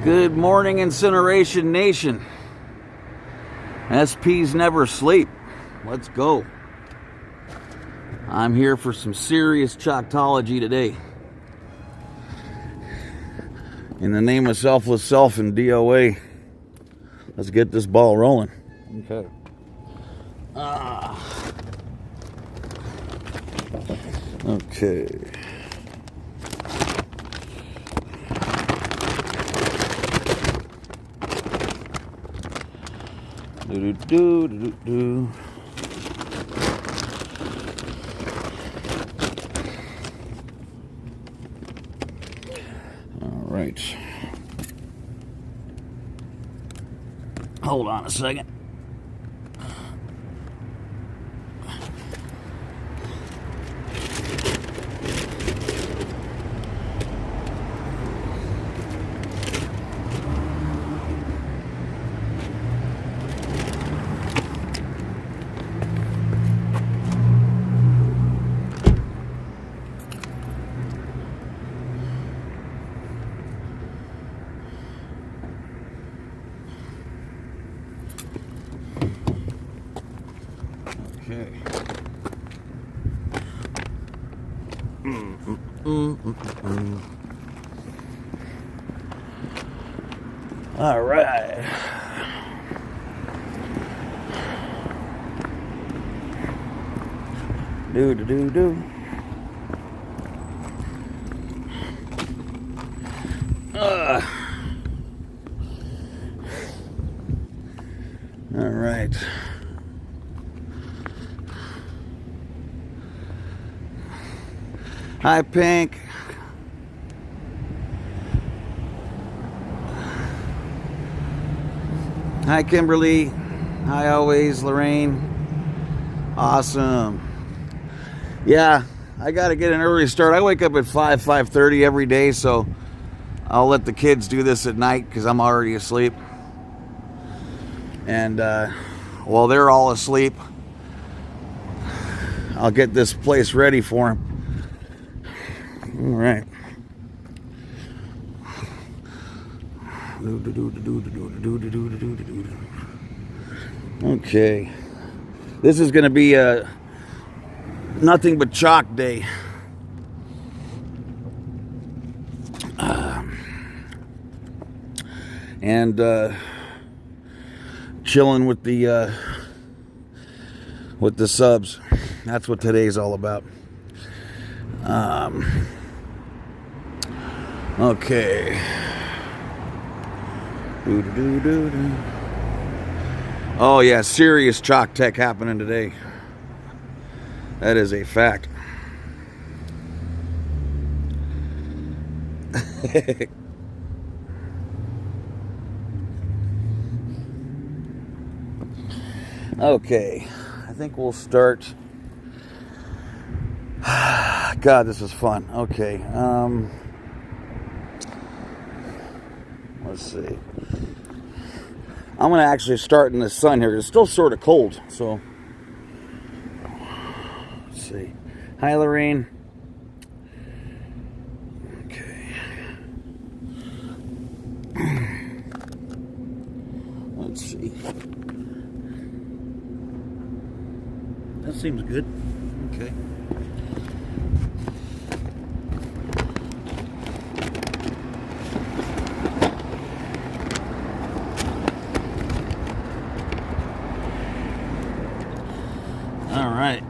Good morning, Incineration Nation. SPs never sleep. Let's go. I'm here for some serious Choctology today. In the name of Selfless Self and DOA, let's get this ball rolling. Okay. Okay. Do. All right. Hold on a second. Okay. All right. Do. All right. Hi, Pink. Hi, Kimberly. Hi, always, Lorraine. Awesome. Yeah, I got to get an early start. I wake up at 5:30 every day, so I'll let the kids do this at night because I'm already asleep. And while they're all asleep, I'll get this place ready for them. All right. Okay. This is going to be a nothing but chalk day. And chilling with the subs. That's what today's all about. Okay. Do. Oh yeah, serious chalk tech happening today. That is a fact. Okay, I think we'll start. God, this is fun. Okay, let's see. I'm going to actually start in the sun here. It's still sort of cold, so let's see. Hi, Lorraine. Okay. Let's see. That seems good. Okay. All right.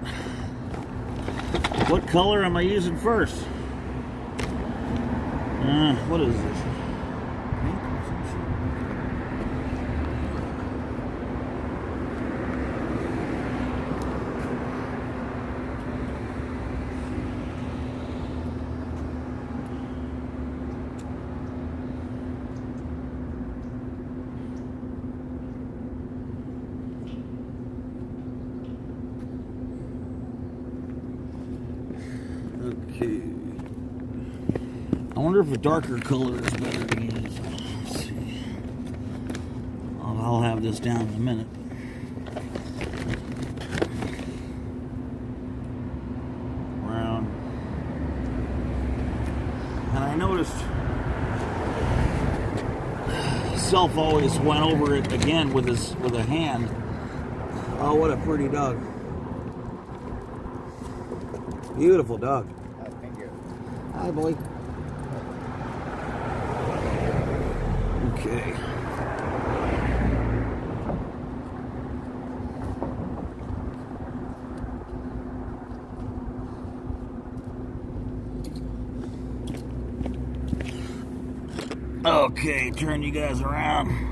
What color am I using first? What is this? Pink or some shit? Okay. I wonder if a darker color is better to use. Let's see. I'll have this down in a minute. Brown. And I noticed himself always went over it again with a hand. Oh, what a pretty dog. Beautiful dog. Thank you. Hi, boy. Okay. Okay, turn you guys around.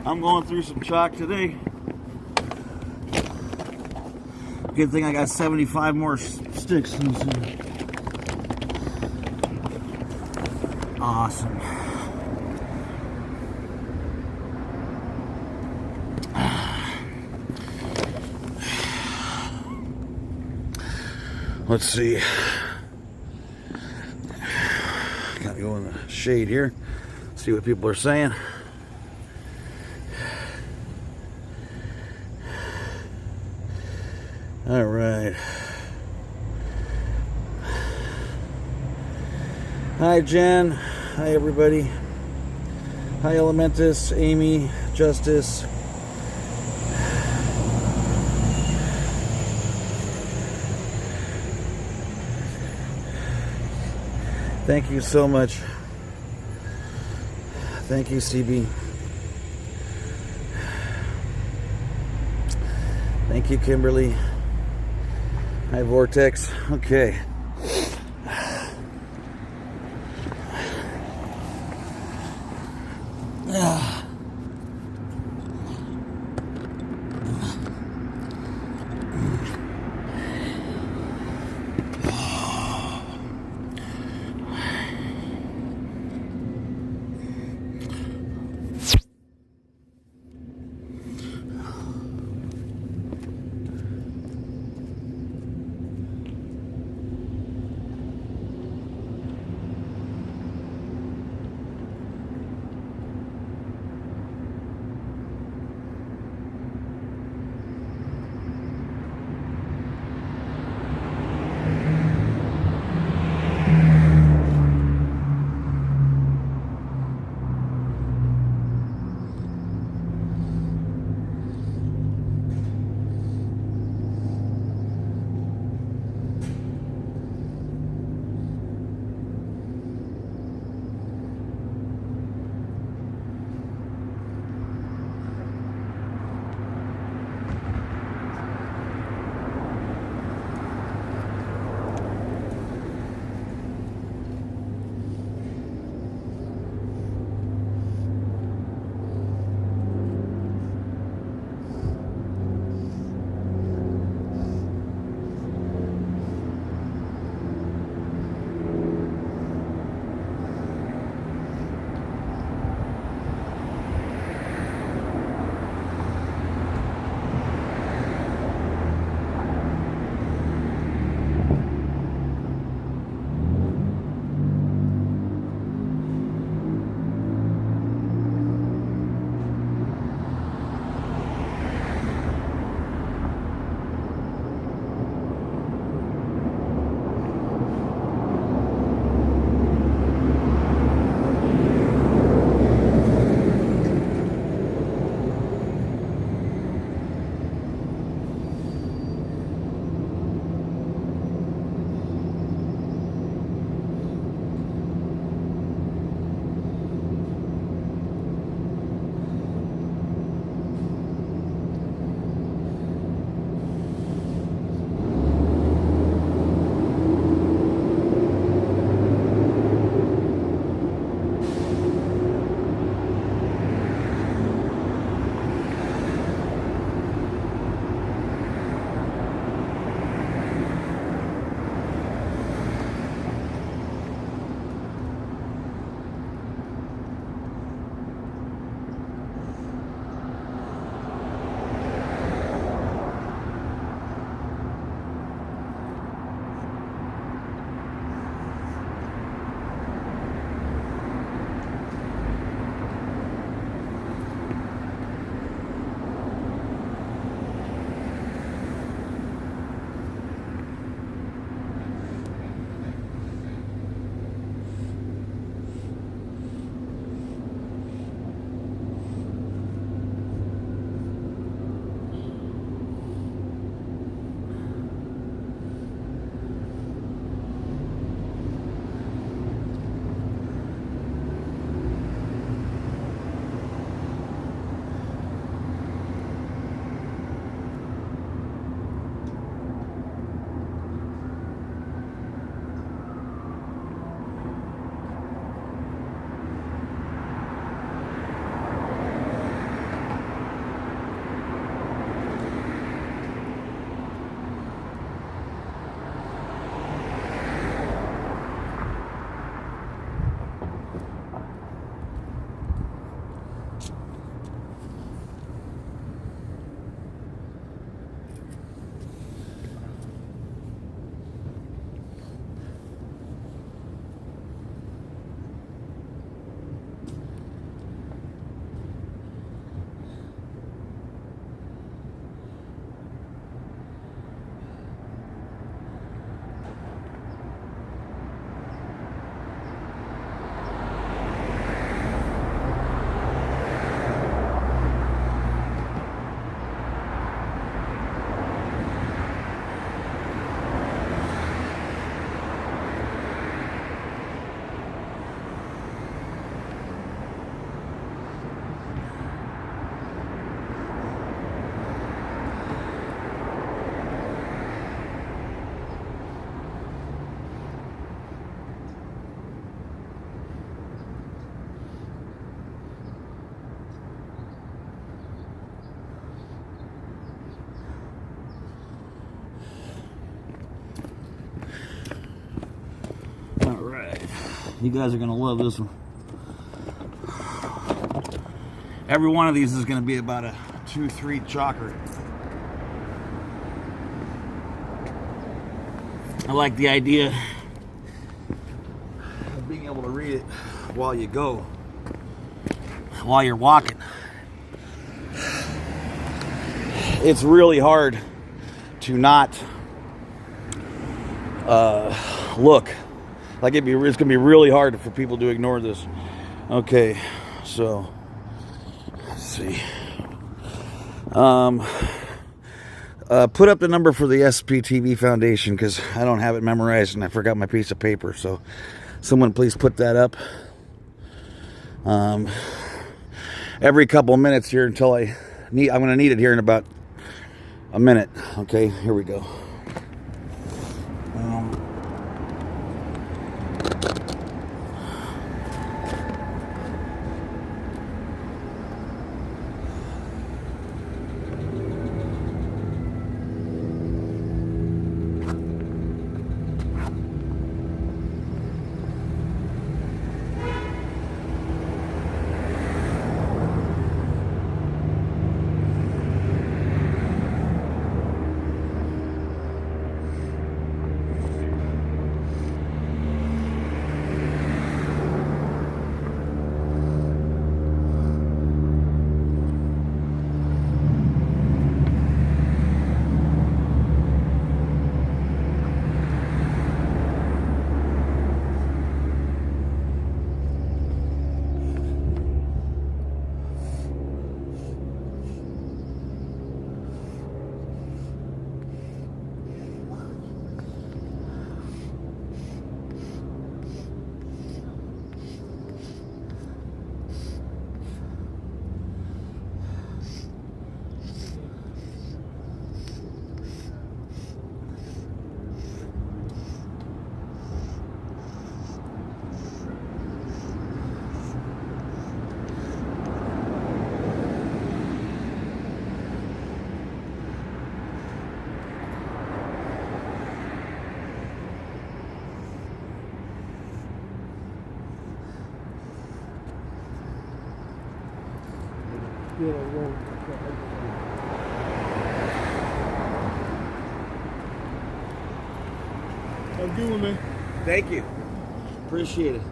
I'm going through some chalk today. Good thing I got 75 more sticks. Awesome. Let's see. Gotta go in the shade here. See what people are saying. All right. Hi, Jen. Hi, everybody. Hi, Elementus, Amy, Justice. Thank you so much. Thank you, CB. Thank you, Kimberly. Hi, Vortex. Okay. You guys are going to love this one. Every one of these is going to be about a 2-3 chocker. I like the idea of being able to read it while you go, while you're walking. It's really hard to not look. Like it's going to be really hard for people to ignore this. Okay, so let's see. Put up the number for the SPTV Foundation because I don't have it memorized and I forgot my piece of paper. So someone please put that up. Every couple of minutes here until I'm going to need it here in about a minute. Okay, here we go. Have a good one, man. Thank you. Appreciate it.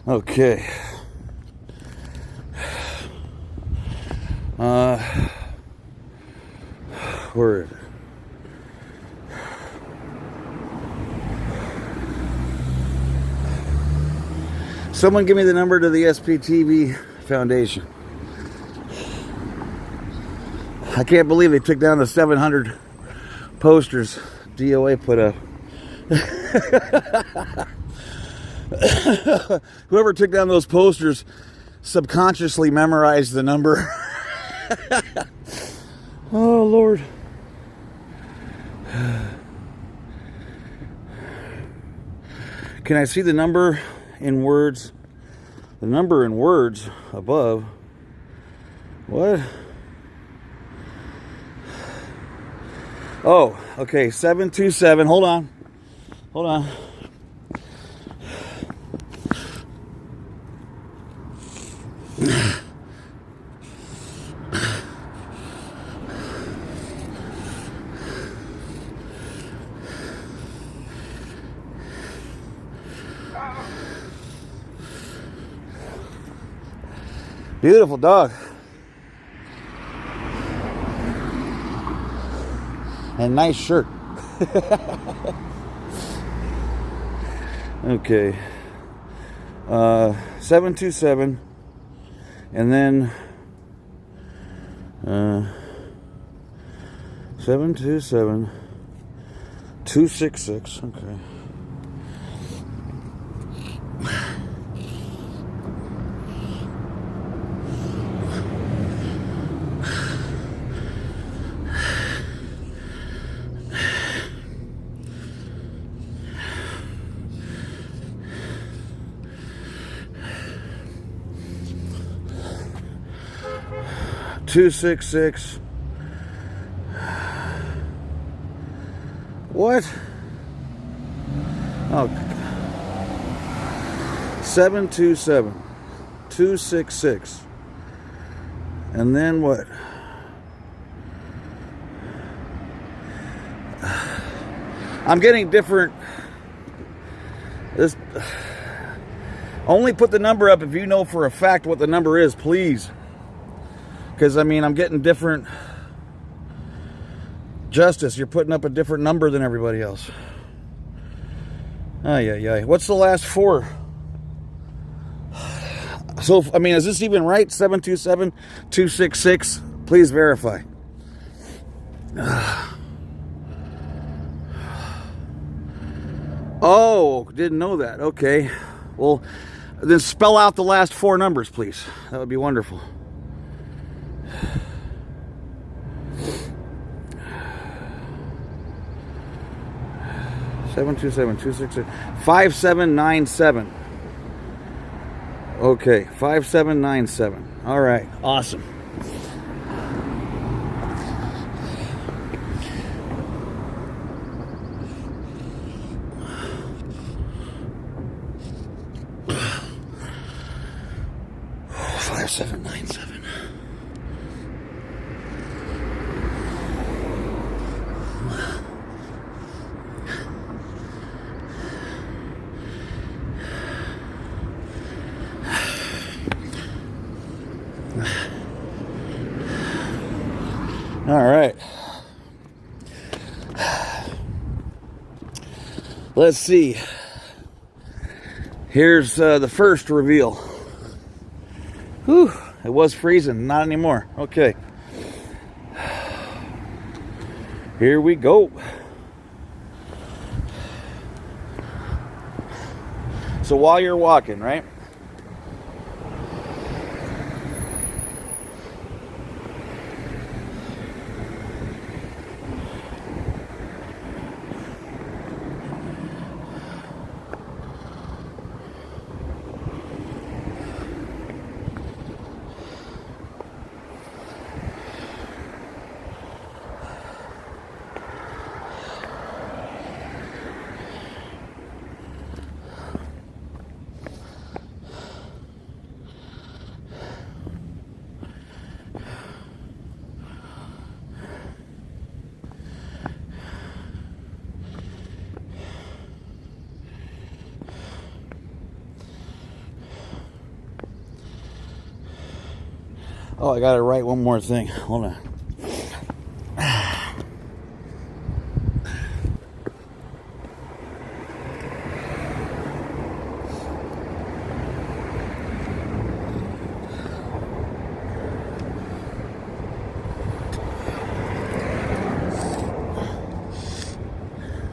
Okay. Where is it? Someone give me the number to the SPTV Foundation. I can't believe they took down the 700 posters DOA put up. Whoever took down those posters subconsciously memorized the number. Oh, Lord. Can I see the number in words? The number in words above. What? Oh, okay. 727. Hold on. Hold on. Beautiful dog. And nice shirt. Okay. 727. And then 727 266. Okay. 266. What? Oh, 727 266. And then what? I'm getting different. This only put the number up if you know for a fact what the number is, please. Because I mean, I'm getting different. Justice, you're putting up a different number than everybody else. Ay, ay, ay. What's the last four? So, I mean, is this even right? 727 266. Please verify. Oh, didn't know that. Okay. Well, then spell out the last four numbers, please. That would be wonderful. Seven two seven 266 5797. Okay, 5797. All right, awesome. Oh, 5797. All right. Let's see. Here's the first reveal. Whew, it was freezing, not anymore. Okay. Here we go. So while you're walking, right? Oh, I gotta write one more thing. Hold on.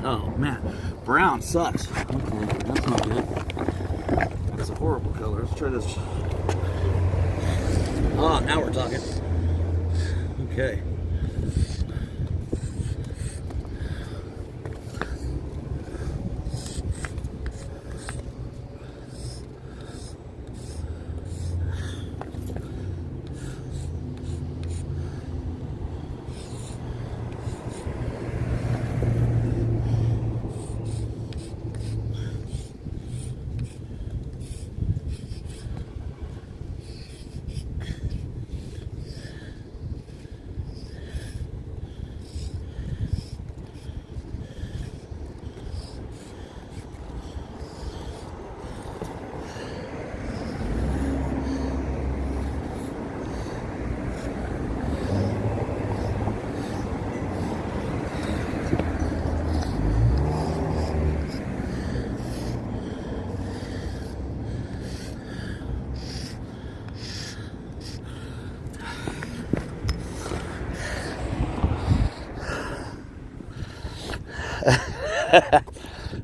Oh man, brown sucks. Okay, that's not good. That's a horrible color. Let's try this. Oh, now we're talking. Okay.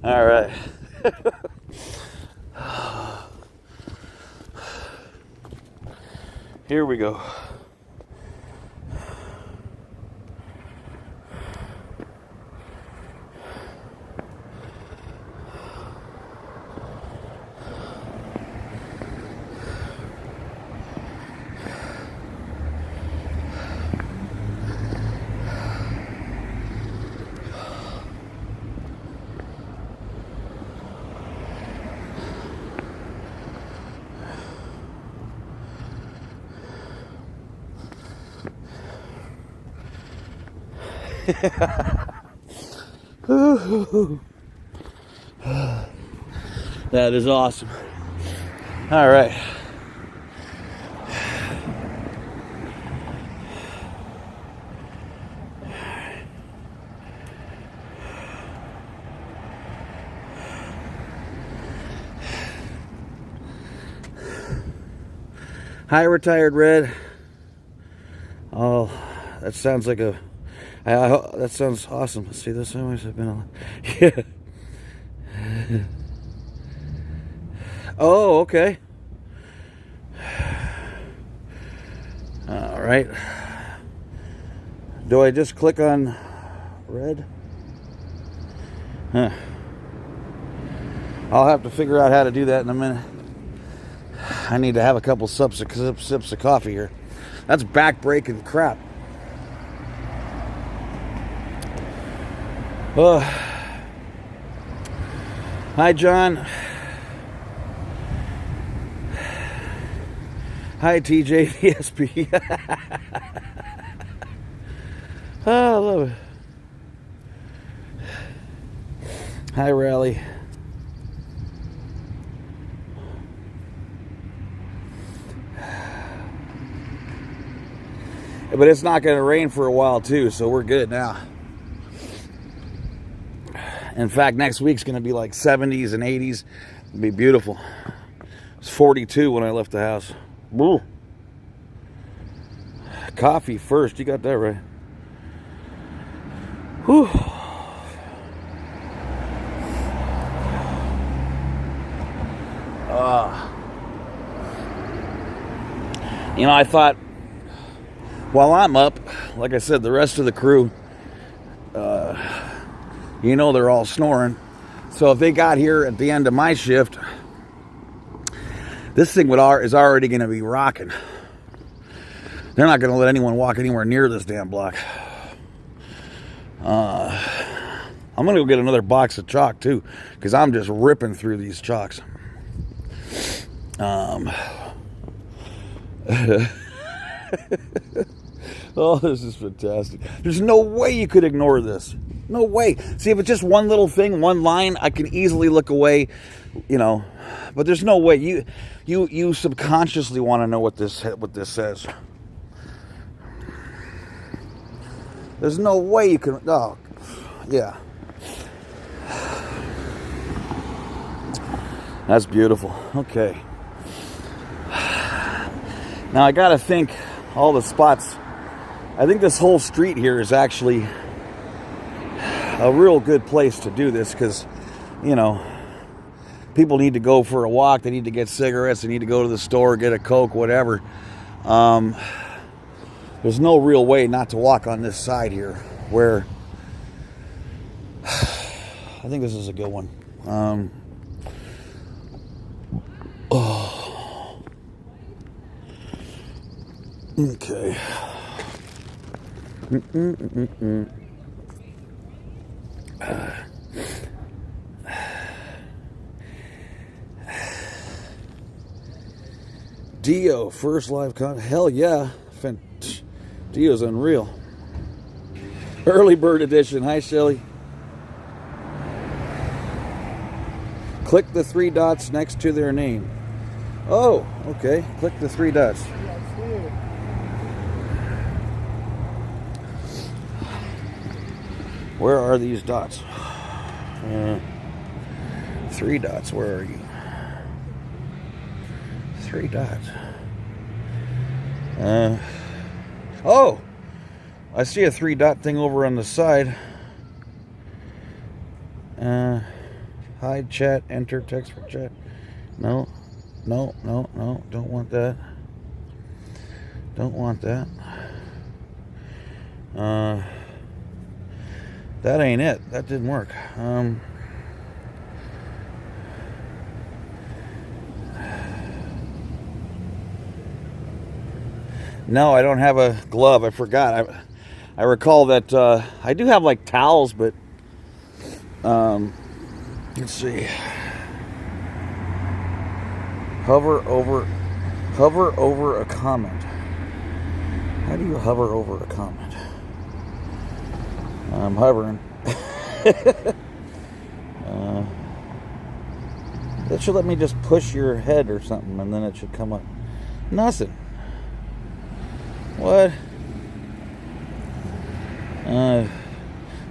All right. Here we go. That is awesome. All right. Hi, Retired Red. Oh, that sounds like a. That sounds awesome. Let's see, this always have been a. Yeah. Oh, okay. All right. Do I just click on red? Huh. I'll have to figure out how to do that in a minute. I need to have a couple sips of coffee here. That's back-breaking crap. Oh. Hi, John. Hi, TJ VSP. Oh, I love it. Hi, Rally. But it's not going to rain for a while, too, so we're good now. In fact, next week's going to be like 70s and 80s. It'll be beautiful. It's 42 when I left the house. Woo. Coffee first. You got that right. Whew. You know, I thought, while I'm up, like I said, the rest of the crew, you know, they're all snoring. So if they got here at the end of my shift, this thing is already going to be rocking. They're not going to let anyone walk anywhere near this damn block. I'm going to go get another box of chalk, too, because I'm just ripping through these chalks. Oh, this is fantastic. There's no way you could ignore this. No way. See, if it's just one little thing, one line, I can easily look away, you know. But there's no way. You subconsciously want to know what this says. There's no way you can. Oh, yeah. That's beautiful. Okay. Now I gotta think all the spots. I think this whole street here is actually a real good place to do this because, you know, people need to go for a walk. They need to get cigarettes. They need to go to the store, get a Coke, whatever. There's no real way not to walk on this side here where I think this is a good one. Okay. Dio, first live con. Hell yeah. Dio's unreal. Early bird edition. Hi, Shelly. Click the 3 dots next to their name. Oh, okay. Click the 3 dots. Where are these dots? 3 dots. Where are you? 3 dots. Oh! I see a 3 dot thing over on the side. Hide chat, enter text for chat. No. Don't want that. Don't want that. That ain't it. That didn't work. No, I don't have a glove. I forgot. I recall that I do have like towels, but let's see. Hover over a comment. How do you hover over a comment? I'm hovering. It should let me just push your head or something, and then it should come up. Nothing. What?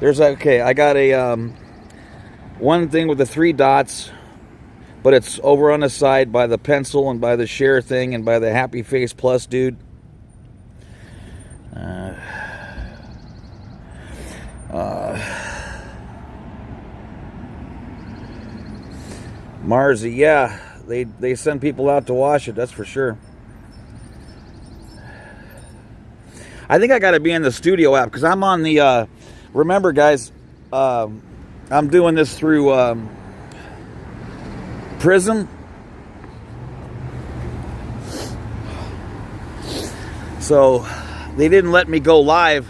Okay, I got a one thing with the 3 dots, but it's over on the side by the pencil and by the share thing and by the happy face plus dude. Marzi, yeah, they send people out to wash it, that's for sure. I think I got to be in the studio app because I'm on the, remember guys, I'm doing this through Prism. So they didn't let me go live.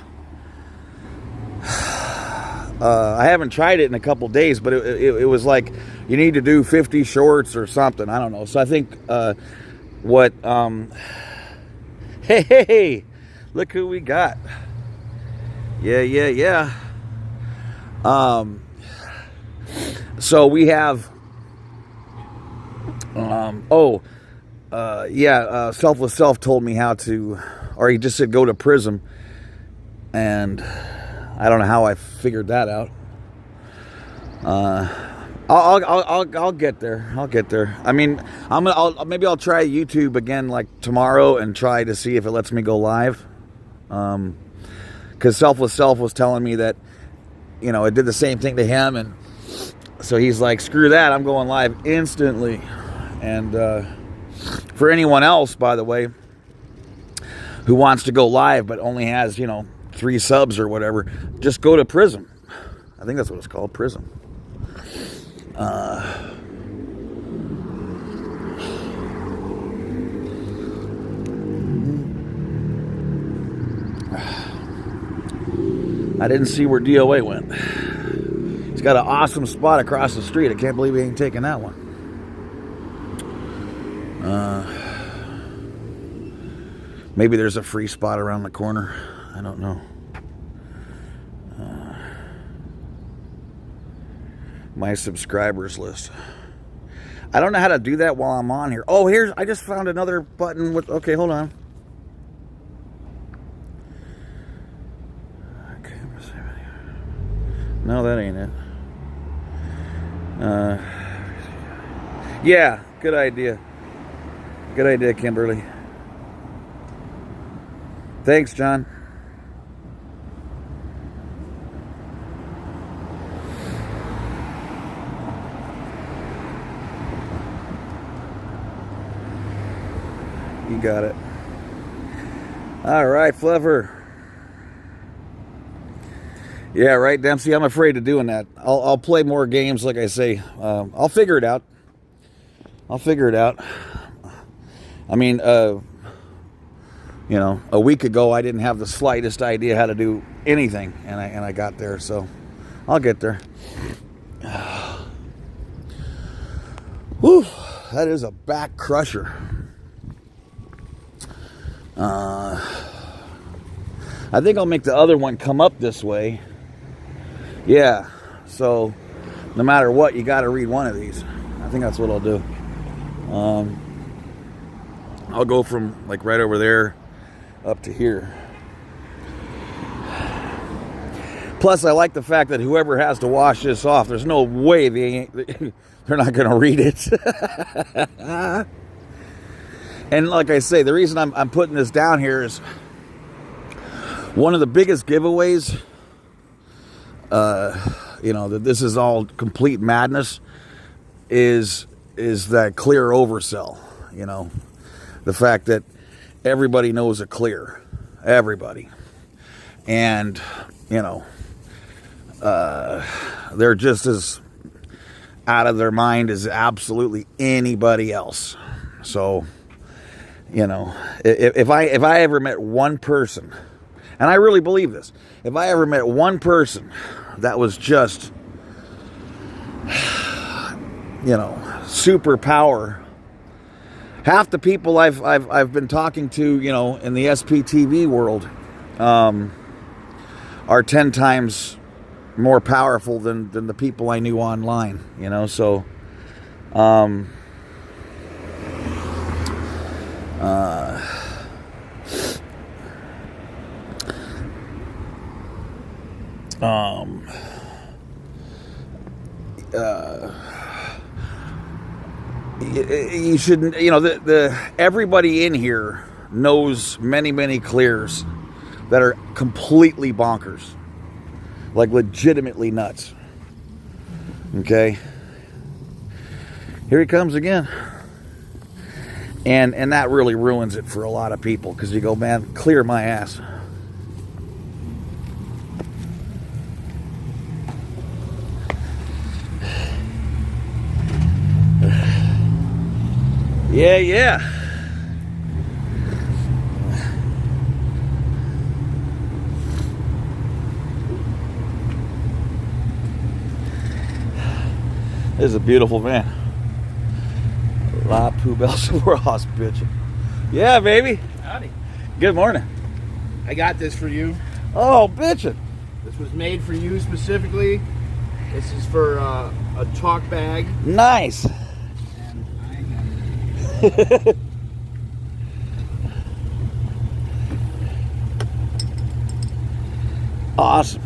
I haven't tried it in a couple days, but it was like you need to do 50 shorts or something. I don't know. So I think hey, look who we got. Yeah. So we have Selfless Self told me how to, or he just said go to Prism, and I don't know how I figured that out. I'll get there. I mean, maybe I'll try YouTube again like tomorrow and try to see if it lets me go live. Because Selfless Self was telling me that, you know, it did the same thing to him, and so he's like, screw that, I'm going live instantly. And for anyone else, by the way, who wants to go live but only has, 3 subs or whatever, just go to Prism. I think that's what it's called, Prism. I didn't see where DOA went. He's got an awesome spot across the street. I can't believe he ain't taking that one. Maybe there's a free spot around the corner. I don't know. My subscribers list. I don't know how to do that while I'm on here. Oh, I just found another button with, okay, hold on. Okay, no, that ain't it. Yeah, good idea. Good idea, Kimberly. Thanks, John. You got it. All right, Fluffer. Yeah, right, Dempsey. I'm afraid of doing that. I'll play more games, like I say. I'll figure it out. I mean, a week ago I didn't have the slightest idea how to do anything, and I got there. So I'll get there. Whew, that is a back crusher. I think I'll make the other one come up this way. Yeah, so no matter what, you got to read one of these. I think that's what I'll do. I'll go from like right over there up to here. Plus, I like the fact that whoever has to wash this off, there's no way they're not going to read it. And like I say, the reason I'm putting this down here is one of the biggest giveaways, that this is all complete madness, is that clear oversell. The fact that everybody knows a clear. Everybody. And, they're just as out of their mind as absolutely anybody else. So, if I ever met one person, and I really believe this, if I ever met one person that was just, superpower, half the people I've been talking to, in the SPTV world, are 10 times more powerful than the people I knew online, you know. So you shouldn't, you know, the everybody in here knows many clears that are completely bonkers, like legitimately nuts. Okay, here he comes again, and that really ruins it for a lot of people, because you go, man, clear my ass. Yeah. This is a beautiful van. La Poubelle Sporthouse, bitch. Yeah, baby. Howdy. Good morning. I got this for you. Oh, bitchin'. This was made for you specifically. This is for a chalk bag. Nice. And I Awesome.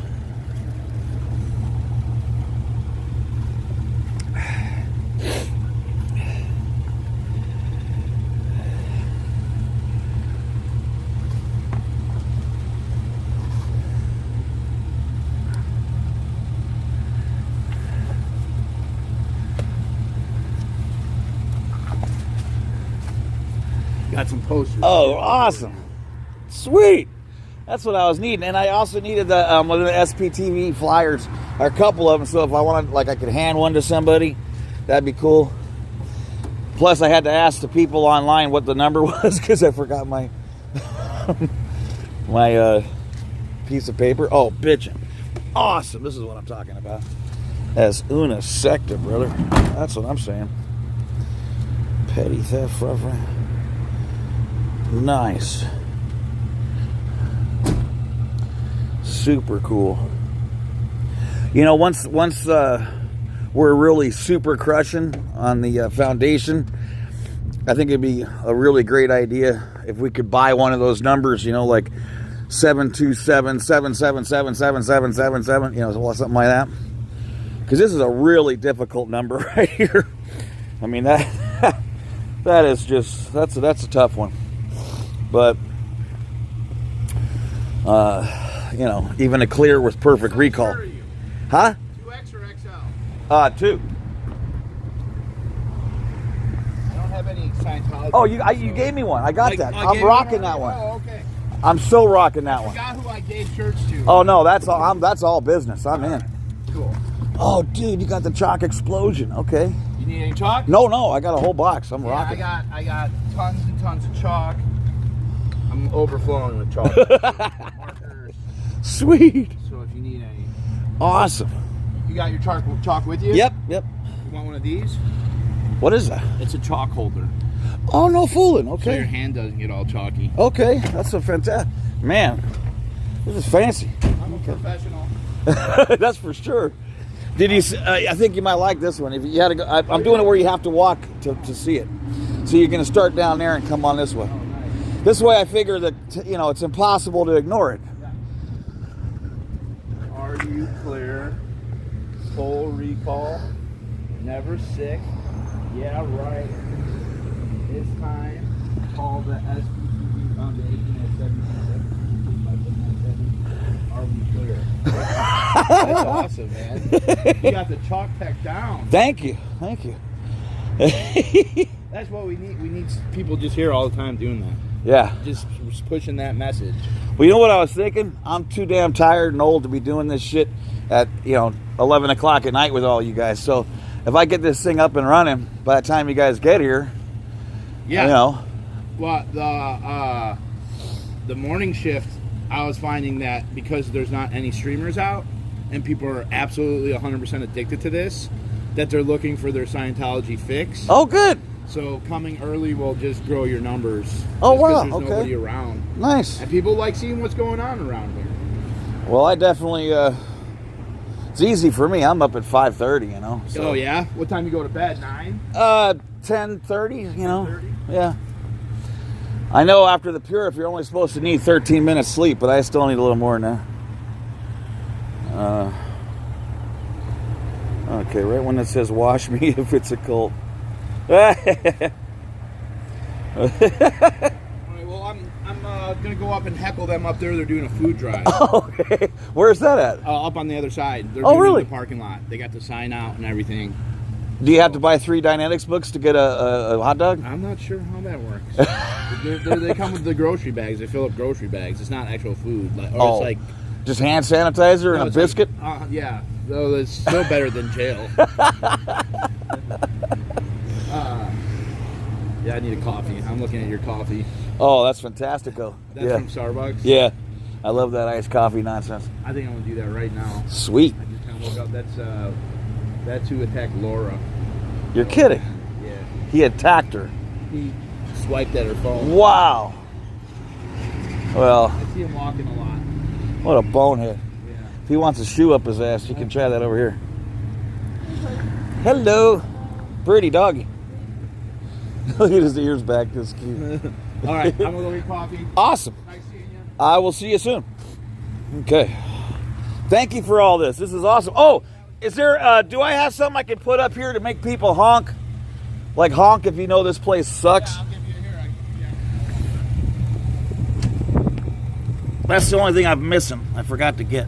got some posters. Oh, awesome. Sweet. That's what I was needing. And I also needed the SPTV flyers, or a couple of them, so if I wanted, like, I could hand one to somebody, that'd be cool. Plus, I had to ask the people online what the number was, because I forgot my my piece of paper. Oh, bitchin'. Awesome. This is what I'm talking about. As una secta, brother. That's what I'm saying. Petty theft, rough. Nice. Super cool. You know, once we're really super crushing on the foundation, I think it'd be a really great idea if we could buy one of those numbers, you know, like 727-777-7777, you know, something like that. Because this is a really difficult number right here. I mean, that is just, that's a tough one. But you know, even a clear with perfect recall. Are you? Huh? 2X or XL? 2. I don't have any Scientology. Oh, you gave me one. I got that. I'm rocking that one. Oh, okay. I'm so rocking that I one. forgot who I gave church to. Oh no, that's all. That's all business. I'm in. Cool. Oh, dude, you got the chalk explosion. Okay. You need any chalk? No, I got a whole box. I'm Yeah, rocking. I got tons and tons of chalk. I'm overflowing with chalk. Markers. Sweet. So if you need any. Awesome. You got your chalk with you? Yep. You want one of these? What is that? It's a chalk holder. Oh, no fooling. So your Okay. hand doesn't get all chalky. Okay. That's a fantastic. Man, this is fancy. I'm a professional. That's for sure. Did you? I think you might like this one. If you had to go, I'm doing it where you have to walk to see it. So you're going to start down there and come on this way. Oh, nice. This way, I figure that, you know, it's impossible to ignore it. Are you clear? Full recall. Never sick. Yeah, right. This time, call the SPTV Foundation at 727. Are we clear? That's awesome, man. You got the chalk tech down. Thank you. That's what we need. We need people just here all the time doing that. Yeah. Just pushing that message. Well, you know what I was thinking? I'm too damn tired and old to be doing this shit at, 11 o'clock at night with all you guys. So if I get this thing up and running by the time you guys get here, Yeah. Well, the morning shift, I was finding that because there's not any streamers out and people are absolutely 100% addicted to this, that they're looking for their Scientology fix. Oh, good. So coming early will just grow your numbers. Oh, just 'cause wow, There's okay. nobody around. Nice. And people like seeing what's going on around here. Well, I definitely It's easy for me. I'm up at 5:30. You know. So. Oh yeah. What time you go to bed? 9. 10:30. You know. 10:30? Yeah. I know after the Purif, you're only supposed to need 13 minutes sleep, but I still need a little more than that. Okay, right when it says "wash me" if it's a cult. All right. Well, I'm gonna go up and heckle them up there. They're doing a food drive. Okay, where's that at? Up on the other side. They're Oh, doing really? The parking lot. They got the sign out and everything. Do you have to buy 3 Dynetics books to get a hot dog? I'm not sure how that works. They come with the grocery bags. They fill up grocery bags. It's not actual food. It's like just hand sanitizer no, and a it's biscuit? Like, yeah. Though it's still better than jail. Yeah, I need a coffee. I'm looking at your coffee. Oh, that's fantastico. That's Yeah. from Starbucks? Yeah. I love that iced coffee nonsense. I think I'm going to do that right now. Sweet. I just kind of woke up. That's who attacked Laura. You're kidding. Yeah. He attacked her. He swiped at her phone. Wow. Well, I see him walking a lot. what a bonehead. Yeah. If he wants a shoe up his ass, you can try that over here. Hello. Pretty doggy. Look at his ears back. That's cute. All right, I'm going to go get coffee. Awesome. Nice seeing you. I will see you soon. Okay. Thank you for all this. This is awesome. Oh, is there, do I have something I can put up here to make people honk? Like honk if you know this place sucks? Yeah, I'll give you here. That's the only thing I'm missing. I forgot to get.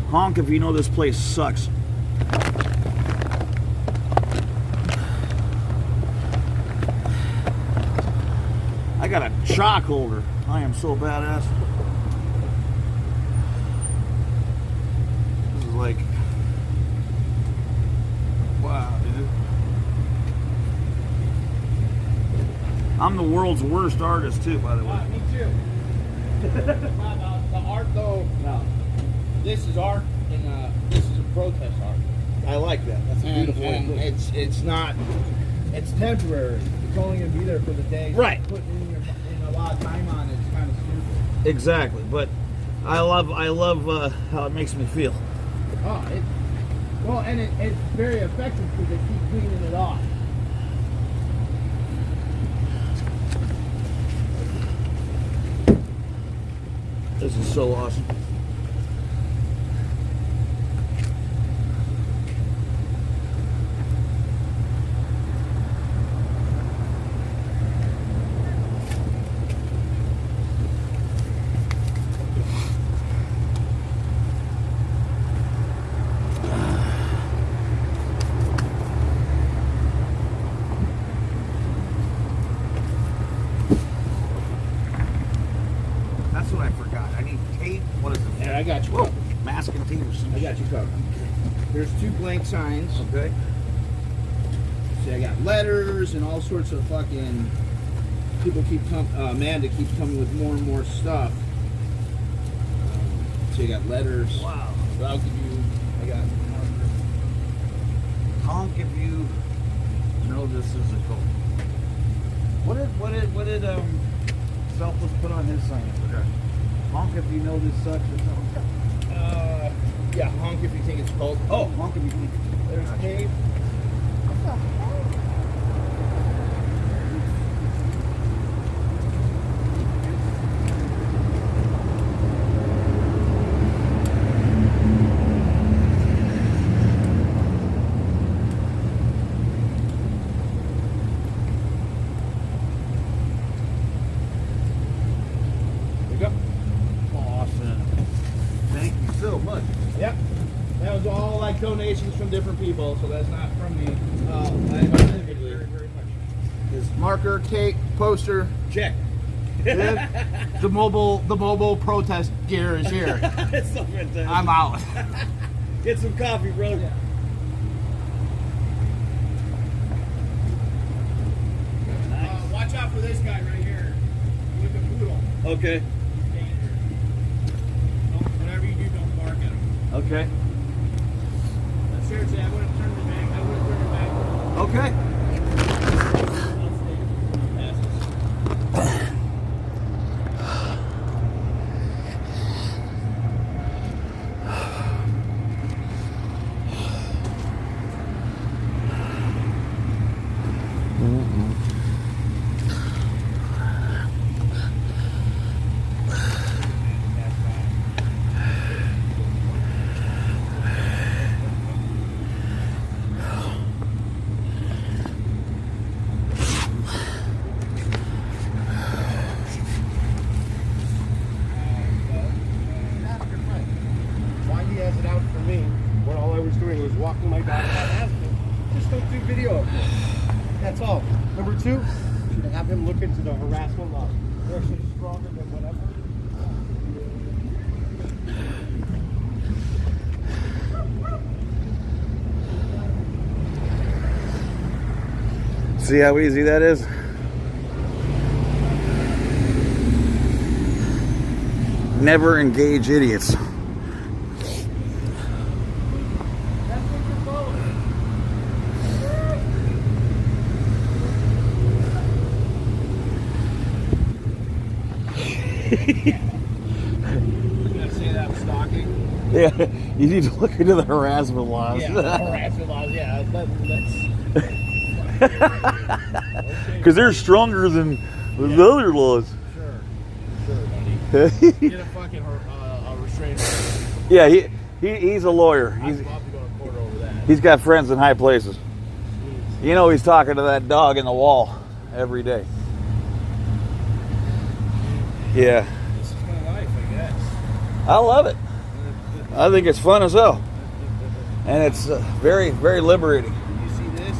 Honk if you know this place sucks. I got a chalk holder. I am so badass. This is like, wow, dude. I'm the world's worst artist too, by the way. Me too. The art, though, no. This is art, and this is a protest art. I like that. That's a beautiful way to put it. It's not. It's temporary. It's only gonna be there for the day. Right. Putting in a lot of time on it, it's kind of stupid. Exactly, but I love how it makes me feel. Oh, it's very effective because they keep cleaning it off. This is so awesome. That's what I forgot. I need tape. What is it? Yeah, I got you. Whoa, masking tape or something. I got you covered. There's 2 blank signs. Okay. See, I got letters and all sorts of fucking people Amanda keeps coming with more and more stuff. So you got letters. Wow. But I'll give you. I got marker. Honk if you know this is a cult. What did Selfless put on his sign? I forgot. Honk if you know this sucks or something. Yeah, honk if you think it's cold. Oh, honk if you think. There's tape. There you go. Awesome. Thank you so much. Yep. That was all like donations from different people, so that's not from me. Very much. His marker, tape, poster, check. The mobile protest gear is here. It's so fantastic. I'm out. Get some coffee, bro. Yeah. Watch out for this guy right here with the poodle. Okay. He's dangerous. Whatever you do, don't bark at him. Okay. Seriously, I wouldn't turn it back. I wouldn't turn it back. Okay. Why he has it out for me when all I was doing was walking my dog. I asked him, just don't do video of it. That's all. Number two, should have him look into the harassment law. They're actually stronger than whatever. See how easy that is? Never engage idiots. You gonna say that I'm stalking? Yeah, you need to look into the harassment laws. Yeah, harassment laws. Yeah, let's. Because they're stronger than the other laws. Sure, buddy. Get a fucking restraining order. Yeah, he's a lawyer. I'm about to go to court over that. He's got friends in high places. You know he's talking to that dog in the wall every day. Yeah. This is my life, I guess. I love it. I think it's fun as hell. And it's very, very liberating. You see this?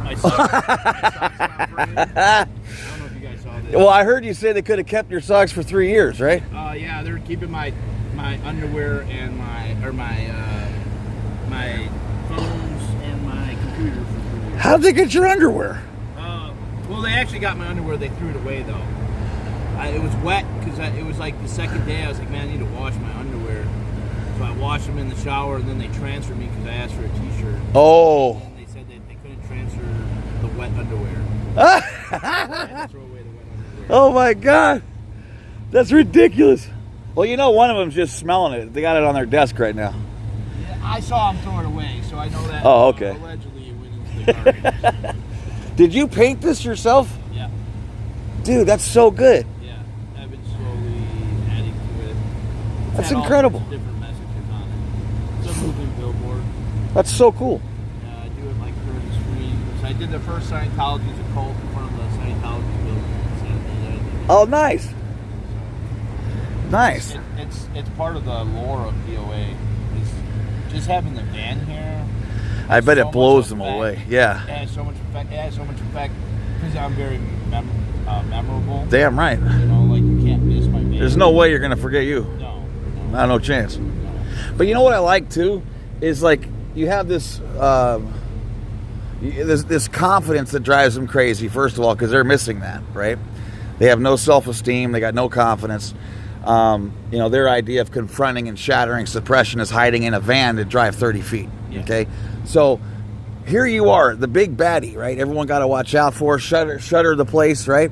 My socks not framed. I don't know if you guys saw this. Well, I heard you say they could have kept your socks for 3 years, right? Yeah, they're keeping my underwear and my phones and my computer for 3 years. How'd they get your underwear? Well, they actually got my underwear. They threw it away though. It was wet because it was like the second day. I was like, man, I need to wash my underwear. So I washed them in the shower, and then they transferred me because I asked for a T-shirt. Oh. And they said that they couldn't transfer the wet underwear. I had to throw away the wet underwear. Oh my God. That's ridiculous. Well, you know, one of them's just smelling it. They got it on their desk right now. Yeah, I saw them throw it away, so I know that. Oh, okay. Allegedly, it went into the garbage. Did you paint this yourself? Yeah, Dude, that's so good. yeah. I've been slowly adding to it. It's That's had all incredible. sorts of different messages on it. It's a moving billboard. That's so cool. I do it like during the screens. I did the first Scientology as a cult in front of the Scientology building. Oh, nice. Nice. It's part of the lore of DOA. Is just having the van here. I bet so it much blows them effect. away. It Yeah. has so much effect. It has so much effect because I'm very memorable. Damn right. You know, like you can't miss my van. There's no way you're going to forget you. No. No chance. But you know what I like too is like you have this this confidence that drives them crazy. First of all, because they're missing that, right? They have no self-esteem. They got no confidence. You know, their idea of confronting and shattering suppression is hiding in a van to drive 30 feet. Yeah. Okay, so here you are, the big baddie, right? Everyone got to watch out for. Shutter the place, right?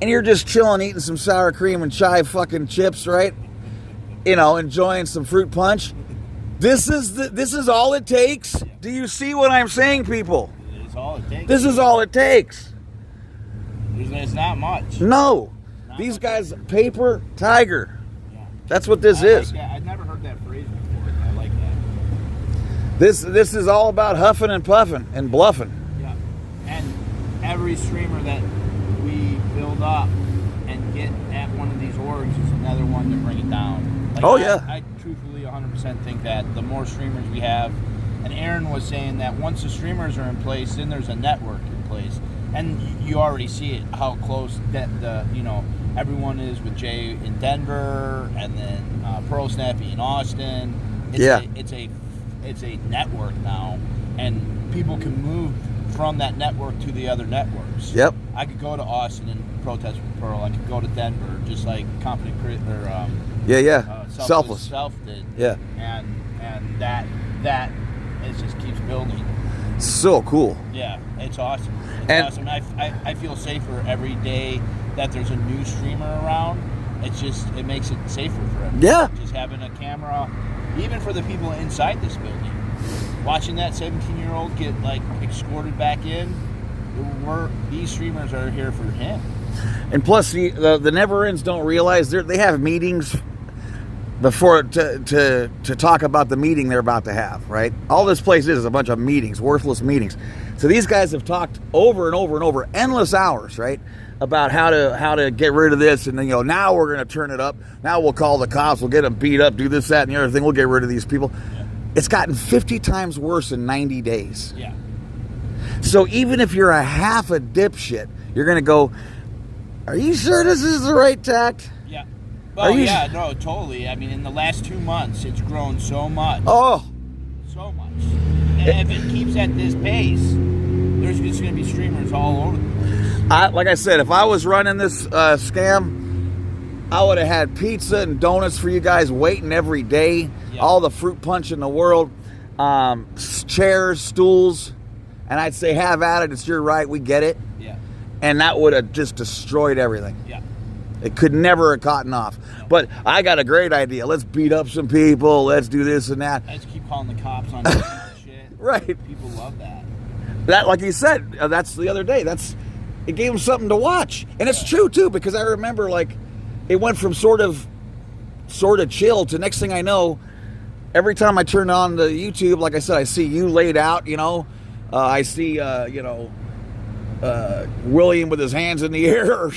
And you're just chilling, eating some sour cream and chive fucking chips, right? You know, enjoying some fruit punch. This is all it takes. Do you see what I'm saying, people? It's all it takes. This is all it takes. It's not much. No, these guys, paper tiger. Yeah. That's what this I is. Like that. I've never heard that phrase before. I like that. This is all about huffing and puffing and bluffing. Yeah. And every streamer that we build up and get at one of these orgs is another one to bring it down. Like, Oh, yeah. I truthfully 100% think that the more streamers we have, and Aaron was saying that once the streamers are in place, then there's a network in place. And you already see it, how close that everyone is with Jay in Denver, and then Pearl Snappy in Austin. It's a network now, and people can move from that network to the other networks. Yep. I could go to Austin and protest with Pearl. I could go to Denver, just like Confident Crit or Selfless. Self did. Yeah. And that it just keeps building. So cool. Yeah, it's awesome. It's And- awesome. I feel safer every day that there's a new streamer around. It makes it safer for everyone. Yeah. Just having a camera, even for the people inside this building, watching that 17-year-old get like escorted back in. these streamers are here for him. And plus, the never ends don't realize they have meetings before to talk about the meeting they're about to have, right? All this place is a bunch of meetings, worthless meetings. So these guys have talked over and over and over, endless hours, right, about how to get rid of this, and then now we're going to turn it up. Now we'll call the cops, we'll get them beat up, do this, that, and the other thing. We'll get rid of these people. Yeah. It's gotten 50 times worse in 90 days. Yeah. So even if you're a half a dipshit, you're going to go, are you sure this is the right tact? Yeah. Well, yeah, no, totally. I mean, in the last 2 months, it's grown so much. Oh. So much. And if it keeps at this pace, there's just going to be streamers all over the place. Like I said, if I was running this scam, I would have had pizza and donuts for you guys waiting every day. Yeah. All the fruit punch in the world. Chairs, stools. And I'd say, have at it. It's your right. We get it. Yeah. And that would have just destroyed everything. Yeah. It could never have gotten off. No. But I got a great idea. Let's beat up some people. Let's do this and that. Let's keep calling the cops on this shit. Right. People love that. That, like you said, that's the other day. It gave them something to watch. And it's true, too, because I remember, it went from sort of chill to next thing I know, every time I turn on the YouTube, like I said, I see you laid out, I see, William with his hands in the air,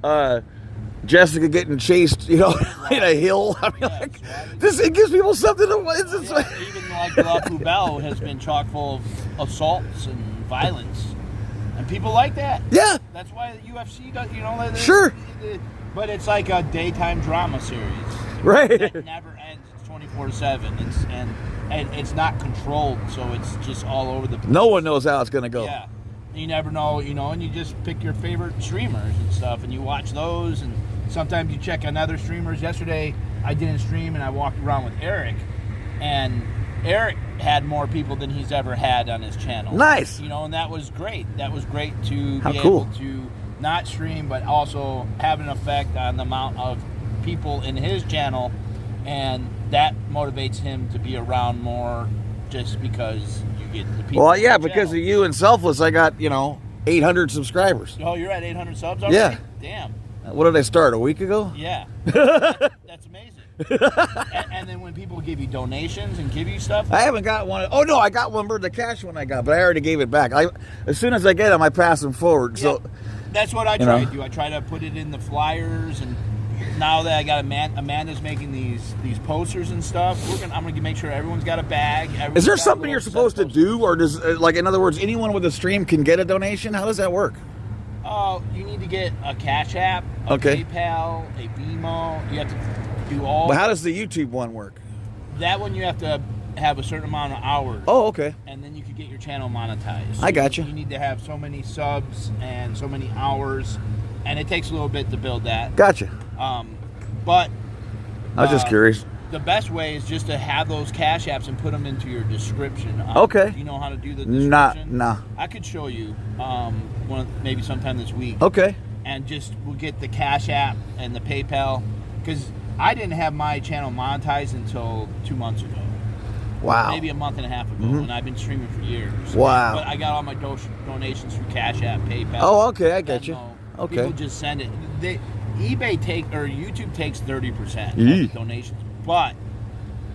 or, Jessica getting chased, in a hill. I mean, it gives people something to... Even La Poubelle has been chock full of assaults and violence. And people like that. Yeah. That's why the UFC does, sure. But it's like a daytime drama series. Right. That never ends. It's 24/7. And it's not controlled, so it's just all over the place. No one knows how it's going to go. Yeah. You never know, and you just pick your favorite streamers and stuff, and you watch those, and sometimes you check on other streamers. Yesterday, I didn't stream, and I walked around with Eric, and Eric had more people than he's ever had on his channel. Nice. And that was great. That was great to be cool. able to not stream, but also have an effect on the amount of people in his channel, and that motivates him to be around more just because you get the people. Well, yeah, because of you and Selfless, I got, 800 subscribers. Oh, you're at 800 subs already? Yeah. Damn. What did I start, a week ago? Yeah. That's amazing. and then when people give you donations and give you stuff? I haven't got one. Oh, no, I got one, the cash one I got, but I already gave it back. As soon as I get them, I pass them forward. Yeah. So that's what I try to do. I try to put it in the flyers, and now that I got Amanda's making these posters and stuff, I'm going to make sure everyone's got a bag. Is there something you're supposed to do, or does, in other words, anyone with a stream can get a donation? How does that work? You need to get a Cash App, a PayPal, a Venmo. You have to do all. But how does the YouTube one work? That one you have to have a certain amount of hours. Oh, okay. And then you can get your channel monetized. So I got you. You need to have so many subs and so many hours, and it takes a little bit to build that. Gotcha. But I was just curious. The best way is just to have those Cash Apps and put them into your description. Okay. Do you know how to do the description? Nah. I could show you maybe sometime this week. Okay. And we'll get the Cash App and the PayPal, because I didn't have my channel monetized until 2 months ago. Wow. Maybe a month and a half ago, and I've been streaming for years. Wow. But I got all my donations through Cash App, PayPal. Oh, okay, I get you. Okay. People just send it. YouTube takes 30% of the donations, but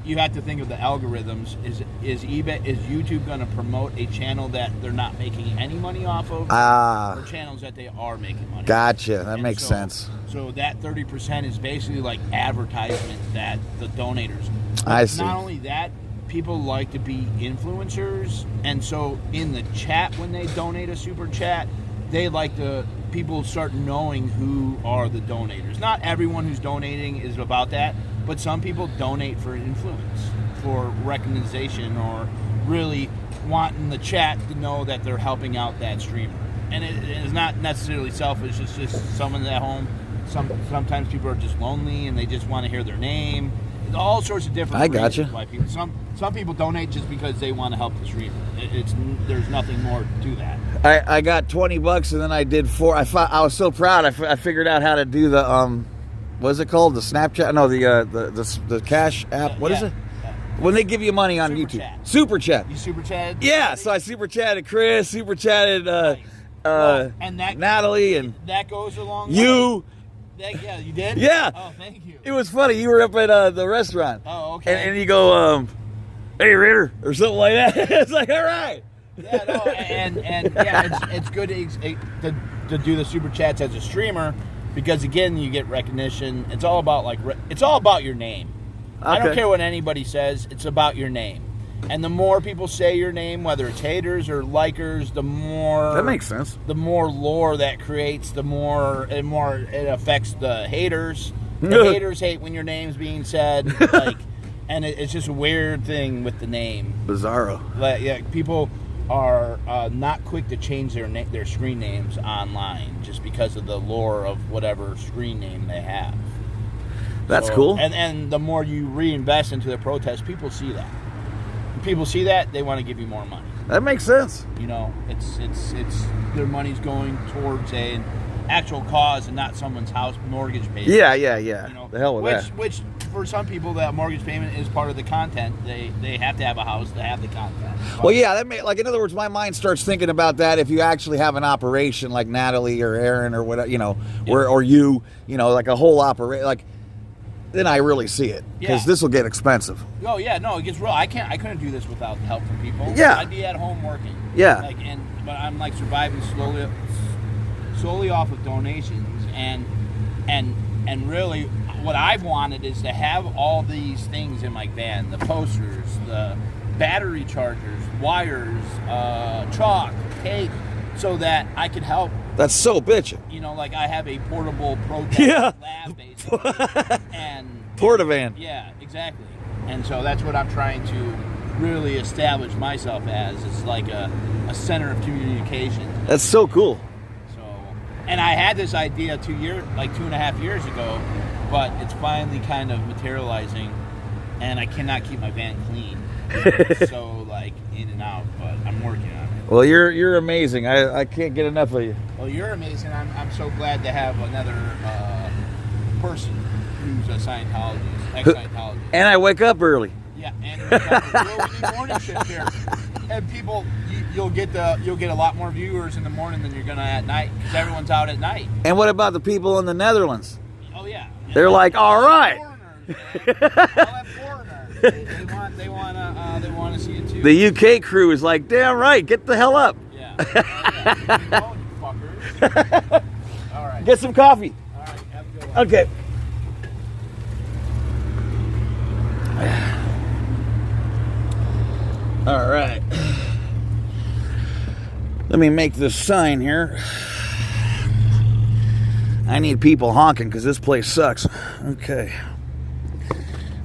you have to think of the algorithms. Is YouTube going to promote a channel that they're not making any money off of, or channels that they are making money? Gotcha. That makes sense. So that 30% is basically like advertisement that the donators. I see. Not only that, people like to be influencers, and so in the chat when they donate a super chat, they like to. People start knowing who are the donators. Not everyone who's donating is about that, but some people donate for influence, for recognition, or really wanting the chat to know that they're helping out that streamer. And it is not necessarily selfish. It's just someone at home. Sometimes people are just lonely and they just want to hear their name. All sorts of different reasons why people. Some people donate just because they want to help the streamer. There's nothing more to that. I got $20 and then I did 4. I was so proud. I figured out how to do the what is it called? The Snapchat? No, the Cash App. What is it? When they give you money on Super YouTube. chat. Super chat. You super chatted? Yeah, so I super chatted Chris, super chatted and that Natalie, and that goes along. you. Yeah, you did. Yeah. Oh, thank you. It was funny. You were up at the restaurant. Oh, okay. And you go, hey, Ritter, or something like that. It's like, all right. Yeah, no, and yeah, it's good to do the super chats as a streamer because again, you get recognition. It's all about it's all about your name. I don't Okay. care what anybody says. It's about your name. And the more people say your name, whether it's haters or likers, the more That makes sense. the more lore that creates, the more it affects the haters. The haters hate when your name's being said, and it's just a weird thing with the name. Bizarro. Like, yeah, people are not quick to change their screen names online just because of the lore of whatever screen name they have. That's So, cool. And the more you reinvest into the protest, people see that. People see that, they want to give you more money. That makes sense. You know, it's their money's going towards an actual cause and not someone's house mortgage payment. Yeah. You know, The hell with that. Which for some people, that mortgage payment is part of the content. They have to have a house to have the content. Well, yeah, like in other words, my mind starts thinking about that if you actually have an operation like Natalie or Aaron or whatever, or you, like a whole operation, like then I really see it because Yeah. this will get expensive. Oh yeah, no, it gets real. I couldn't do this without the help from people. Yeah. I'd be at home working. Yeah. But I'm like surviving slowly off of donations and really what I've wanted is to have all these things in my van: the posters, the battery chargers, wires, chalk, tape, so that I could help. That's so bitchin'. Like I have a portable protest Yeah. lab basically, and Portavan. yeah, exactly. And so that's what I'm trying to really establish myself as. It's like a center of communication. That's so cool. So, and I had this idea 2.5 years ago, but it's finally kind of materializing, and I cannot keep my van clean. So in and out, but I'm working on it. Well, you're amazing. I can't get enough of you. Well, you're amazing. I'm so glad to have another person who's a Scientologist, ex-Scientologist. And I wake up early. Yeah, and we need morning shift here. And people, you'll get a lot more viewers in the morning than you're gonna at night because everyone's out at night. And what about the people in the Netherlands? Oh yeah, They're like, all right. Foreigners, man. All that foreigners. They want to see it too. The UK crew is like, damn right, get the hell up. Yeah. Oh, yeah. You know, you fuckers. All right. Get some coffee. All right. Have a good one. Okay. All right. Let me make this sign here. I need people honking because this place sucks. Okay.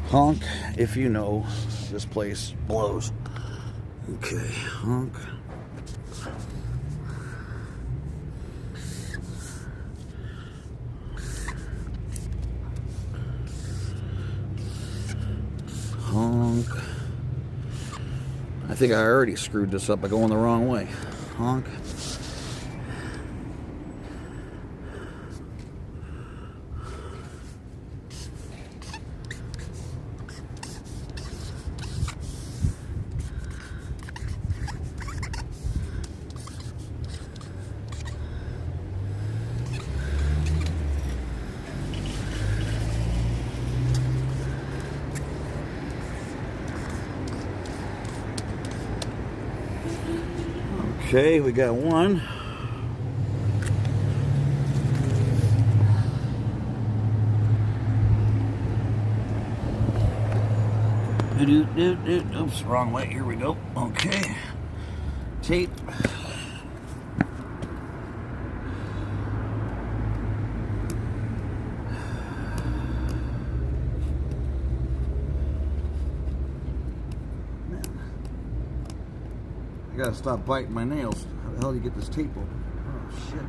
Honk if you know this place blows. Okay, honk. Honk. I think I already screwed this up by going the wrong way. Honk. Okay, we got one. Oops, wrong way. Here we go. Okay. Tape. I gotta stop biting my nails. How the hell do you get this tape open? Oh shit.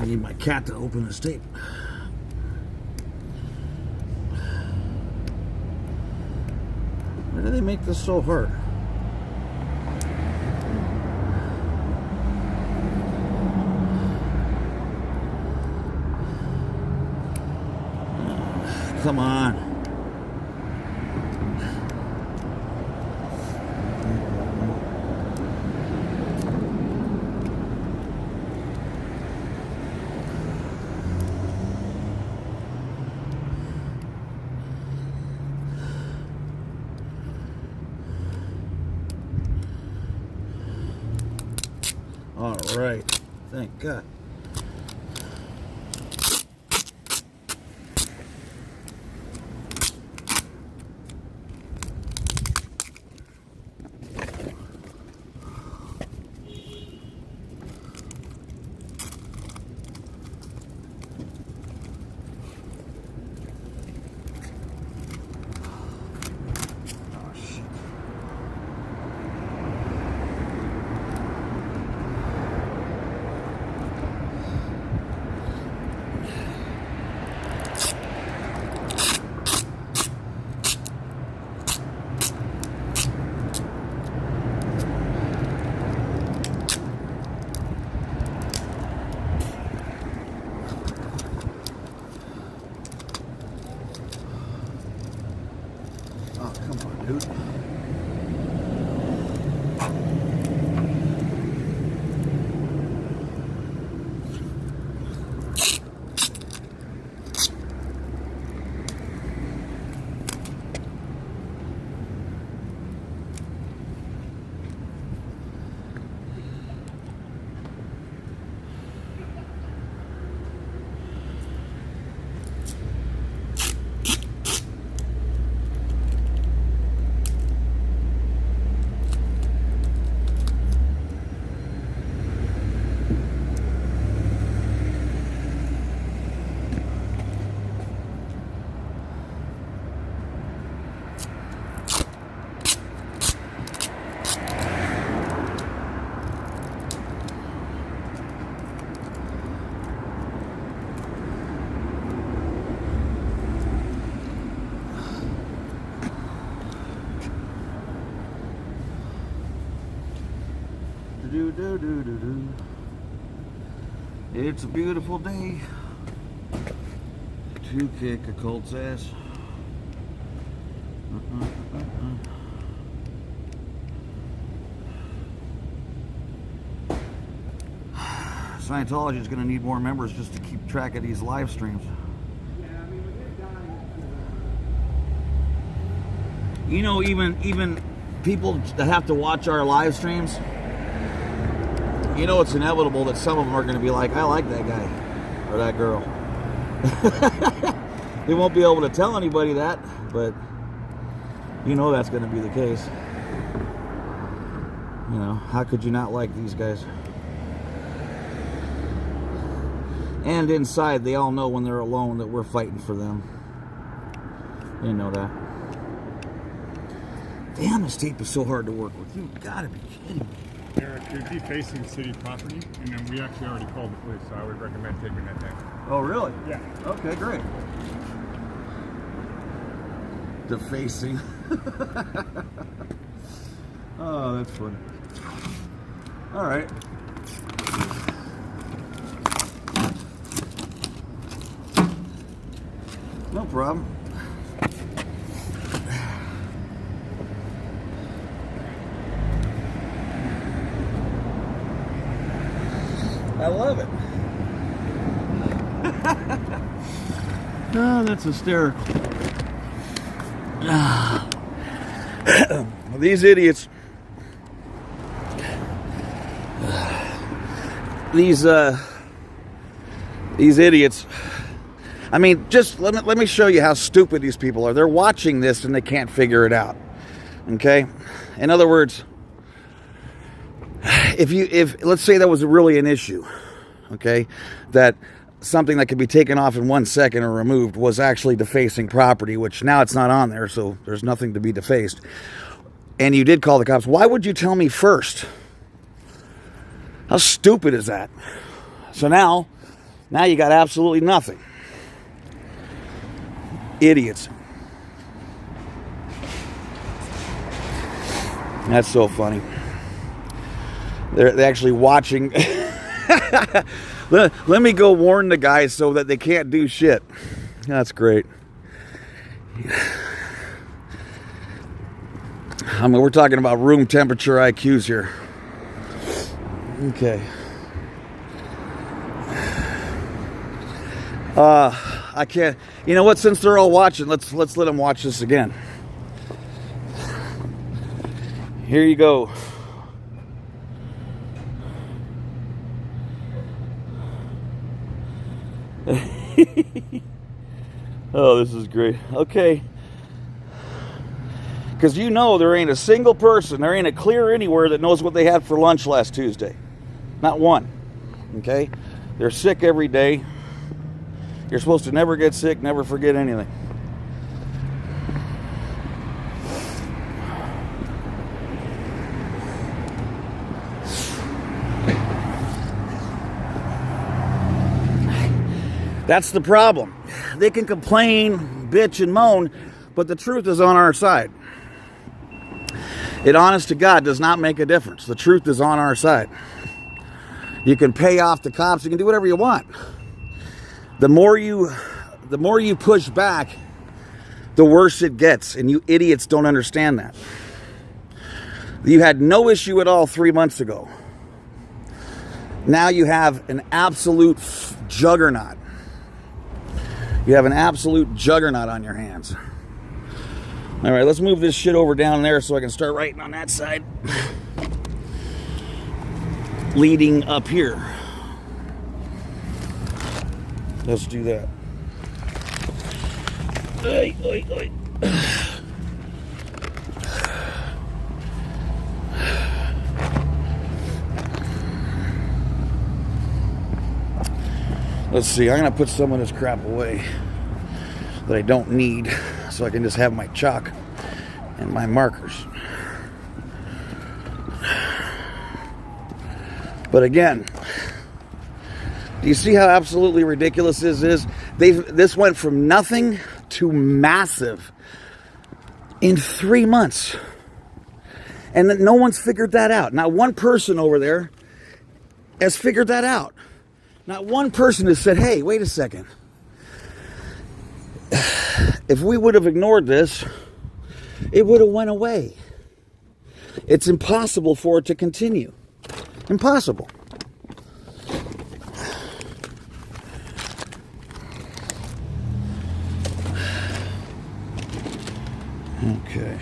I need my cat to open this tape. Why do they make this so hard? Come on. All right. Thank God. Oh, come on, dude. It's a beautiful day to kick a Colt's ass. Scientology is going to need more members just to keep track of these live streams. You know, even people that have to watch our live streams, you know it's inevitable that some of them are going to be like, I like that guy or that girl. They won't be able to tell anybody that, but you know that's going to be the case. You know, how could you not like these guys? And inside, they all know when they're alone that we're fighting for them. They know that. Damn, this tape is so hard to work with. You gotta be kidding me. Eric, you're defacing city property, and then we actually already called the police, so I would recommend taking that down. Oh, really? Yeah. Okay, great. Defacing. Oh, that's funny. All right. No problem. I love it. Oh, that's hysterical. These idiots. These idiots. I mean, just let me show you how stupid these people are. They're watching this and they can't figure it out. Okay? In other words, if let's say that was really an issue, okay, that something that could be taken off in 1 second or removed was actually defacing property, which now it's not on there, so there's nothing to be defaced, and you did call the cops, why would you tell me first? How stupid is that? So now you got absolutely nothing. Idiots. That's so funny. They're actually watching. Let me go warn the guys so that they can't do shit. That's great. I mean, we're talking about room temperature IQs here. Okay. I can't. You know what? Since they're all watching, let's let them watch this again. Here you go. Oh, this is great. Okay. Because you know there ain't a single person, there ain't a clear anywhere that knows what they had for lunch last Tuesday. Not one. Okay? They're sick every day. You're supposed to never get sick, never forget anything. That's the problem. They can complain, bitch, and moan, but the truth is on our side. It, honest to God, does not make a difference. The truth is on our side. You can pay off the cops. You can do whatever you want. The more you push back, the worse it gets. And you idiots don't understand that. You had no issue at all 3 months ago. Now you have an absolute juggernaut. You have an absolute juggernaut on your hands. All right, let's move this shit over down there so I can start writing on that side. Leading up here. Let's do that. Oy, oy, oy. Let's see, I'm going to put some of this crap away that I don't need so I can just have my chalk and my markers. But again, do you see how absolutely ridiculous this is? This went from nothing to massive in 3 months. And no one's figured that out. Not one person over there has figured that out. Not one person has said, hey, wait a second. If we would have ignored this, it would have went away. It's impossible for it to continue. Impossible. Okay.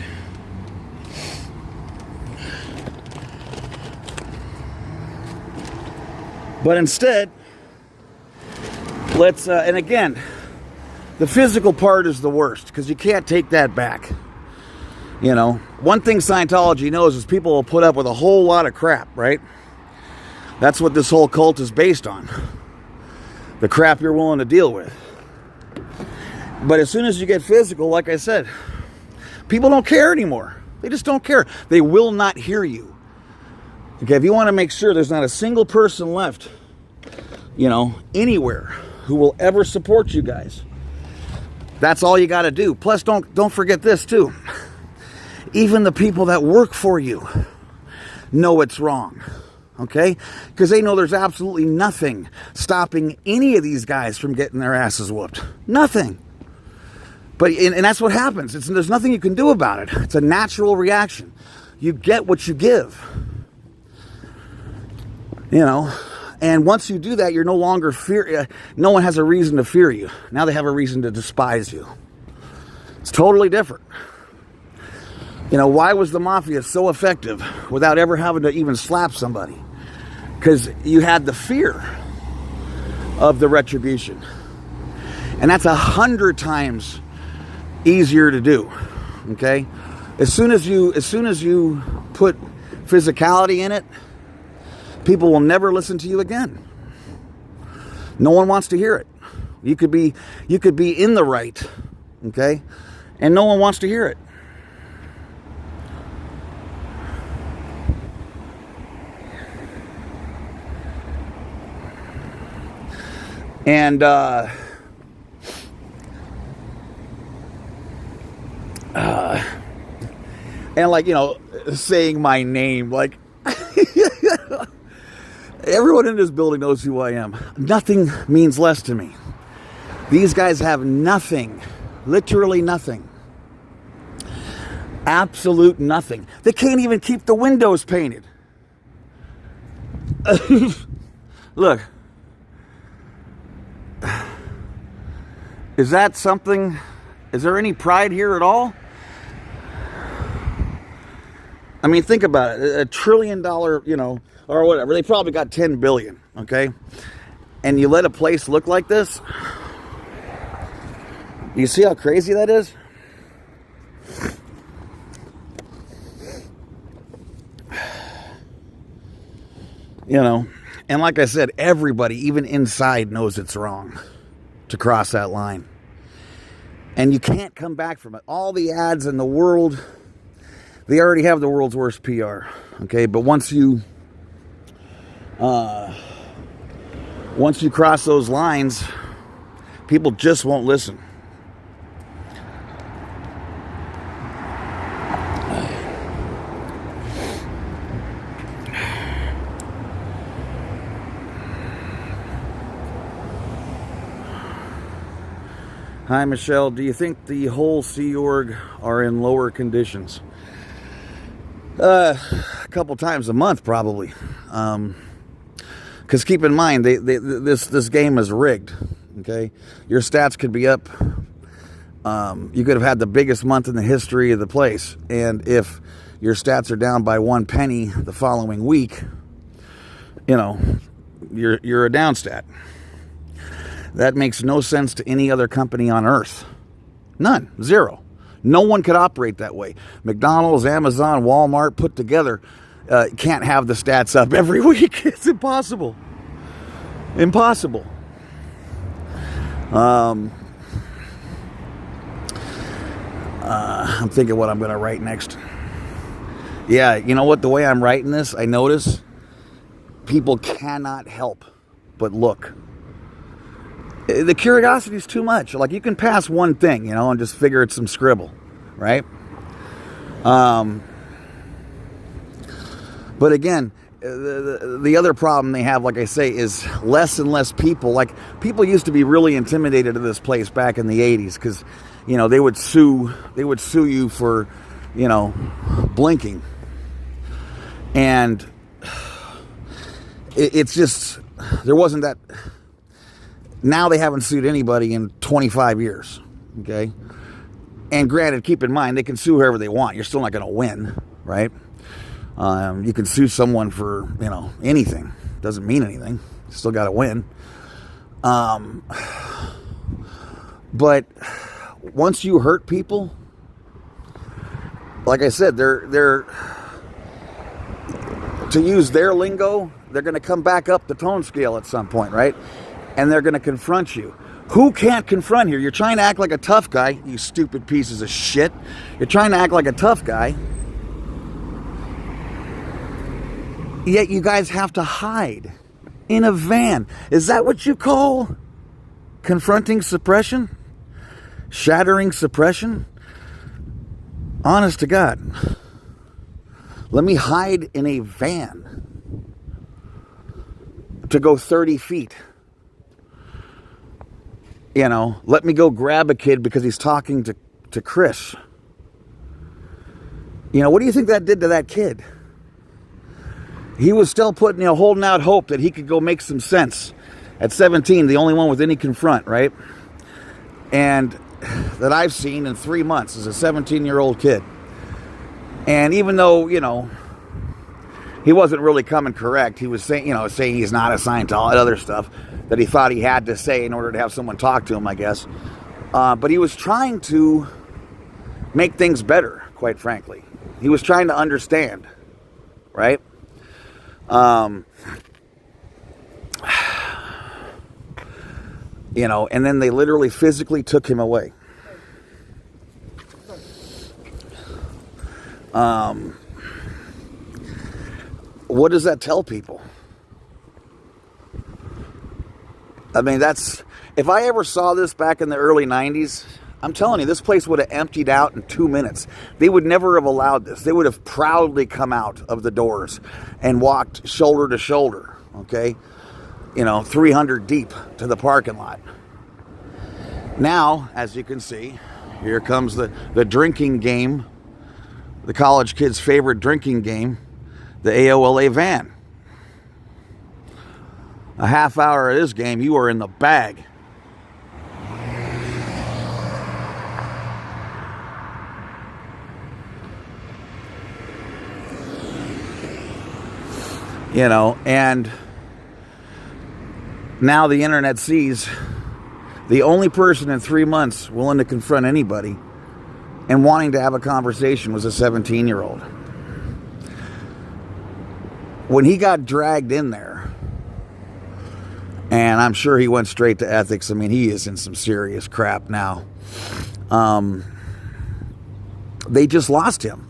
But instead, let's, and again, the physical part is the worst because you can't take that back. You know, one thing Scientology knows is people will put up with a whole lot of crap, right? That's what this whole cult is based on. The crap you're willing to deal with. But as soon as you get physical, like I said, people don't care anymore. They just don't care. They will not hear you. Okay, if you want to make sure there's not a single person left, you know, anywhere who will ever support you guys, that's all you got to do. Plus, don't forget this too. Even the people that work for you know it's wrong. Okay? Because they know there's absolutely nothing stopping any of these guys from getting their asses whooped. Nothing. But and that's what happens. There's nothing you can do about it. It's a natural reaction. You get what you give. You know, and once you do that, you're no longer no one has a reason to fear you. Now they have a reason to despise you. It's totally different. You know, why was the mafia so effective without ever having to even slap somebody? Because you had the fear of the retribution. And that's 100 times easier to do. Okay? As soon as you put physicality in it, people will never listen to you again. No one wants to hear it. You could be in the right, okay? And no one wants to hear it. And like, you know, saying my name, like everyone in this building knows who I am. Nothing means less to me. These guys have nothing. Literally nothing. Absolute nothing. They can't even keep the windows painted. Look. Is that something? Is there any pride here at all? I mean, think about it. $1 trillion, you know, or whatever. They probably got 10 billion, okay? And you let a place look like this? You see how crazy that is? You know, and like I said, everybody, even inside, knows it's wrong to cross that line. And you can't come back from it. All the ads in the world, they already have the world's worst PR. Okay, but once you cross those lines, people just won't listen. Hi, Michelle. Do you think the whole Sea Org are in lower conditions? A couple times a month, probably. Because keep in mind, this game is rigged. Okay, your stats could be up. You could have had the biggest month in the history of the place, and if your stats are down by 1 penny the following week, you know, you're a down stat. That makes no sense to any other company on earth. None. Zero. No one could operate that way. McDonald's, Amazon, Walmart put together can't have the stats up every week. It's impossible. Impossible. I'm thinking what I'm going to write next. Yeah, you know what? The way I'm writing this, I notice people cannot help but look. The curiosity is too much. Like, you can pass one thing, you know, and just figure it's some scribble, right? But again, the other problem they have, like I say, is less and less people. Like, people used to be really intimidated of this place back in the 80s because, you know, they would sue you for, you know, blinking. And it's just, there wasn't that. Now they haven't sued anybody in 25 years, okay? And granted, keep in mind, they can sue whoever they want. You're still not going to win, right? You can sue someone for, you know, anything. Doesn't mean anything. You still got to win. But once you hurt people, like I said, they're to use their lingo, they're going to come back up the tone scale at some point, right? And they're going to confront you. Who can't confront here? You're trying to act like a tough guy, you stupid pieces of shit. You're trying to act like a tough guy. Yet you guys have to hide in a van. Is that what you call confronting suppression? Shattering suppression? Honest to God. Let me hide in a van to go 30 feet. You know, let me go grab a kid because he's talking to Chris. You know, what do you think that did to that kid? He was still putting, you know, holding out hope that he could go make some sense. At 17, the only one with any confront, right? And that I've seen in 3 months is a 17-year-old kid. And even though, you know, he wasn't really coming correct, he was saying, you know, saying he's not assigned to all that other stuff that he thought he had to say in order to have someone talk to him, I guess. But he was trying to make things better, quite frankly. He was trying to understand, right? You know, and then they literally physically took him away. What does that tell people? I mean, if I ever saw this back in the early 90s, I'm telling you, this place would have emptied out in 2 minutes. They would never have allowed this. They would have proudly come out of the doors and walked shoulder to shoulder, okay? You know, 300 deep to the parking lot. Now, as you can see, here comes the drinking game, the college kids' favorite drinking game, the AOLA van. A half hour of this game, you are in the bag. You know, and now the internet sees The only person in 3 months willing to confront anybody and wanting to have a conversation was a 17-year-old. When he got dragged in there, and I'm sure he went straight to ethics. I mean, he is in some serious crap now. They just lost him.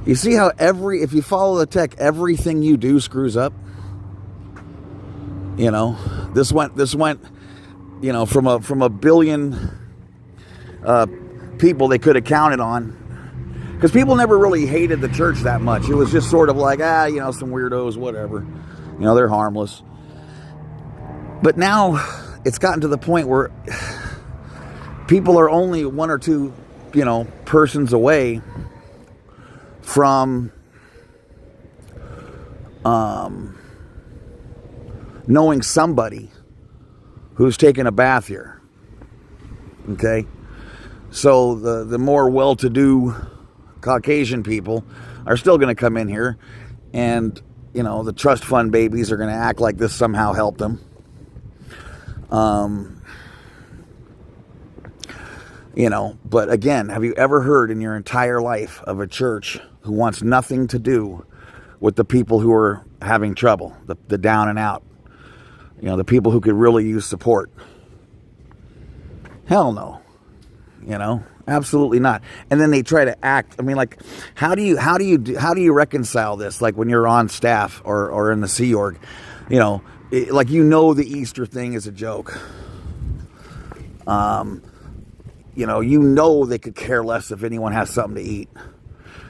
You see how if you follow the tech, everything you do screws up? You know, this went, you know, from a billion people they could have counted on. Because people never really hated the church that much. It was just sort of like, you know, some weirdos, whatever. You know, they're harmless. But now it's gotten to the point where people are only one or two, you know, persons away from knowing somebody who's taken a bath here. Okay? So the more well-to-do Caucasian people are still going to come in here, and, you know, the trust fund babies are going to act like this somehow helped them. You know, but again, have you ever heard in your entire life of a church who wants nothing to do with the people who are having trouble, the down and out? You know, the people who could really use support? Hell no. You know, absolutely not. And then they try to act. I mean, like, how do you reconcile this? Like when you're on staff or in the Sea Org, you know, like, you know, the Easter thing is a joke. You know they could care less if anyone has something to eat.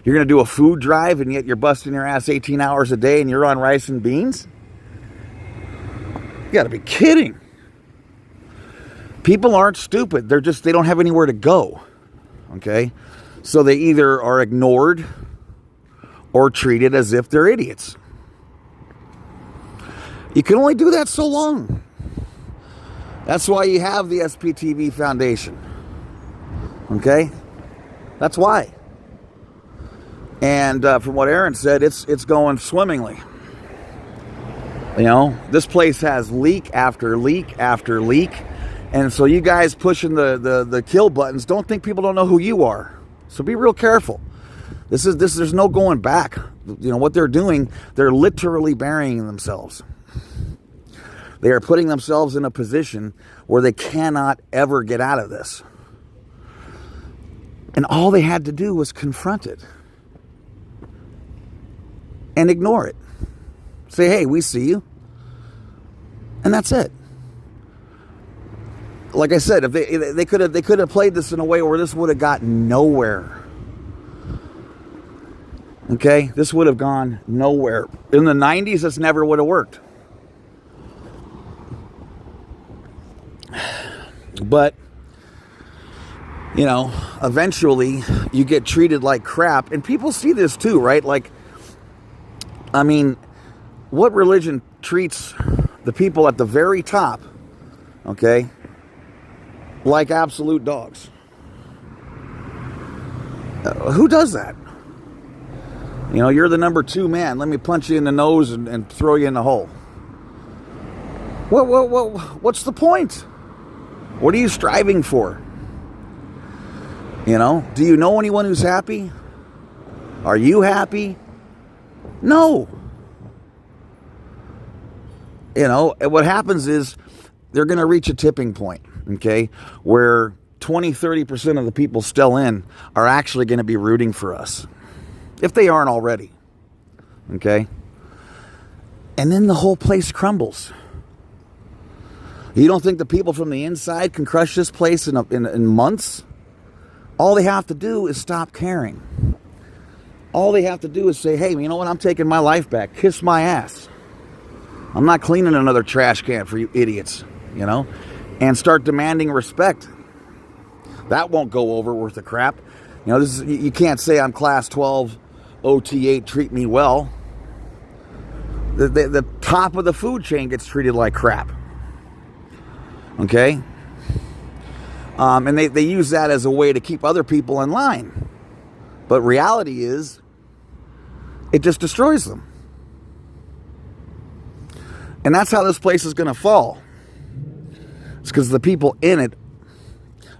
You're going to do a food drive, and yet you're busting your ass 18 hours a day and you're on rice and beans? You got to be kidding. People aren't stupid. They don't have anywhere to go. Okay? So they either are ignored or treated as if they're idiots. You can only do that so long. That's why you have the SPTV Foundation. Okay? That's why. And from what Aaron said, it's going swimmingly. You know, this place has leak after leak after leak. And so you guys pushing the kill buttons, don't think people don't know who you are. So be real careful. There's no going back. You know, what they're doing, they're literally burying themselves. They are putting themselves in a position where they cannot ever get out of this. And all they had to do was confront it. And ignore it. Say, hey, we see you. And that's it. Like I said, if they could have played this in a way where this would have gotten nowhere. Okay? This would have gone nowhere. In the 90s, this never would have worked. But, you know, eventually you get treated like crap. And people see this too, right? Like, I mean, what religion treats the people at the very top, okay, like absolute dogs? Who does that? You know, you're the number 2 man. Let me punch you in the nose and throw you in the hole. What's the point? What are you striving for? You know, do you know anyone who's happy? Are you happy? No. You know, what happens is they're going to reach a tipping point, okay, where 20-30% of the people still in are actually going to be rooting for us, if they aren't already, okay? And then the whole place crumbles. You don't think the people from the inside can crush this place in months? All they have to do is stop caring. All they have to do is say, hey, you know what? I'm taking my life back. Kiss my ass. I'm not cleaning another trash can for you idiots, you know? And start demanding respect. That won't go over worth of crap. You know, you can't say I'm class 12, OT8, treat me well. The top of the food chain gets treated like crap. Okay? And they use that as a way to keep other people in line. But reality is, it just destroys them. And that's how this place is going to fall. It's because the people in it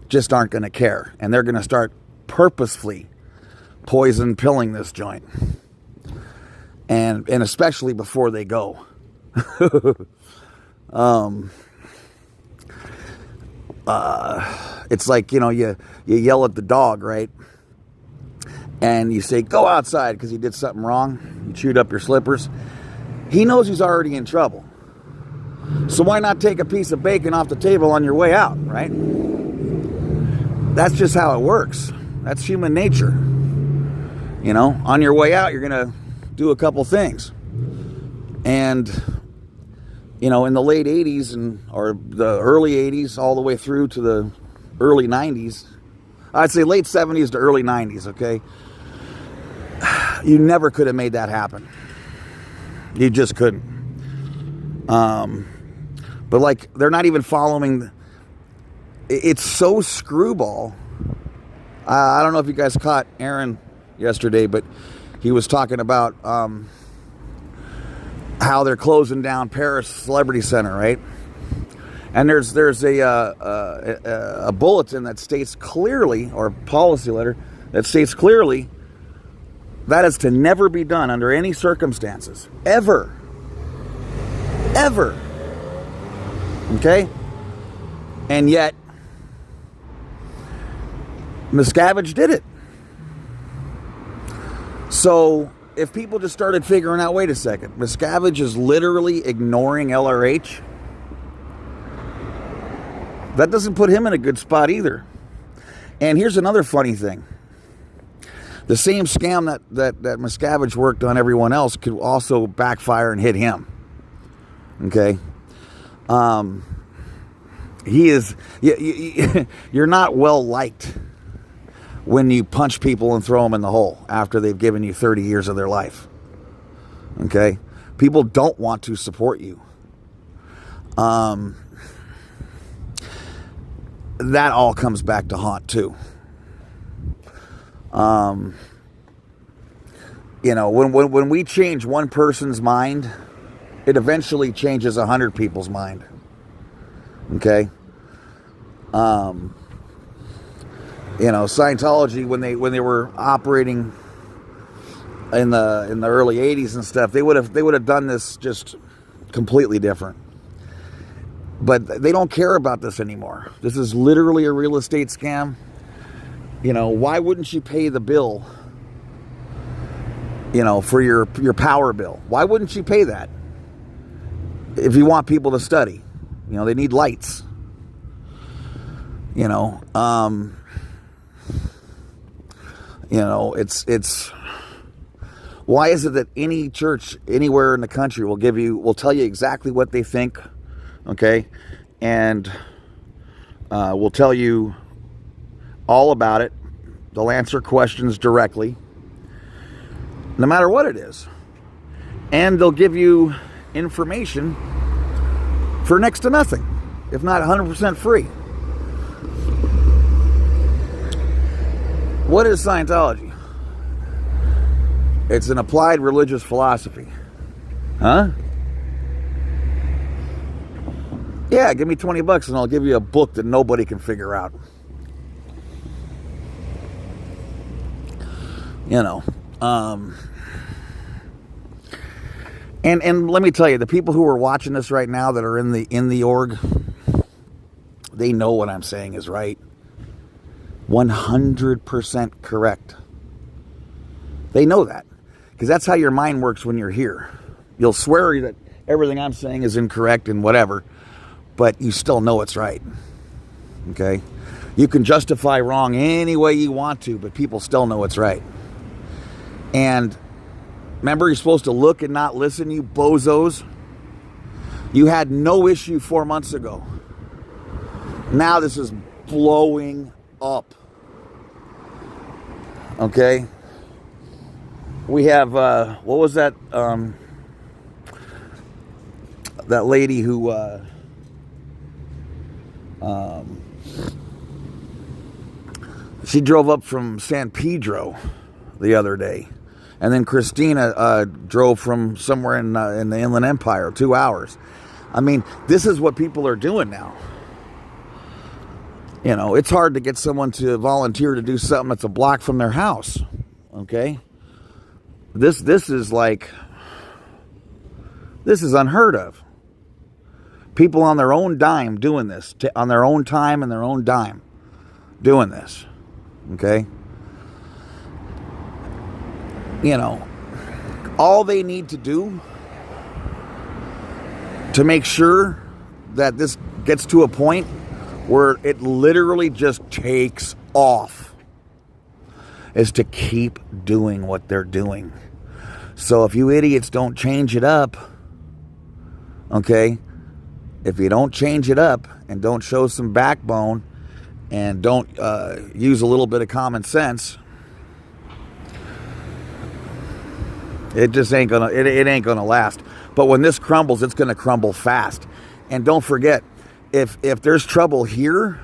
just aren't going to care. And they're going to start purposefully poison pilling this joint. And especially before they go. It's like, you yell at the dog, right? And you say, go outside because he did something wrong. You chewed up your slippers. He knows he's already in trouble. So why not take a piece of bacon off the table on your way out, right? That's just how it works. That's human nature. On your way out, you're going to do a couple things. And, in the late 80s or the early 80s all the way through to the early 90s, I'd say late 70s to early 90s, okay? You never could have made that happen. You just couldn't. But like, they're not even following. It's so screwball. I don't know if you guys caught Aaron yesterday, but he was talking about how they're closing down Paris Celebrity Center, right? And there's a bulletin that states clearly, or policy letter that states clearly, that is to never be done under any circumstances, ever. Okay? And yet, Miscavige did it. So, if people just started figuring out, wait a second, Miscavige is literally ignoring LRH, that doesn't put him in a good spot either. And here's another funny thing. The same scam that Miscavige worked on everyone else could also backfire and hit him. Okay? You're not well liked when you punch people and throw them in the hole after they've given you 30 years of their life. Okay? People don't want to support you. That all comes back to haunt too. When we change one person's mind, it eventually changes 100 people's mind. Okay? Scientology, when they were operating in the early 80s and stuff, they would have done this just completely different. But they don't care about this anymore. This is literally a real estate scam. Why wouldn't you pay the bill, for your power bill? Why wouldn't you pay that? If you want people to study, they need lights. It's why is it that any church anywhere in the country will tell you exactly what they think, okay, and will tell you all about it. They'll answer questions directly, no matter what it is, and they'll give you information for next to nothing, if not 100% free. What is Scientology? It's an applied religious philosophy. Huh? Yeah, give me $20 and I'll give you a book that nobody can figure out. And let me tell you, the people who are watching this right now that are in the org, they know what I'm saying is right. 100% correct. They know that. Because that's how your mind works when you're here. You'll swear that everything I'm saying is incorrect and whatever, but you still know it's right. Okay? You can justify wrong any way you want to, but people still know it's right. And remember, you're supposed to look and not listen, you bozos. You had no issue 4 months ago. Now this is blowing up. Okay? We have, what was that, that lady who, she drove up from San Pedro the other day. And then Christina drove from somewhere in the Inland Empire, 2 hours. I mean, this is what people are doing now. You know, it's hard to get someone to volunteer to do something that's a block from their house. Okay? This is like, this is unheard of. People on their own dime doing this, on their own time and their own dime doing this. Okay? You know, all they need to do to make sure that this gets to a point where it literally just takes off is to keep doing what they're doing. So if you idiots don't change it up, okay, if you don't change it up and don't show some backbone and don't use a little bit of common sense, it just ain't gonna, it ain't gonna last. But when this crumbles, it's gonna crumble fast. And don't forget, if there's trouble here,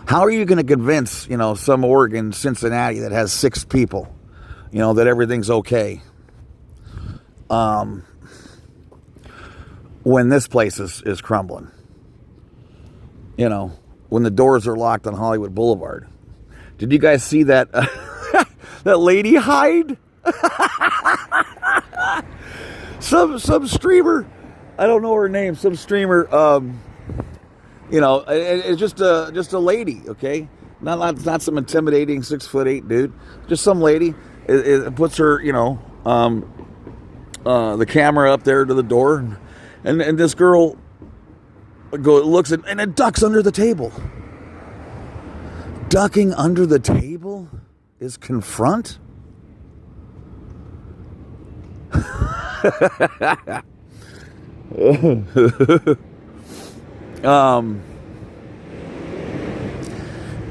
how are you going to convince, you know, some org in Cincinnati that has 6 people, you know, that everything's okay? When this place is crumbling, you know, when the doors are locked on Hollywood Boulevard. Did you guys see that that lady hide? some streamer, I don't know her name, some streamer, you know, it's just a lady, okay? Not some intimidating 6'8" dude. Just some lady. It puts her, you know, the camera up there to the door, and this girl looks at, and it ducks under the table. Ducking under the table is confront.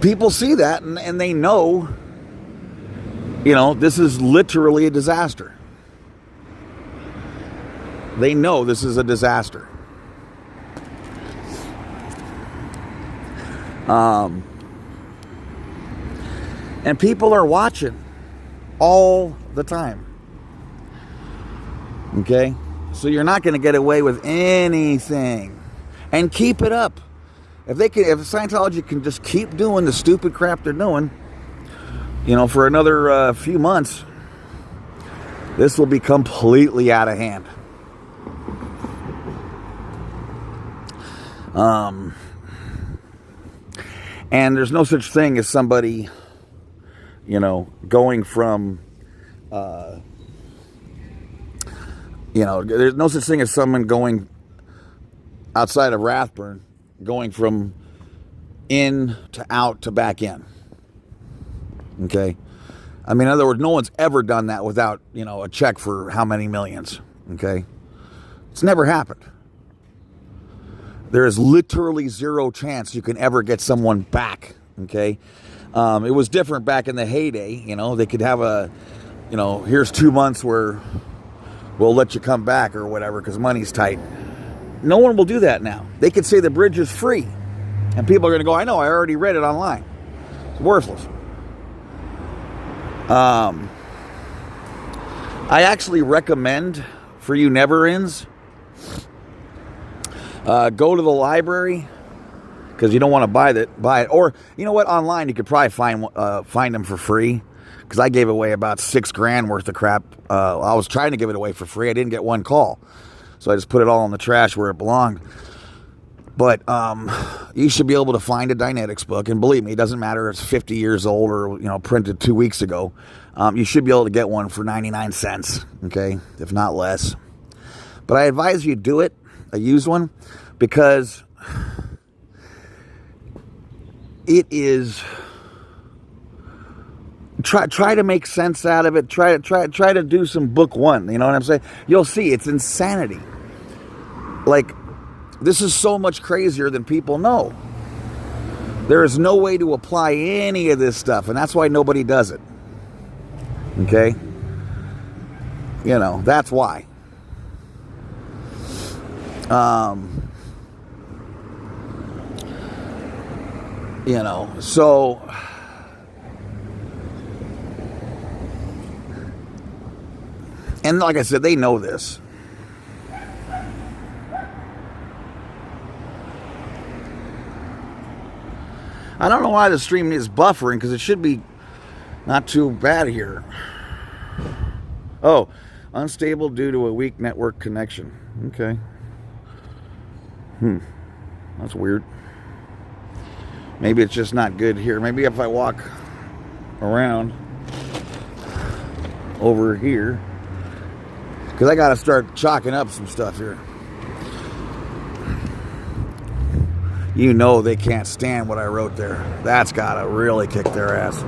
People see that and they know, you know, this is literally a disaster. They know this is a disaster. And people are watching all the time. Okay? So you're not going to get away with anything. And keep it up. If Scientology can just keep doing the stupid crap they're doing, you know, for another few months, this will be completely out of hand. And there's no such thing as somebody, you know, going from, you know, there's no such thing as someone going outside of Rathburn, going from in to out to back in. Okay? I mean, in other words, no one's ever done that without, you know, a check for how many millions. Okay? It's never happened. There is literally zero chance you can ever get someone back. Okay? It was different back in the heyday. You know, they could have a, you know, here's 2 months where we'll let you come back or whatever because money's tight. No one will do that now. They could say the bridge is free. And people are going to go, I know, I already read it online. It's worthless. I actually recommend for you never-ends, go to the library because you don't want to buy it. Or, you know what, online you could probably find them for free because I gave away about $6,000 worth of crap. I was trying to give it away for free. I didn't get one call. So I just put it all in the trash where it belonged. But you should be able to find a Dynetics book. And believe me, it doesn't matter if it's 50 years old or, you know, printed 2 weeks ago. You should be able to get one for 99 cents, okay, if not less. But I advise you do it, a used one, because it is... Try to make sense out of it. Try to do some book one. You know what I'm saying? You'll see it's insanity. Like, this is so much crazier than people know. There is no way to apply any of this stuff, and that's why nobody does it. Okay? You know, that's why. You know, so... And like I said, they know this. I don't know why the stream is buffering because it should be not too bad here. Oh, unstable due to a weak network connection. Okay. That's weird. Maybe it's just not good here. Maybe if I walk around over here, because I got to start chalking up some stuff here. You know they can't stand what I wrote there. That's got to really kick their ass.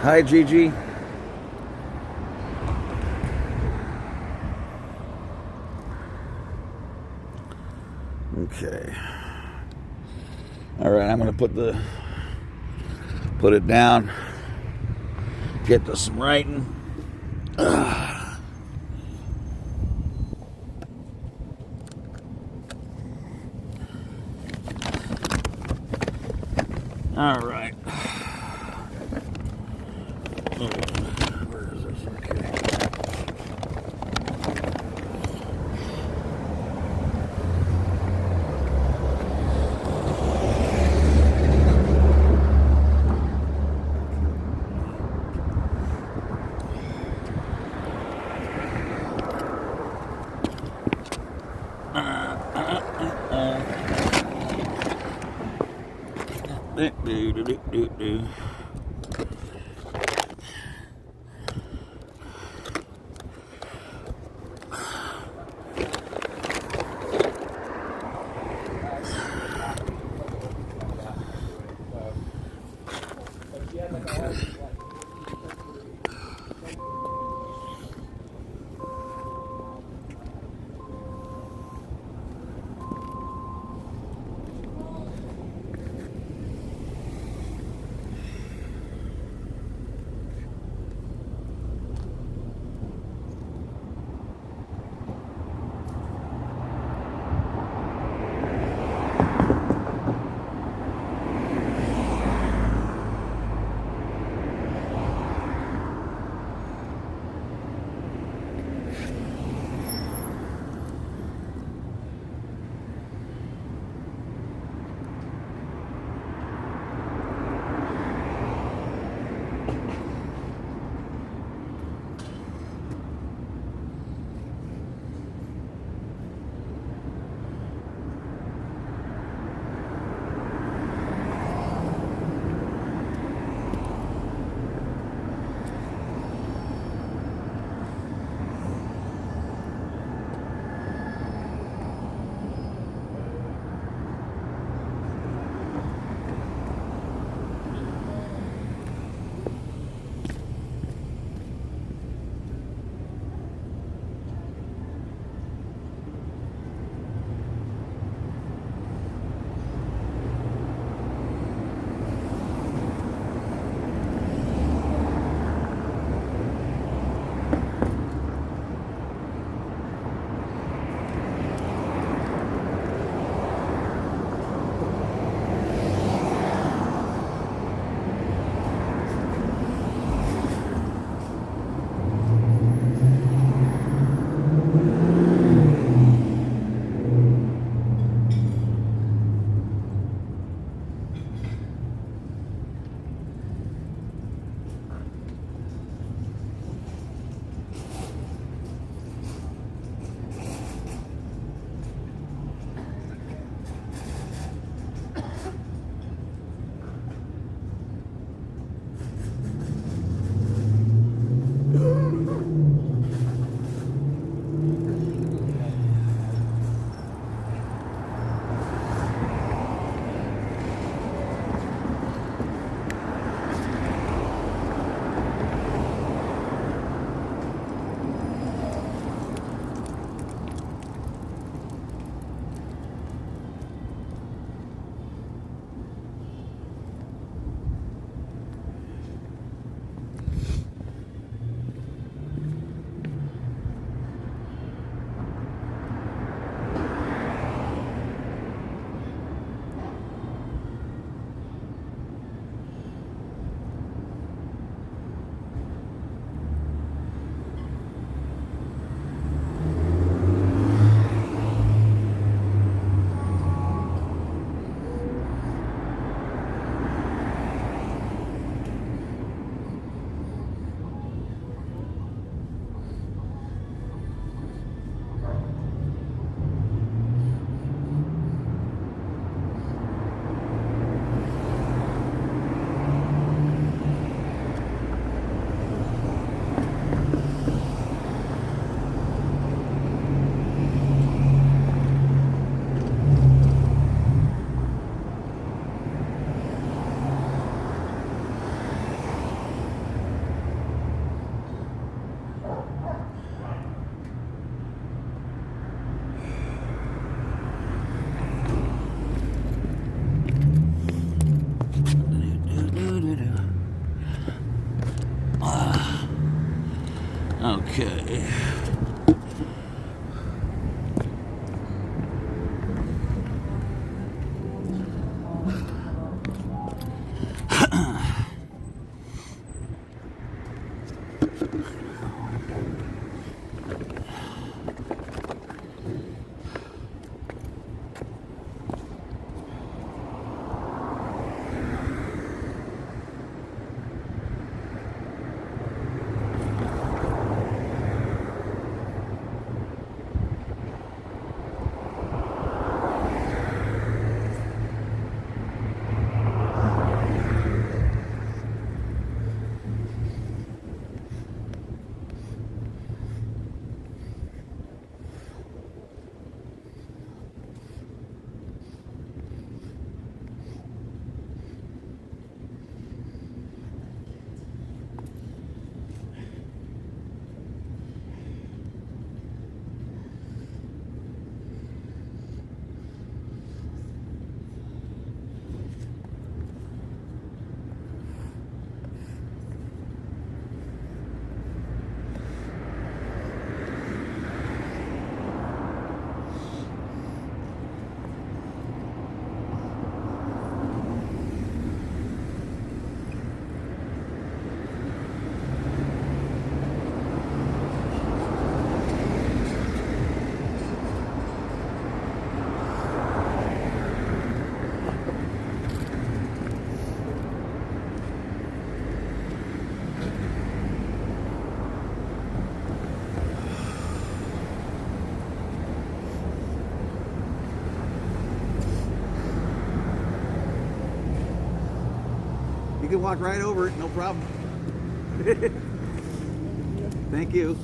Hi, Gigi. Okay. All right, I'm gonna put it down. Get to some writing. All right. Where is this? Okay. Do. Okay. You can walk right over it, no problem. Thank you.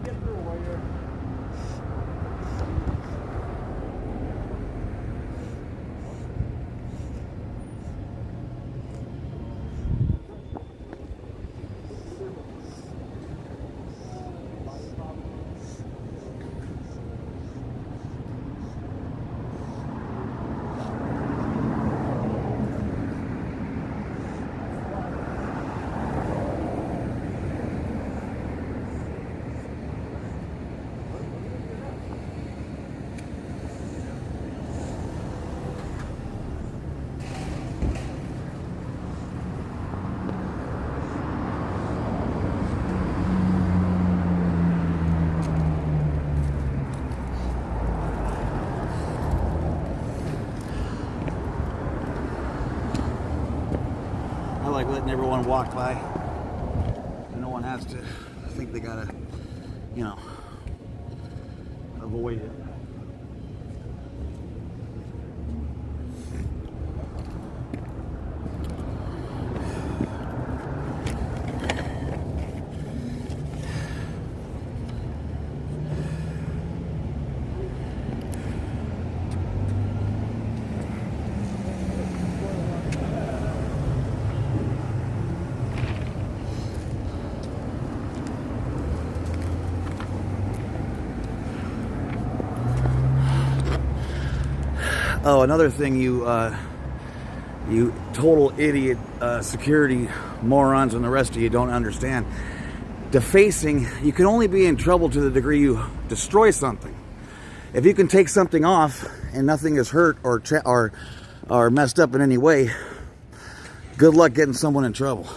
get through while you're. I like letting everyone walk by. No one has to think they gotta, you know, avoid it. Oh, another thing you total idiot security morons and the rest of you don't understand. Defacing, you can only be in trouble to the degree you destroy something. If you can take something off and nothing is hurt or messed up in any way, good luck getting someone in trouble.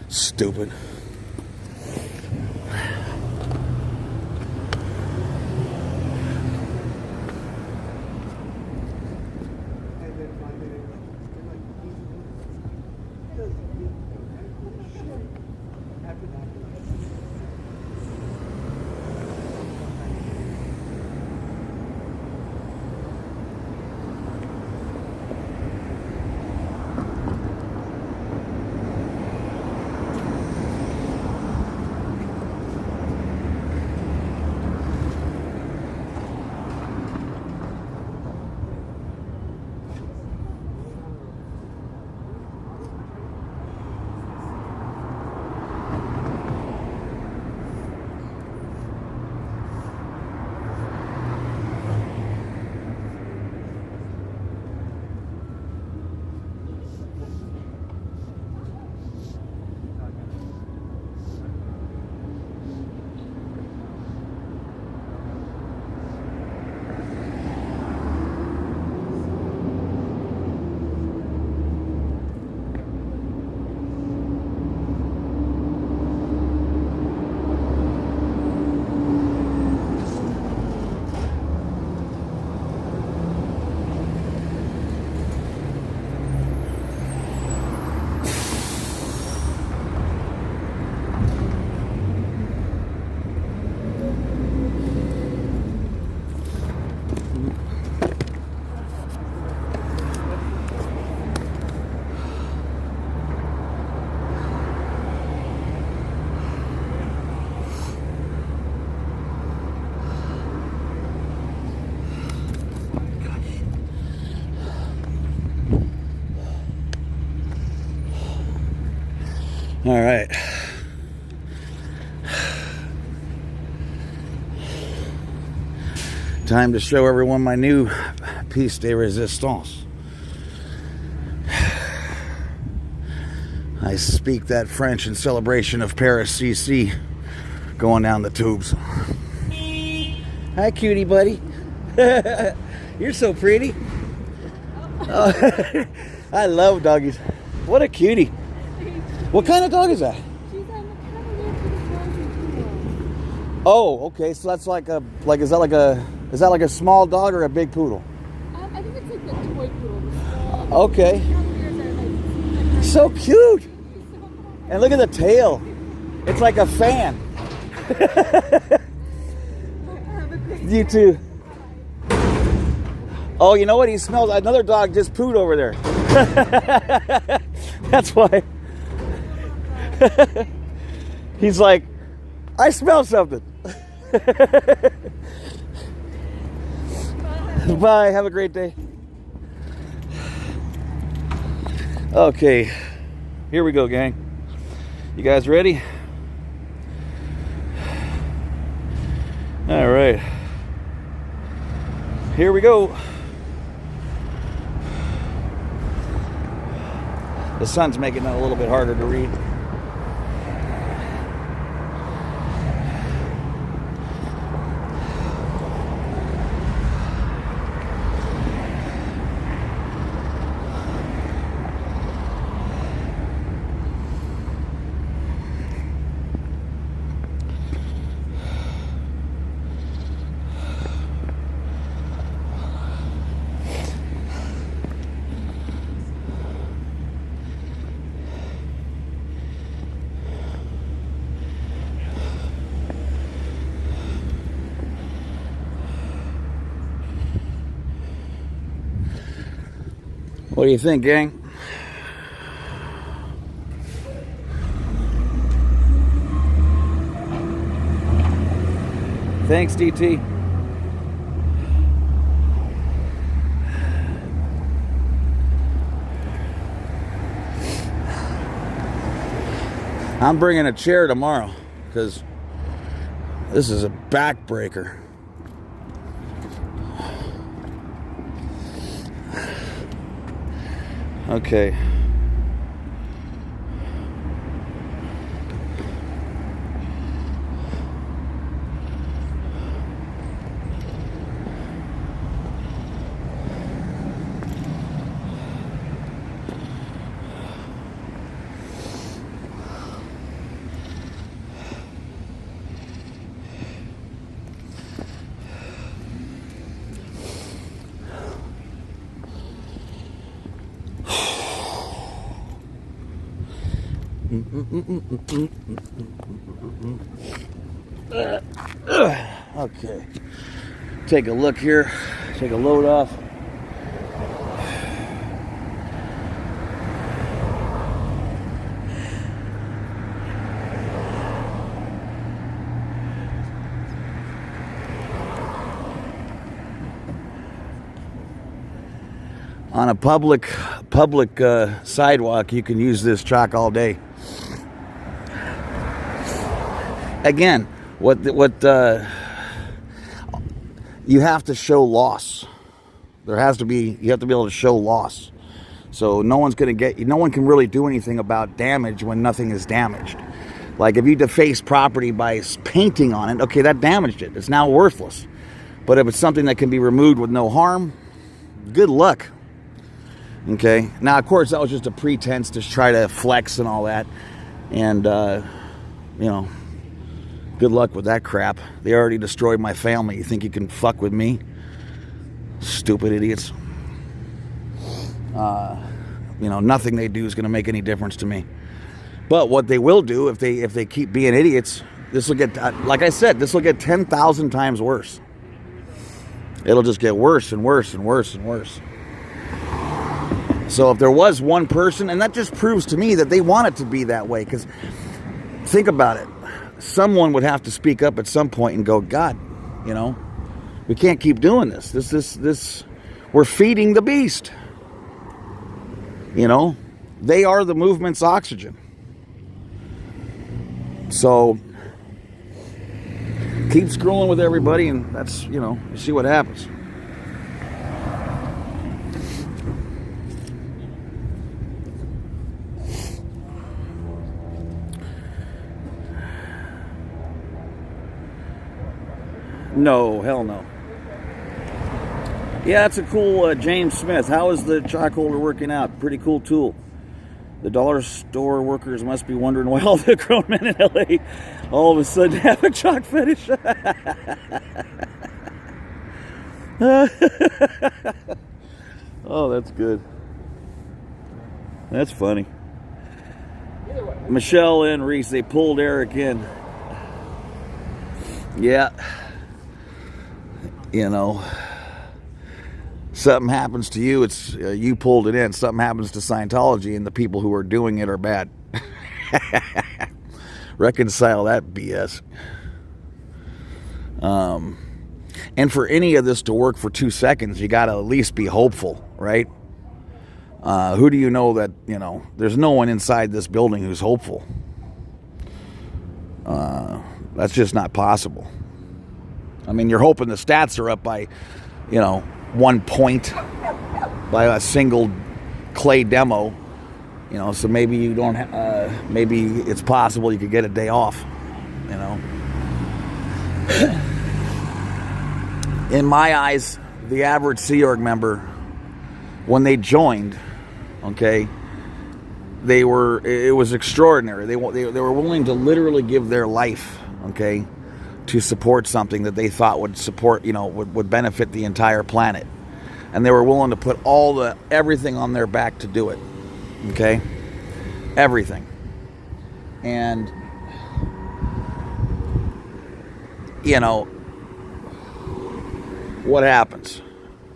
Stupid. All right. Time to show everyone my new piece de resistance. I speak that French in celebration of Paris CC going down the tubes. Hi, cutie buddy. You're so pretty. Oh, I love doggies. What a cutie. What kind of dog is that? She's a Cavalier Poodle. Oh, okay. So that's like is that like a small dog or a big poodle? I think it's like the toy poodle. The small, Okay. Cavaliers are like So cute. And look at the tail. It's like a fan. You too. Oh, you know what? He smells. Another dog just pooed over there. That's why. He's like, I smell something. Bye. Have a great day. Okay. Here we go, gang. You guys ready? All right. Here we go. The sun's making it a little bit harder to read. What do you think, gang? Thanks, DT. I'm bringing a chair tomorrow because this is a backbreaker. Okay. Okay. Take a look here. Take a load off. On a public sidewalk, you can use this chalk all day. Again, what you have to show loss. You have to be able to show loss. So no one can really do anything about damage when nothing is damaged. Like if you deface property by painting on it, okay, that damaged it. It's now worthless. But if it's something that can be removed with no harm, good luck. Okay. Now, of course, that was just a pretense to try to flex and all that. And, good luck with that crap. They already destroyed my family. You think you can fuck with me? Stupid idiots. Nothing they do is going to make any difference to me. But what they will do if they keep being idiots, this will get, like I said, this will get 10,000 times worse. It'll just get worse and worse and worse and worse. So if there was one person, and that just proves to me that they want it to be that way, because think about it. Someone would have to speak up at some point and go, God, we can't keep doing this. This, we're feeding the beast. They are the movement's oxygen. So keep scrolling with everybody, and that's, you see what happens. No, hell no. Yeah, that's a cool James Smith. How is the chalk holder working out? Pretty cool tool. The dollar store workers must be wondering why all the grown men in LA all of a sudden have a chalk fetish. Oh, that's good. That's funny. Michelle and Reese, they pulled Eric in. Yeah. Something happens to you, it's you pulled it in. Something happens to Scientology, and the people who are doing it are bad. Reconcile that BS. And for any of this to work for 2 seconds, you got to at least be hopeful, right? Who do you know that, there's no one inside this building who's hopeful. That's just not possible. I mean, you're hoping the stats are up by, 1 point by a single clay demo, so maybe you don't, maybe it's possible you could get a day off, In my eyes, the average Sea Org member, when they joined, okay, it was extraordinary. They were willing to literally give their life, okay, to support something that they thought would support, would benefit the entire planet. And they were willing to put everything on their back to do it, okay? Everything. And, what happens?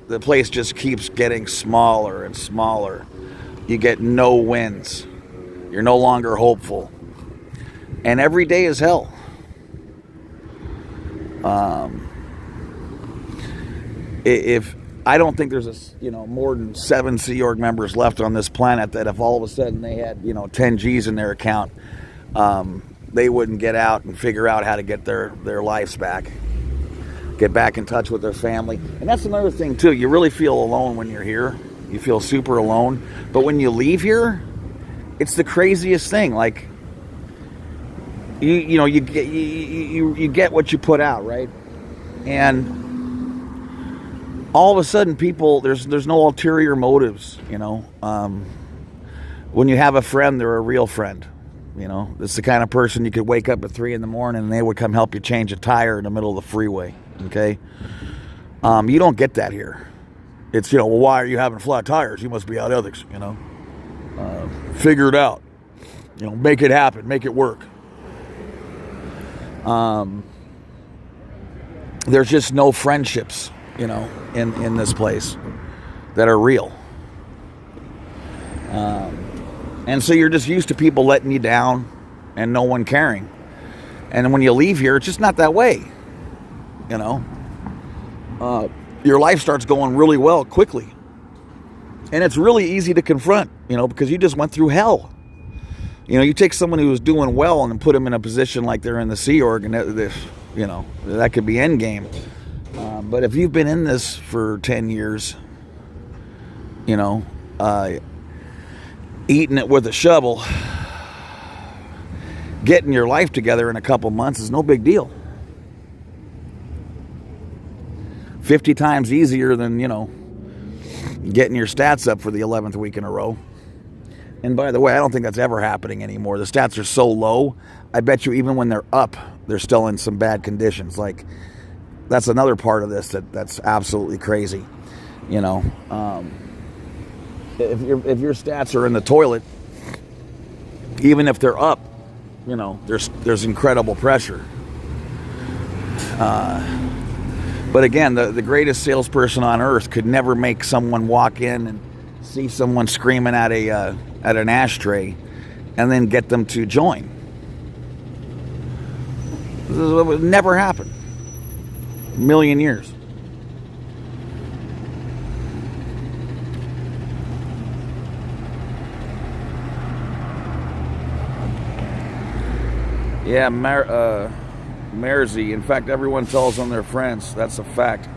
The place just keeps getting smaller and smaller. You get no wins. You're no longer hopeful. And every day is hell. If I don't think there's more than 7 Sea Org members left on this planet that if all of a sudden they had 10 G's in their account, they wouldn't get out and figure out how to get their lives back, get back in touch with their family. And that's another thing too. You really feel alone when you're here. You feel super alone. But when you leave here, it's the craziest thing. Like you get what you put out, right? And all of a sudden, people, there's no ulterior motives, When you have a friend, they're a real friend, It's the kind of person you could wake up at 3 a.m. and they would come help you change a tire in the middle of the freeway, okay? You don't get that here. It's, well, why are you having flat tires? You must be out ethics, Figure it out. Make it happen. Make it work. There's just no friendships, in this place that are real. And so you're just used to people letting you down and no one caring. And when you leave here, it's just not that way. Your life starts going really well quickly. And it's really easy to confront, because you just went through hell. You take someone who was doing well and put them in a position like they're in the Sea Org, and that could be endgame. But if you've been in this for 10 years, eating it with a shovel, getting your life together in a couple months is no big deal. 50 times easier than, getting your stats up for the 11th week in a row. And by the way, I don't think that's ever happening anymore. The stats are so low, I bet you even when they're up, they're still in some bad conditions. Like, that's another part of this that's absolutely crazy. If your stats are in the toilet, even if they're up, there's incredible pressure. But again, the greatest salesperson on earth could never make someone walk in and see someone screaming at an ashtray and then get them to join. This would never happen. A million years. Yeah, Mersey. In fact, everyone tells on their friends. That's a fact.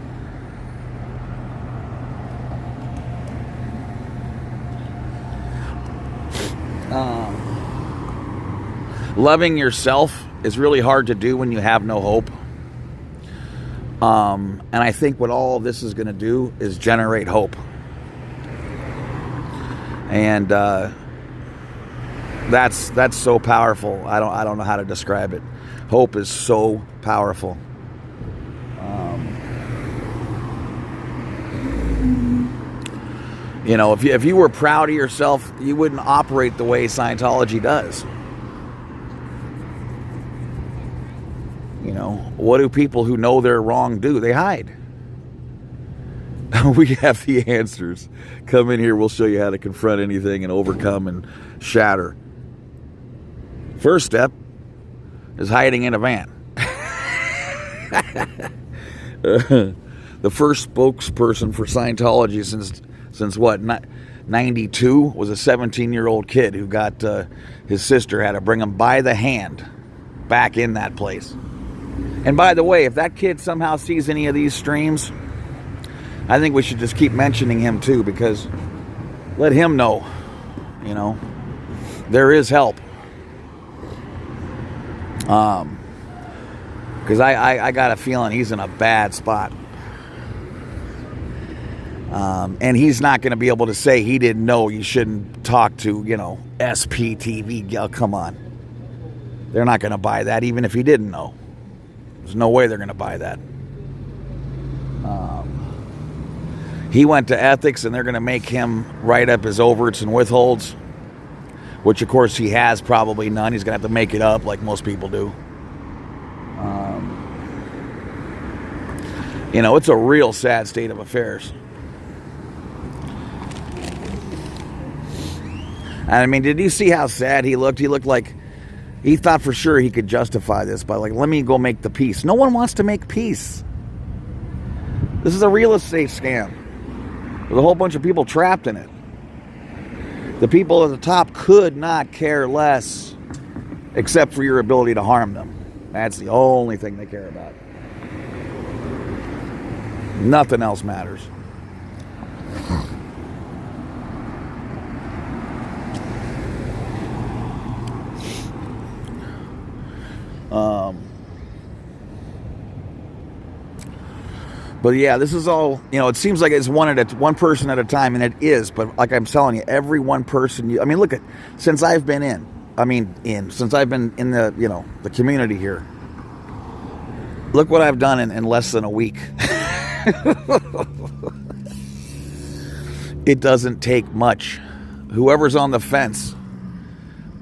Loving yourself is really hard to do when you have no hope. And I think what all of this is going to do is generate hope. And that's so powerful. I don't know how to describe it. Hope is so powerful. If you were proud of yourself, you wouldn't operate the way Scientology does. What do people who know they're wrong do? They hide. We have the answers. Come in here, we'll show you how to confront anything and overcome and shatter. First step is hiding in a van. The first spokesperson for Scientology since what, 92, was a 17-year-old kid who got his sister had to bring him by the hand back in that place. And by the way, if that kid somehow sees any of these streams, I think we should just keep mentioning him too, because let him know, you know, there is help. Because I got a feeling he's in a bad spot. And he's not going to be able to say he didn't know you shouldn't talk to, you know, SPTV. Oh, come on. They're not going to buy that, even if he didn't know. There's no way they're going to buy that. He went to ethics, and they're going to make him write up his overts and withholds, which, of course, he has probably none. He's going to have to make it up like most people do. You know, it's a real sad state of affairs. And I mean, did you see how sad he looked? He looked like he thought for sure he could justify this by, like, let me go make the peace. No one wants to make peace. This is a real estate scam. There's a whole bunch of people trapped in it. The people at the top could not care less, except for your ability to harm them. That's the only thing they care about. Nothing else matters. But yeah, this is all, you know, it seems like it's one person at a time, and it is, but like I'm telling you, every one person, I mean, look at, since I've been since I've been in the, you know, the community here, look what I've done in less than a week. It doesn't take much. Whoever's on the fence,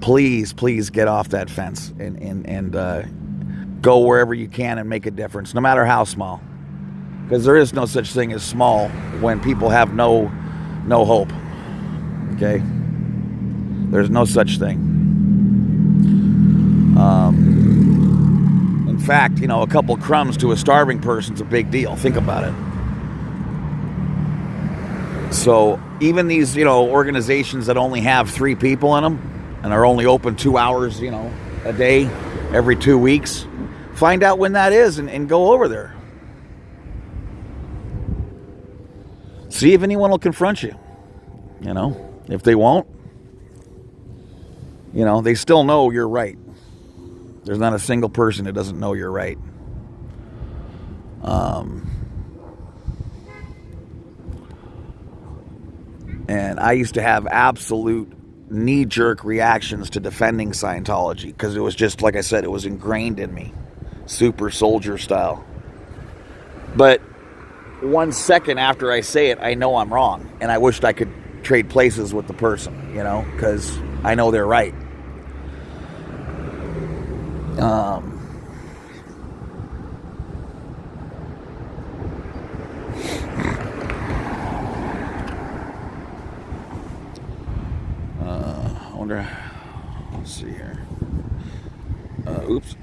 please get off that fence and go wherever you can and make a difference, no matter how small. Because there is no such thing as small when people have no hope. Okay? There's no such thing. In fact, you know, a couple crumbs to a starving person's a big deal. Think about it. So even these, you know, organizations that only have 3 people in them and are only open 2 hours, you know, a day every 2 weeks, find out when that is and go over there. See if anyone will confront you. You know, if they won't, you know, they still know you're right. There's not a single person that doesn't know you're right. And I used to have absolute knee-jerk reactions to defending Scientology because it was just, like I said, it was ingrained in me. Super soldier style. But 1 second after I say it, I know I'm wrong. And I wished I could trade places with the person, you know, because I know they're right. I wonder, let's see here. Oops.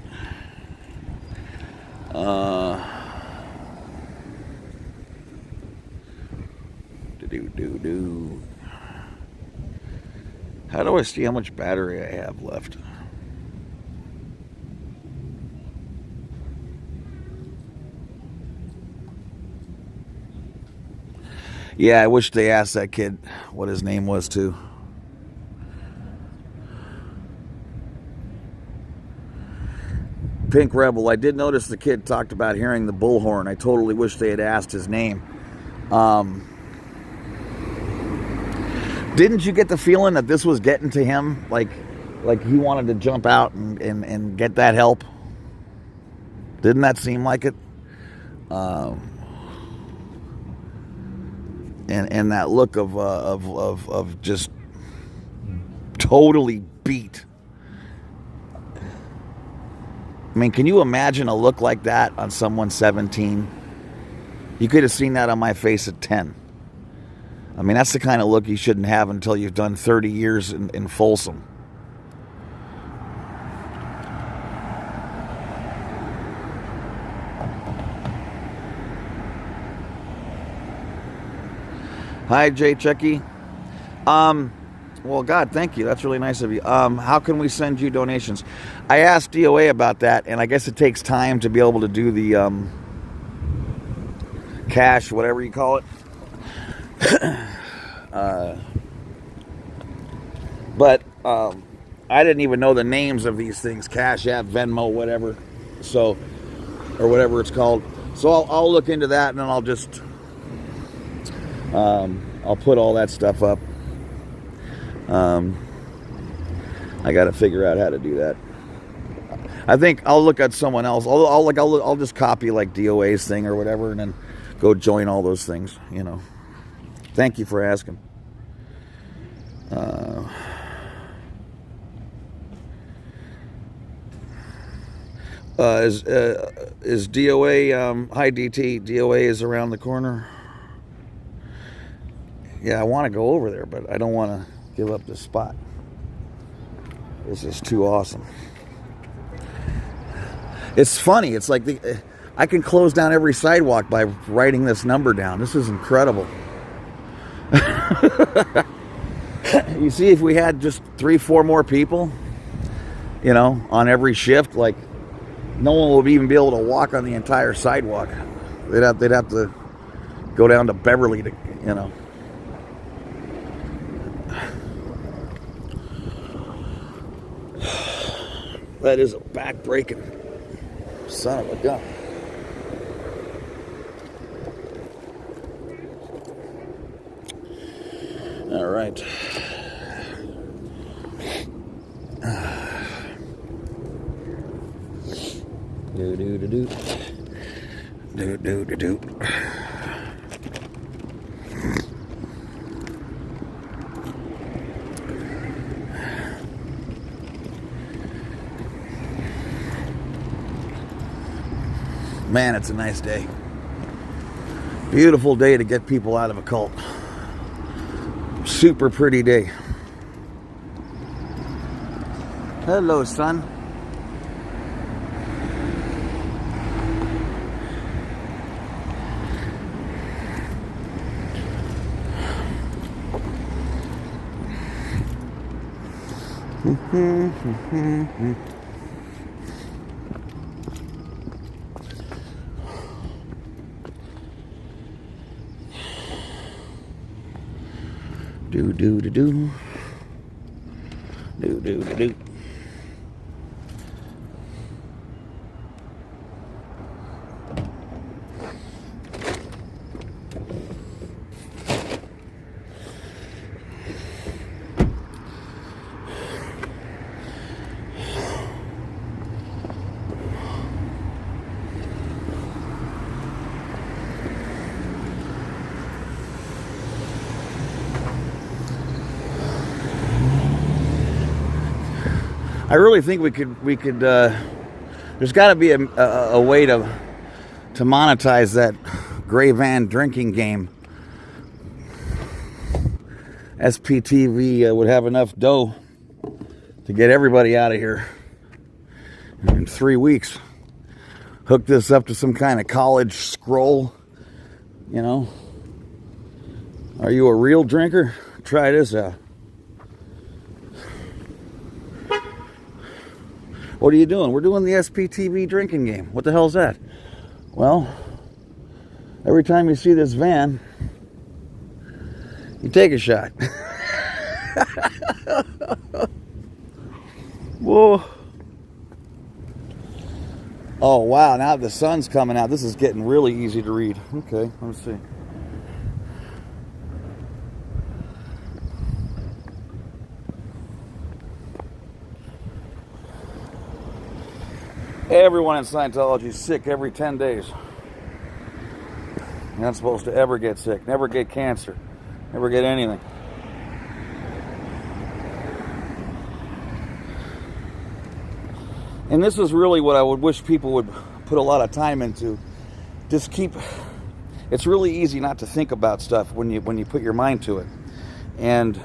How do I see how much battery I have left? Yeah, I wish they asked that kid what his name was too. Pink Rebel, I did notice the kid talked about hearing the bullhorn. I totally wish they had asked his name. Didn't you get the feeling that this was getting to him? Like he wanted to jump out and get that help? Didn't that seem like it? And that look of just totally beat. I mean, can you imagine a look like that on someone 17? You could have seen that on my face at 10. I mean, that's the kind of look you shouldn't have until you've done 30 years in Folsom. Hi, Jay Chucky. Well, God, thank you. That's really nice of you. How can we send you donations? I asked DOA about that, and I guess it takes time to be able to do the cash, whatever you call it. But I didn't even know the names of these things: Cash App, Venmo, whatever. So, or whatever it's called. So I'll look into that, and then I'll just I'll put all that stuff up. I got to figure out how to do that. I think I'll look at someone else. I'll just copy like DOA's thing or whatever, and then go join all those things. You know. Thank you for asking. Is DOA? Hi DT. DOA is around the corner. Yeah, I want to go over there, but I don't want to give up the spot. This is too awesome. It's funny. It's like I can close down every sidewalk by writing this number down. This is incredible. You see, if we had just 3-4 more people, you know, on every shift, like no one would even be able to walk on the entire sidewalk. They'd have to go down to Beverly to, you know. That is a back-breaking son of a gun. All right. Do. Man, it's a nice day. Beautiful day to get people out of a cult. Super pretty day. Hello, son. Do. I really think we could. There's got to be a way to monetize that gray van drinking game. SPTV would have enough dough to get everybody out of here in 3 weeks. Hook this up to some kind of college scroll. You know, are you a real drinker? Try this out. What are you doing? We're doing the SPTV drinking game. What the hell's that? Well, every time you see this van, you take a shot. Whoa. Oh, wow. Now the sun's coming out. This is getting really easy to read. Okay, let's see. Everyone in Scientology is sick every 10 days. You're not supposed to ever get sick, never get cancer, never get anything. And this is really what I would wish people would put a lot of time into. Just keep. It's really easy not to think about stuff when you put your mind to it. And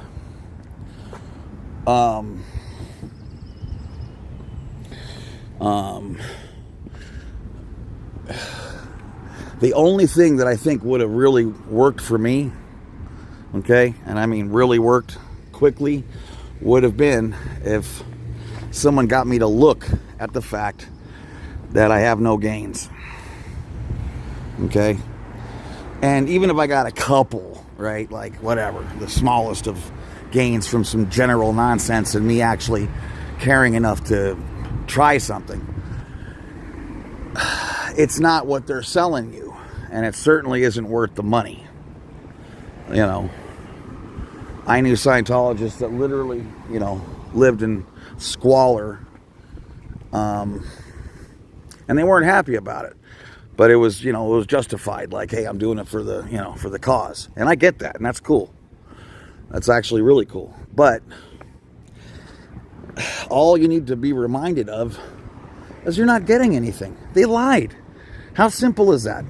the only thing that I think would have really worked for me okay, and I mean really worked quickly, would have been if someone got me to look at the fact that I have no gains. Okay? And even if I got a couple, right, like whatever, the smallest of gains from some general nonsense and me actually caring enough to try something, it's not what they're selling you. And it certainly isn't worth the money. You know, I knew Scientologists that literally, you know, lived in squalor, and they weren't happy about it. But it was, you know, it was justified. Like, hey, I'm doing it for the, you know, for the cause. And I get that, and that's cool. That's actually really cool. But all you need to be reminded of is you're not getting anything. They lied. How simple is that?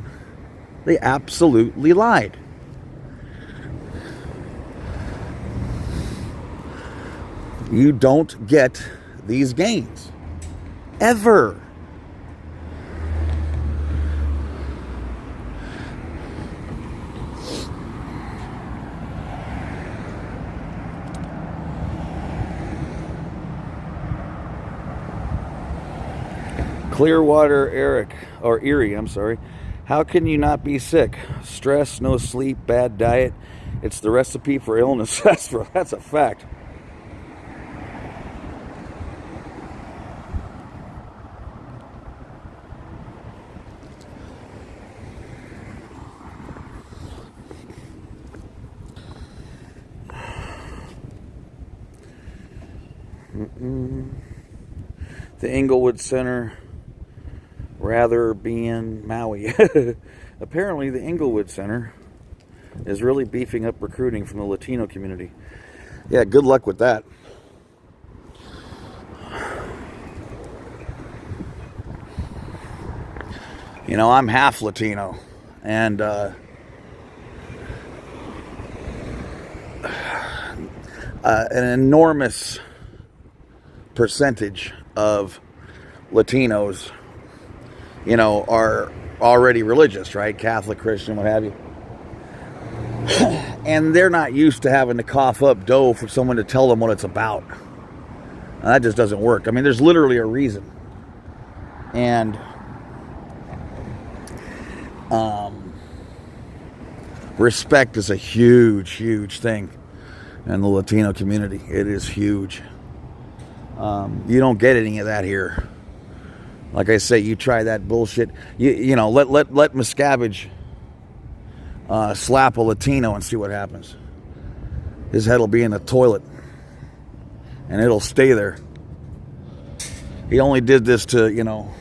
They absolutely lied. You don't get these gains. Ever. Clearwater Eric, or Erie, I'm sorry. How can you not be sick? Stress, no sleep, bad diet. It's the recipe for illness. That's a fact. The Inglewood Center rather be in Maui. Apparently the Inglewood Center is really beefing up recruiting from the Latino community. Yeah, good luck with that. You know, I'm half Latino, and an enormous percentage of Latinos, you know, are already religious, right? Catholic, Christian, what have you. And they're not used to having to cough up dough for someone to tell them what it's about. Now, that just doesn't work. I mean, there's literally a reason. And respect is a huge, huge thing in the Latino community. It is huge. You don't get any of that here. Like I say, you try that bullshit. You know, let Miscavige slap a Latino and see what happens. His head will be in the toilet, and it'll stay there. He only did this to, you know,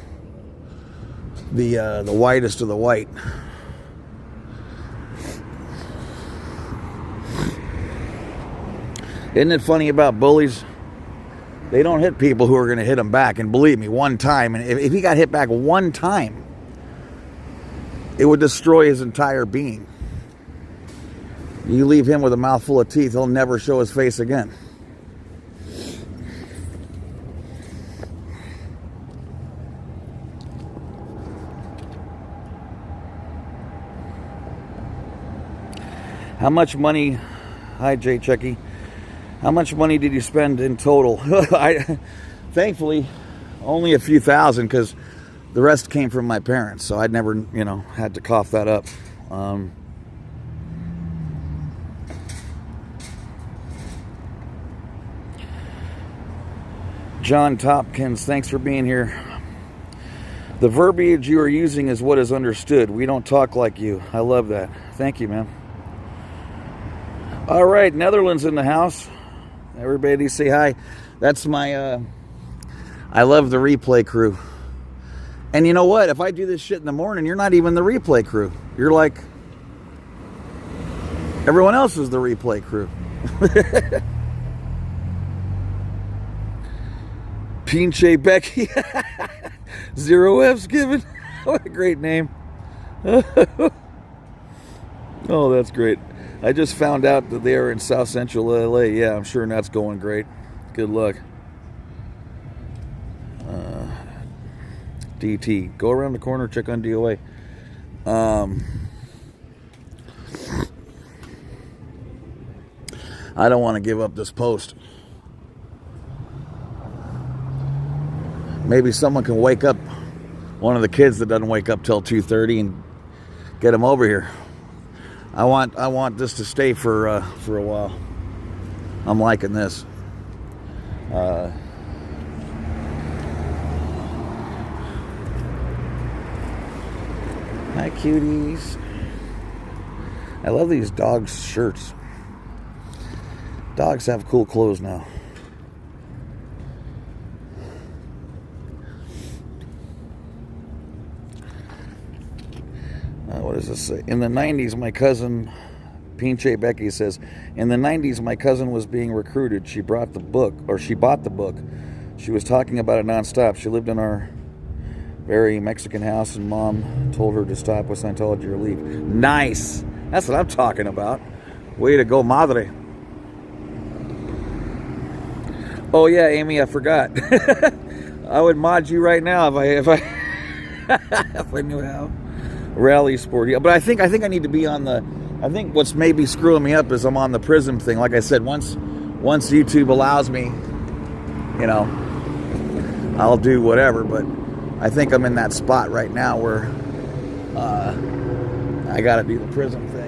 the whitest of the white. Isn't it funny about bullies? They don't hit people who are going to hit them back. And believe me, one time, and if he got hit back one time, it would destroy his entire being. You leave him with a mouthful of teeth, he'll never show his face again. How much money, hi Jay Chucky, how much money did you spend in total? Thankfully, only a few thousand, because the rest came from my parents, so I'd never, you know, had to cough that up. John Topkins, thanks for being here. The verbiage you are using is what is understood. We don't talk like you. I love that. Thank you, man. All right, Netherlands in the house. Everybody say hi. That's my, I love the replay crew. And you know what? If I do this shit in the morning, you're not even the replay crew. You're like, everyone else is the replay crew. Pinche Becky. 0 F's given. What a great name. Oh, that's great. I just found out that they are in South Central LA. Yeah, I'm sure that's going great. Good luck. DT. Go around the corner, check on DOA. I don't want to give up this post. Maybe someone can wake up one of the kids that doesn't wake up till 2:30 and get them over here. I want this to stay for a while. I'm liking this. Hi, cuties. I love these dogs' shirts. Dogs have cool clothes now. What does this say? In the 90s, my cousin, Pinche Becky says, in the 90s, my cousin was being recruited. She bought the book. She was talking about it nonstop. She lived in our very Mexican house, and Mom told her to stop with Scientology or leave. Nice. That's what I'm talking about. Way to go, madre. Oh yeah, Amy, I forgot. I would mod you right now if I if I knew how. Rally sport, yeah, but I think I need to be on the. I think what's maybe screwing me up is I'm on the Prism thing. Like I said, once YouTube allows me, I'll do whatever. But I think I'm in that spot right now where I got to do the Prism thing.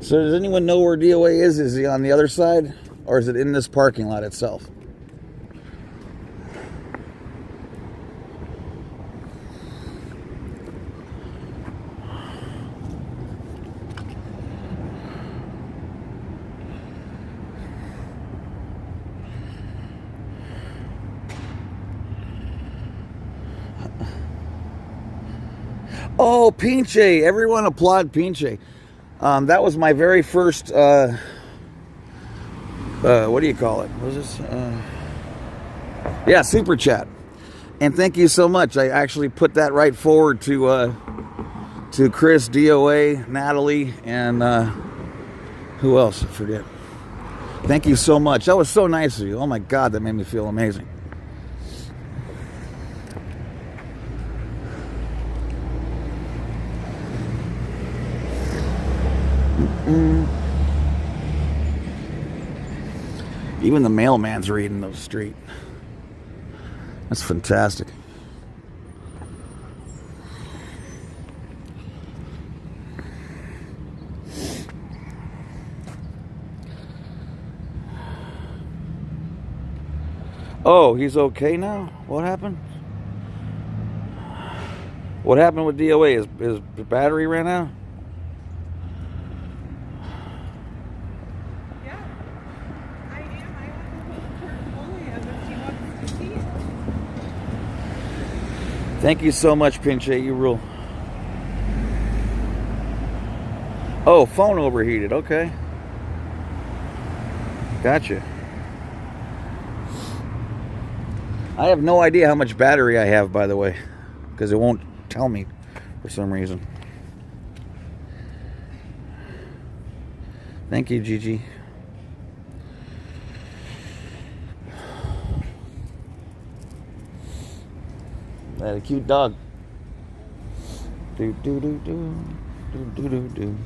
So does anyone know where DOA is? Is he on the other side? Or is it in this parking lot itself? Oh, Pinche. Everyone applaud Pinche. That was my very first, what do you call it? What was this? Yeah, super chat. And thank you so much. I actually put that right forward to Chris, DOA, Natalie, and who else? I forget. Thank you so much. That was so nice of you. Oh my God, that made me feel amazing. Even the mailman's reading the street. That's fantastic. Oh, he's okay now? What happened? What happened with DOA? His battery ran out? Thank you so much, Pinche. You rule. Oh, phone overheated. Okay. Gotcha. I have no idea how much battery I have, by the way, because it won't tell me for some reason. Thank you, Gigi. I had a cute dog. Do do do do do do do do.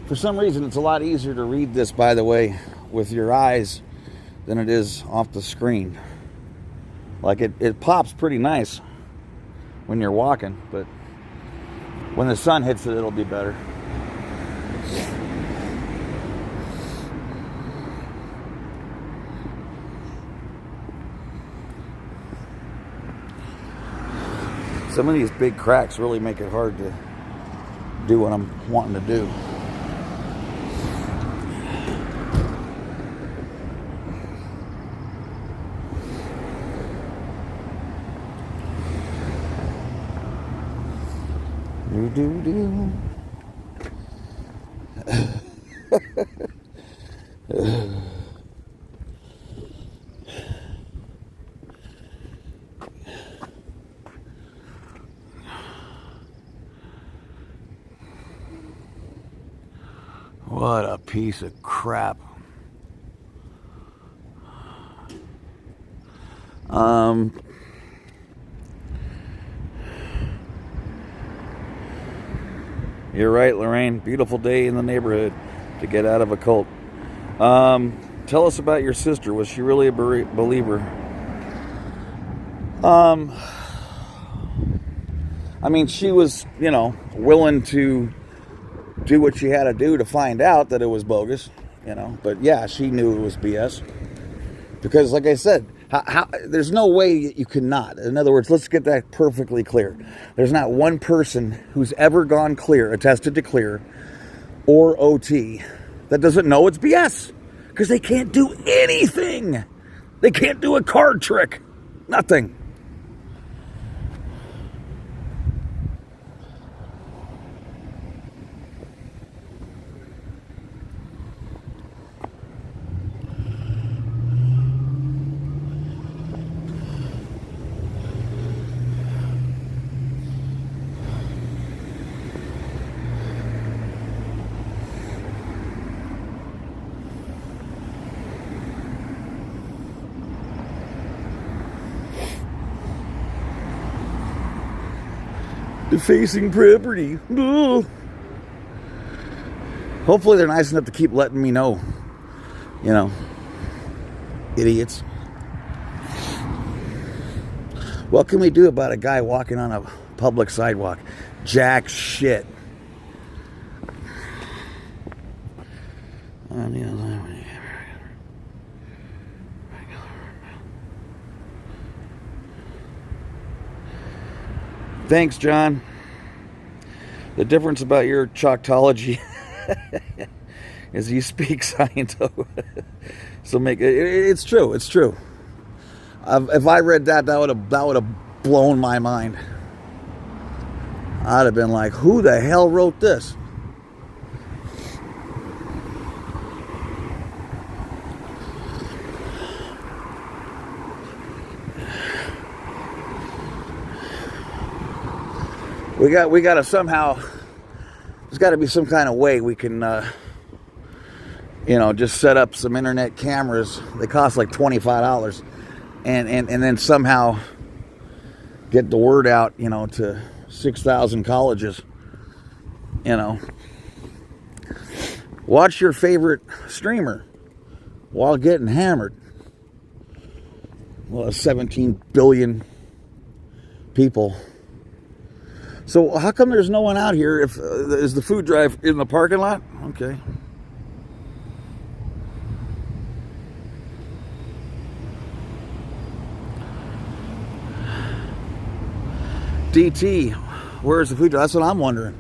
For some reason, it's a lot easier to read this, by the way, with your eyes than it is off the screen. Like it pops pretty nice when you're walking, but when the sun hits it, it'll be better. Some of these big cracks really make it hard to do what I'm wanting to do. Do. What a piece of crap. You're right, Lorraine. Beautiful day in the neighborhood to get out of a cult. Tell us about your sister. Was she really a believer? I mean, she was, willing to do what she had to do to find out that it was bogus, But yeah, she knew it was BS. Because, like I said, there's no way you cannot. In other words, let's get that perfectly clear. There's not one person who's ever gone clear, attested to clear, or OT, that doesn't know it's BS. Because they can't do anything. They can't do a card trick. Nothing. Defacing property. Ugh. Hopefully they're nice enough to keep letting me know. Idiots. What can we do about a guy walking on a public sidewalk? Jack shit. Thanks, John. The difference about your Choctology is you speak Sciento. So it's true. It's true. If I read that would have blown my mind. I'd have been like, who the hell wrote this? We got to somehow, there's got to be some kind of way we can, just set up some internet cameras. They cost like $25 and then somehow get the word out, to 6,000 colleges, Watch your favorite streamer while getting hammered. Well, 17 billion people. So how come there's no one out here? Is the food drive in the parking lot? Okay. DT, where's the food drive? That's what I'm wondering.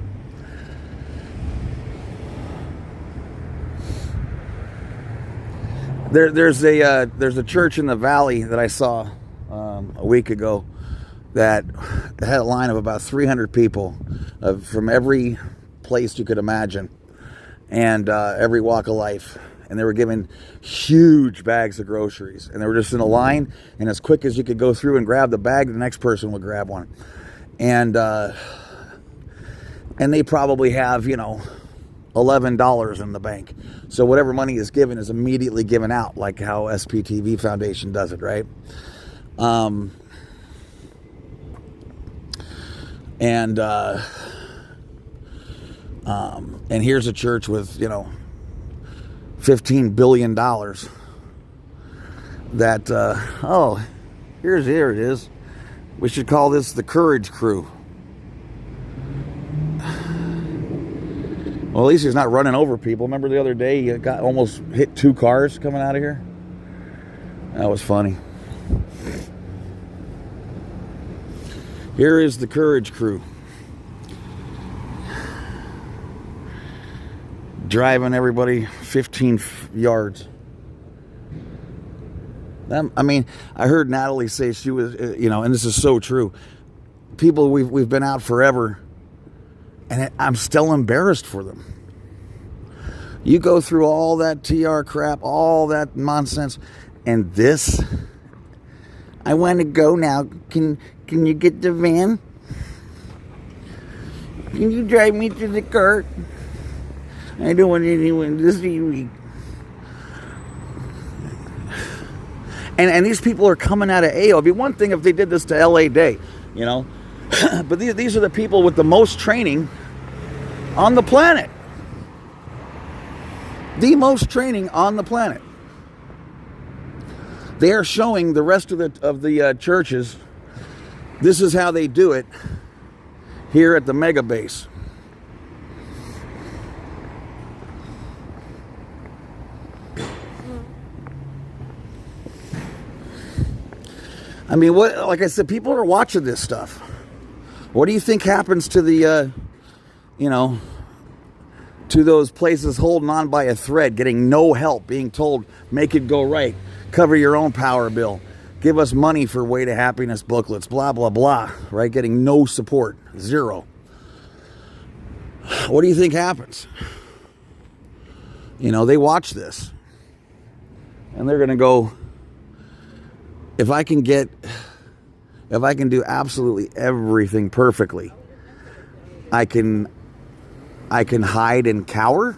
There's a church in the valley that I saw a week ago that had a line of about 300 people from every place you could imagine and every walk of life. And they were given huge bags of groceries. And they were just in a line. And as quick as you could go through and grab the bag, the next person would grab one. And they probably have, $11 in the bank. So whatever money is given is immediately given out, like how SPTV Foundation does it, right? And here's a church with, $15 billion that, here it is. We should call this the Courage Crew. Well, at least he's not running over people. Remember the other day he got almost hit 2 cars coming out of here? That was funny. Here is the Courage Crew. Driving everybody 15 yards. I mean, I heard Natalie say she was, and this is so true. People, we've been out forever, and I'm still embarrassed for them. You go through all that TR crap, all that nonsense, and this. I want to go now. Can you get the van? Can you drive me to the car? I don't want anyone to see me. And these people are coming out of AO. It'd be one thing if they did this to LA Day, But these are the people with the most training on the planet. The most training on the planet. They are showing the rest of the churches, this is how they do it here at the mega base. I mean, like I said, people are watching this stuff. What do you think happens to the, to those places holding on by a thread, getting no help, being told, make it go right, cover your own power bill, give us money for Way to Happiness booklets, blah, blah, blah, right? Getting no support, 0. What do you think happens? They watch this and they're going to go, if I can do absolutely everything perfectly, I can hide and cower.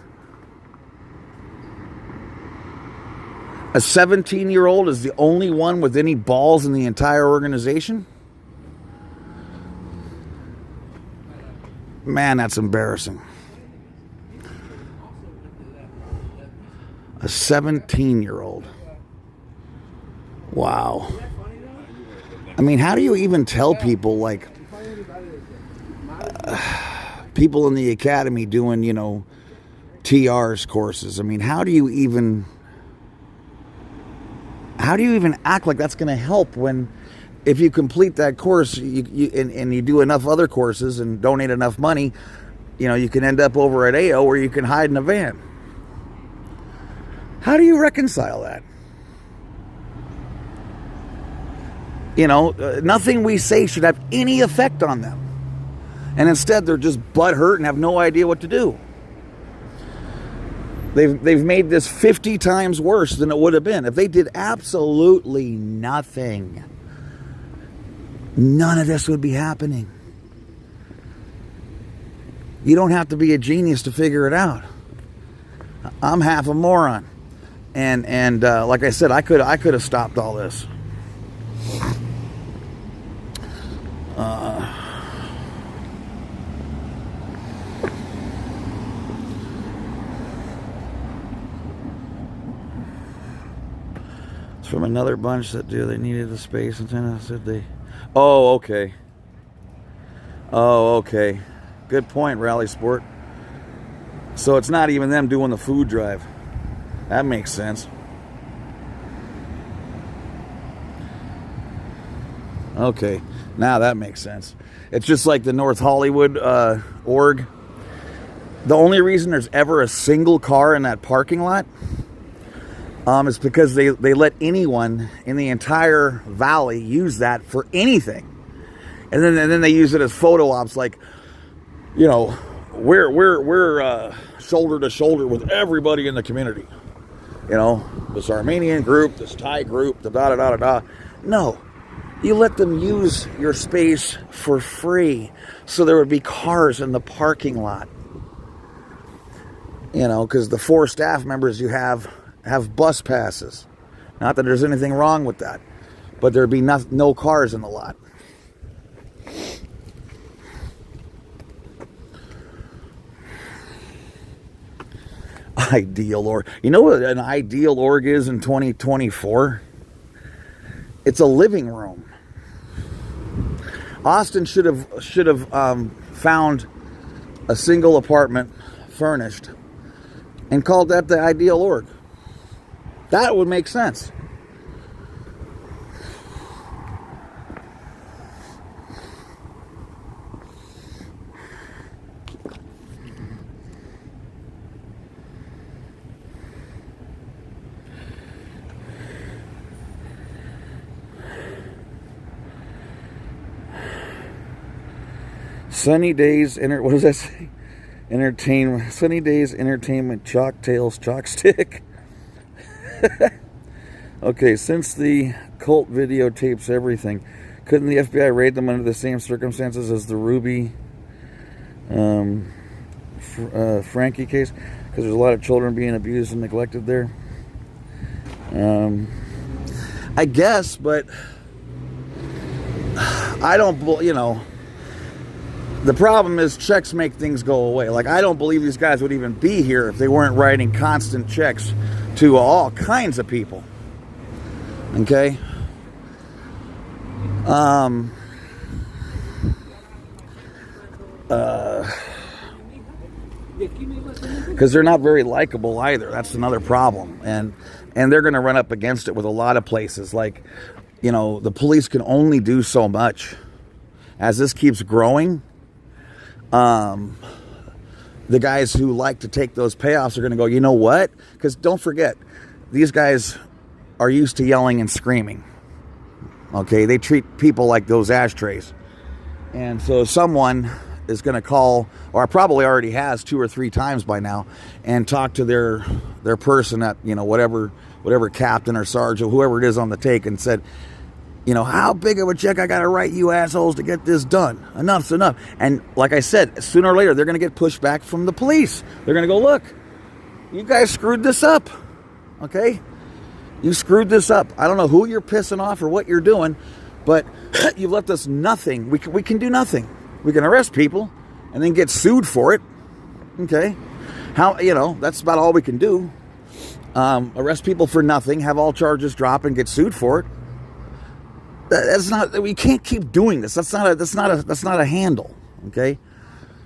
A 17-year-old is the only one with any balls in the entire organization? Man, that's embarrassing. A 17-year-old. Wow. I mean, how do you even tell people, people in the academy doing, TR's courses? I mean, how do you even act like that's going to help when, if you complete that course and you do enough other courses and donate enough money, you can end up over at AO where you can hide in a van. How do you reconcile that? Nothing we say should have any effect on them. And instead, they're just butthurt and have no idea what to do. They've made this 50 times worse than it would have been. If they did absolutely nothing, none of this would be happening. You don't have to be a genius to figure it out. I'm half a moron. And like I said, I could have stopped all this. It's from another bunch that they needed the space antenna. Said they. Oh, okay. Good point, Rally Sport. So it's not even them doing the food drive. That makes sense. Okay, now that makes sense. It's just like the North Hollywood org. The only reason there's ever a single car in that parking lot is because they let anyone in the entire valley use that for anything. And then they use it as photo ops, like, we're shoulder to shoulder with everybody in the community. This Armenian group, this Thai group, the da-da-da-da-da. No. You let them use your space for free so there would be cars in the parking lot. Because the 4 staff members you have bus passes. Not that there's anything wrong with that. But there'd be no cars in the lot. Ideal org. You know what an ideal org is in 2024? It's a living room. Austin should have found a single apartment furnished and called that the ideal org. That would make sense. Sunny Days, what does that say? Entertainment, Sunny Days Entertainment, Chalk Tales, Chalk Stick. Okay, since the cult videotapes everything, couldn't the FBI raid them under the same circumstances as the Ruby Frankie case? Because there's a lot of children being abused and neglected there. I guess, but I don't, the problem is checks make things go away. Like, I don't believe these guys would even be here if they weren't writing constant checks to all kinds of people. Okay? Because they're not very likable either. That's another problem. And they're going to run up against it with a lot of places. Like, the police can only do so much. As this keeps growing, the guys who like to take those payoffs are going to go, you know what? Because don't forget, these guys are used to yelling and screaming. Okay, they treat people like those ashtrays. And so someone is going to call, or probably already has 2 or 3 times by now, and talk to their person at, whatever captain or sergeant, whoever it is on the take, and said, how big of a check I got to write you assholes to get this done? Enough's enough. And like I said, sooner or later, they're going to get pushed back from the police. They're going to go, look, you guys screwed this up. Okay? You screwed this up. I don't know who you're pissing off or what you're doing, but you've left us nothing. We can do nothing. We can arrest people and then get sued for it. Okay? That's about all we can do. Arrest people for nothing, have all charges drop, and get sued for it. That's not. We can't keep doing this. That's not a handle. Okay,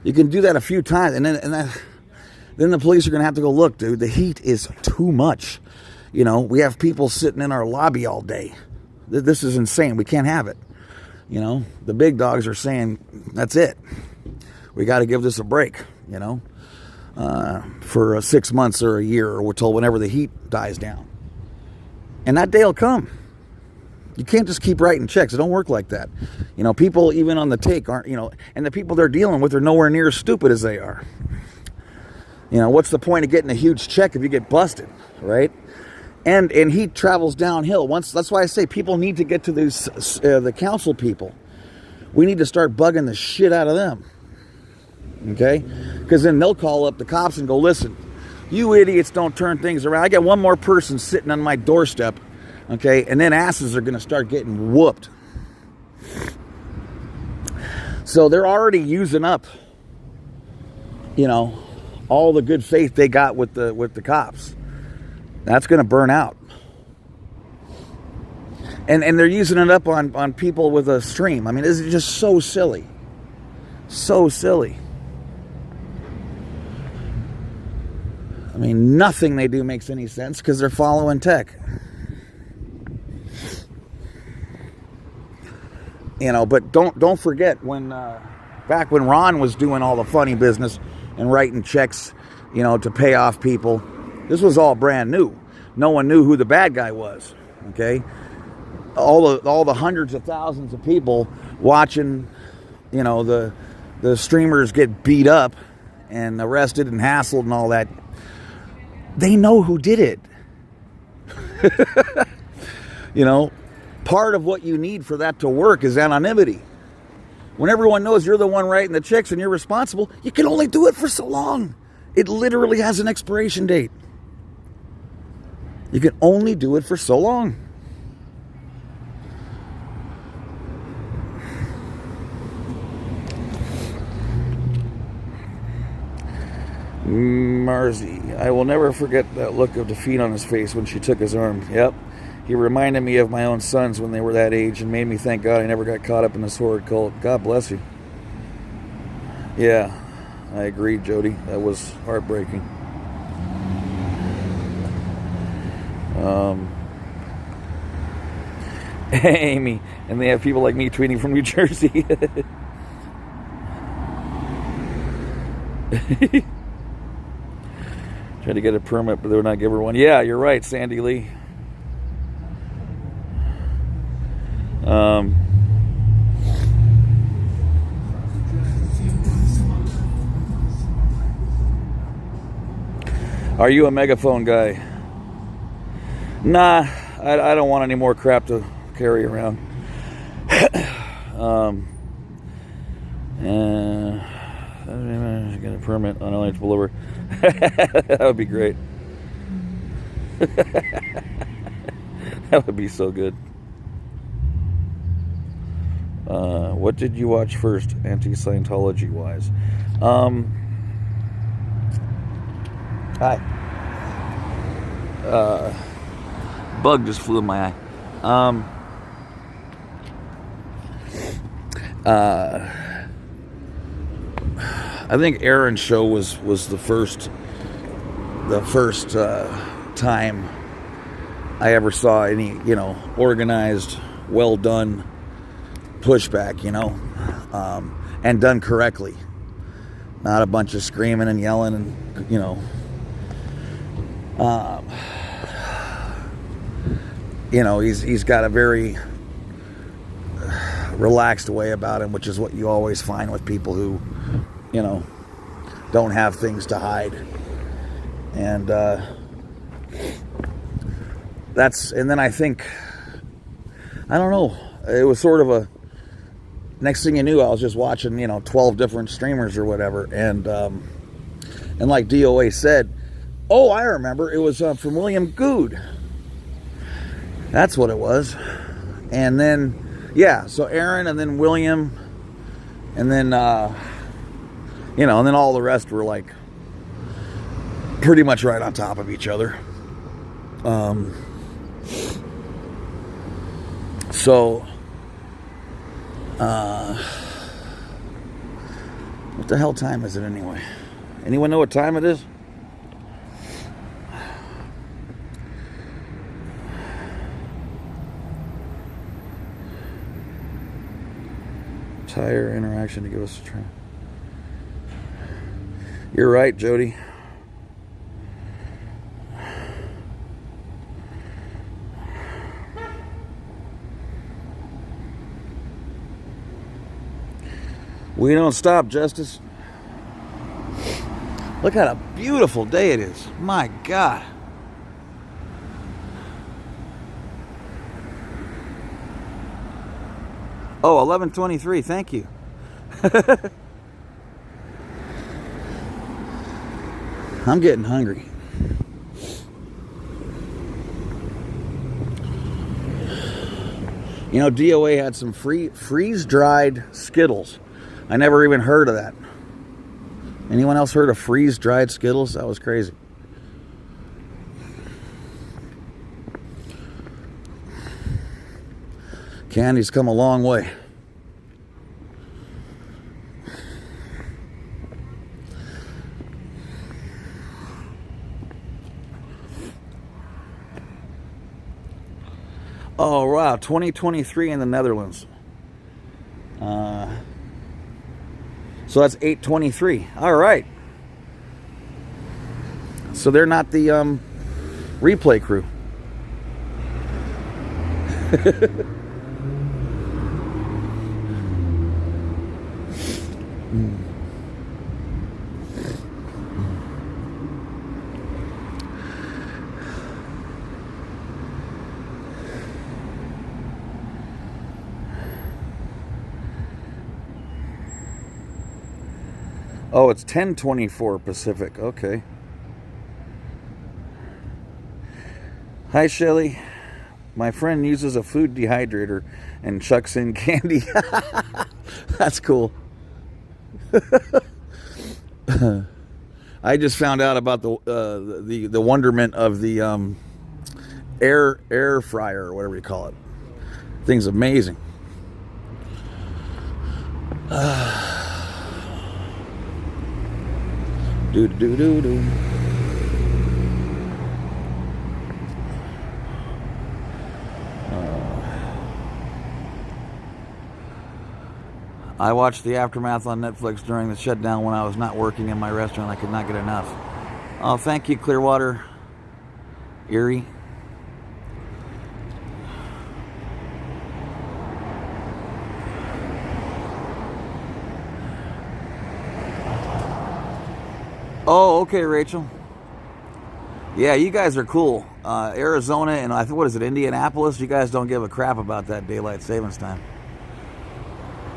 you can do that a few times, and then the police are going to have to go, look, dude, the heat is too much. We have people sitting in our lobby all day. This is insane. We can't have it. The big dogs are saying that's it. We got to give this a break. For 6 months or a year, or until whenever the heat dies down, and that day will come. You can't just keep writing checks. It don't work like that. People even on the take aren't, and the people they're dealing with are nowhere near as stupid as they are. What's the point of getting a huge check if you get busted, right? And heat travels downhill. That's why I say people need to get to these the council people. We need to start bugging the shit out of them. Okay? Because then they'll call up the cops and go, listen, you idiots don't turn things around. I got one more person sitting on my doorstep. Okay, and then asses are going to start getting whooped. So they're already using up, all the good faith they got with the cops. That's going to burn out. And they're using it up on people with a stream. I mean, this is just so silly. So silly. I mean, nothing they do makes any sense because they're following tech. But don't forget when back when Ron was doing all the funny business and writing checks, to pay off people. This was all brand new. No one knew who the bad guy was. Okay, all the hundreds of thousands of people watching, the streamers get beat up and arrested and hassled and all that. They know who did it. Part of what you need for that to work is anonymity. When everyone knows you're the one writing the checks and you're responsible, you can only do it for so long. It literally has an expiration date. You can only do it for so long. Marzi. I will never forget that look of defeat on his face when she took his arm. Yep. He reminded me of my own sons when they were that age and made me thank God I never got caught up in this horrid cult. God bless you. Yeah, I agree, Jody. That was heartbreaking. Amy, and they have people like me tweeting from New Jersey. Tried to get a permit, but they would not give her one. Yeah, you're right, Sandy Lee. Are you a megaphone guy? Nah, I don't want any more crap to carry around. Get a permit on eligible over. That would be great. That would be so good. What did you watch first, anti-Scientology wise? Hi. Bug just flew in my eye. I think Aaron's show was the first time I ever saw any, organized, well done pushback, and done correctly. Not a bunch of screaming and yelling and, he's got a very relaxed way about him, which is what you always find with people who, don't have things to hide. And and then I think, I don't know, it was sort of a, next thing you knew, I was just watching, 12 different streamers or whatever. And like DOA said, oh, I remember, it was from William Good. That's what it was. And then, yeah, so Aaron and then William, and then, and then all the rest were like pretty much right on top of each other. What the hell time is it anyway? Anyone know what time it is? Tire interaction to give us a try. You're right, Jody. We don't stop, Justice. Look at a beautiful day it is. My God. Oh, 11:23. Thank you. I'm getting hungry. DOA had some freeze-dried Skittles. I never even heard of that. Anyone else heard of freeze-dried Skittles? That was crazy. Candy's come a long way. Oh, wow. 2023 in the Netherlands. So that's 8:23. All right. So they're not the replay crew. Oh, it's 10:24 Pacific. Okay. Hi, Shelly. My friend uses a food dehydrator and chucks in candy. That's cool. I just found out about the wonderment of the air fryer or whatever you call it. Thing's amazing. Do do do do. I watched the aftermath on Netflix during the shutdown when I was not working in my restaurant. I could not get enough. Oh, thank you, Clearwater, Erie. Oh, okay, Rachel. Yeah, you guys are cool. Arizona and I think, what is it, Indianapolis? You guys don't give a crap about that daylight savings time.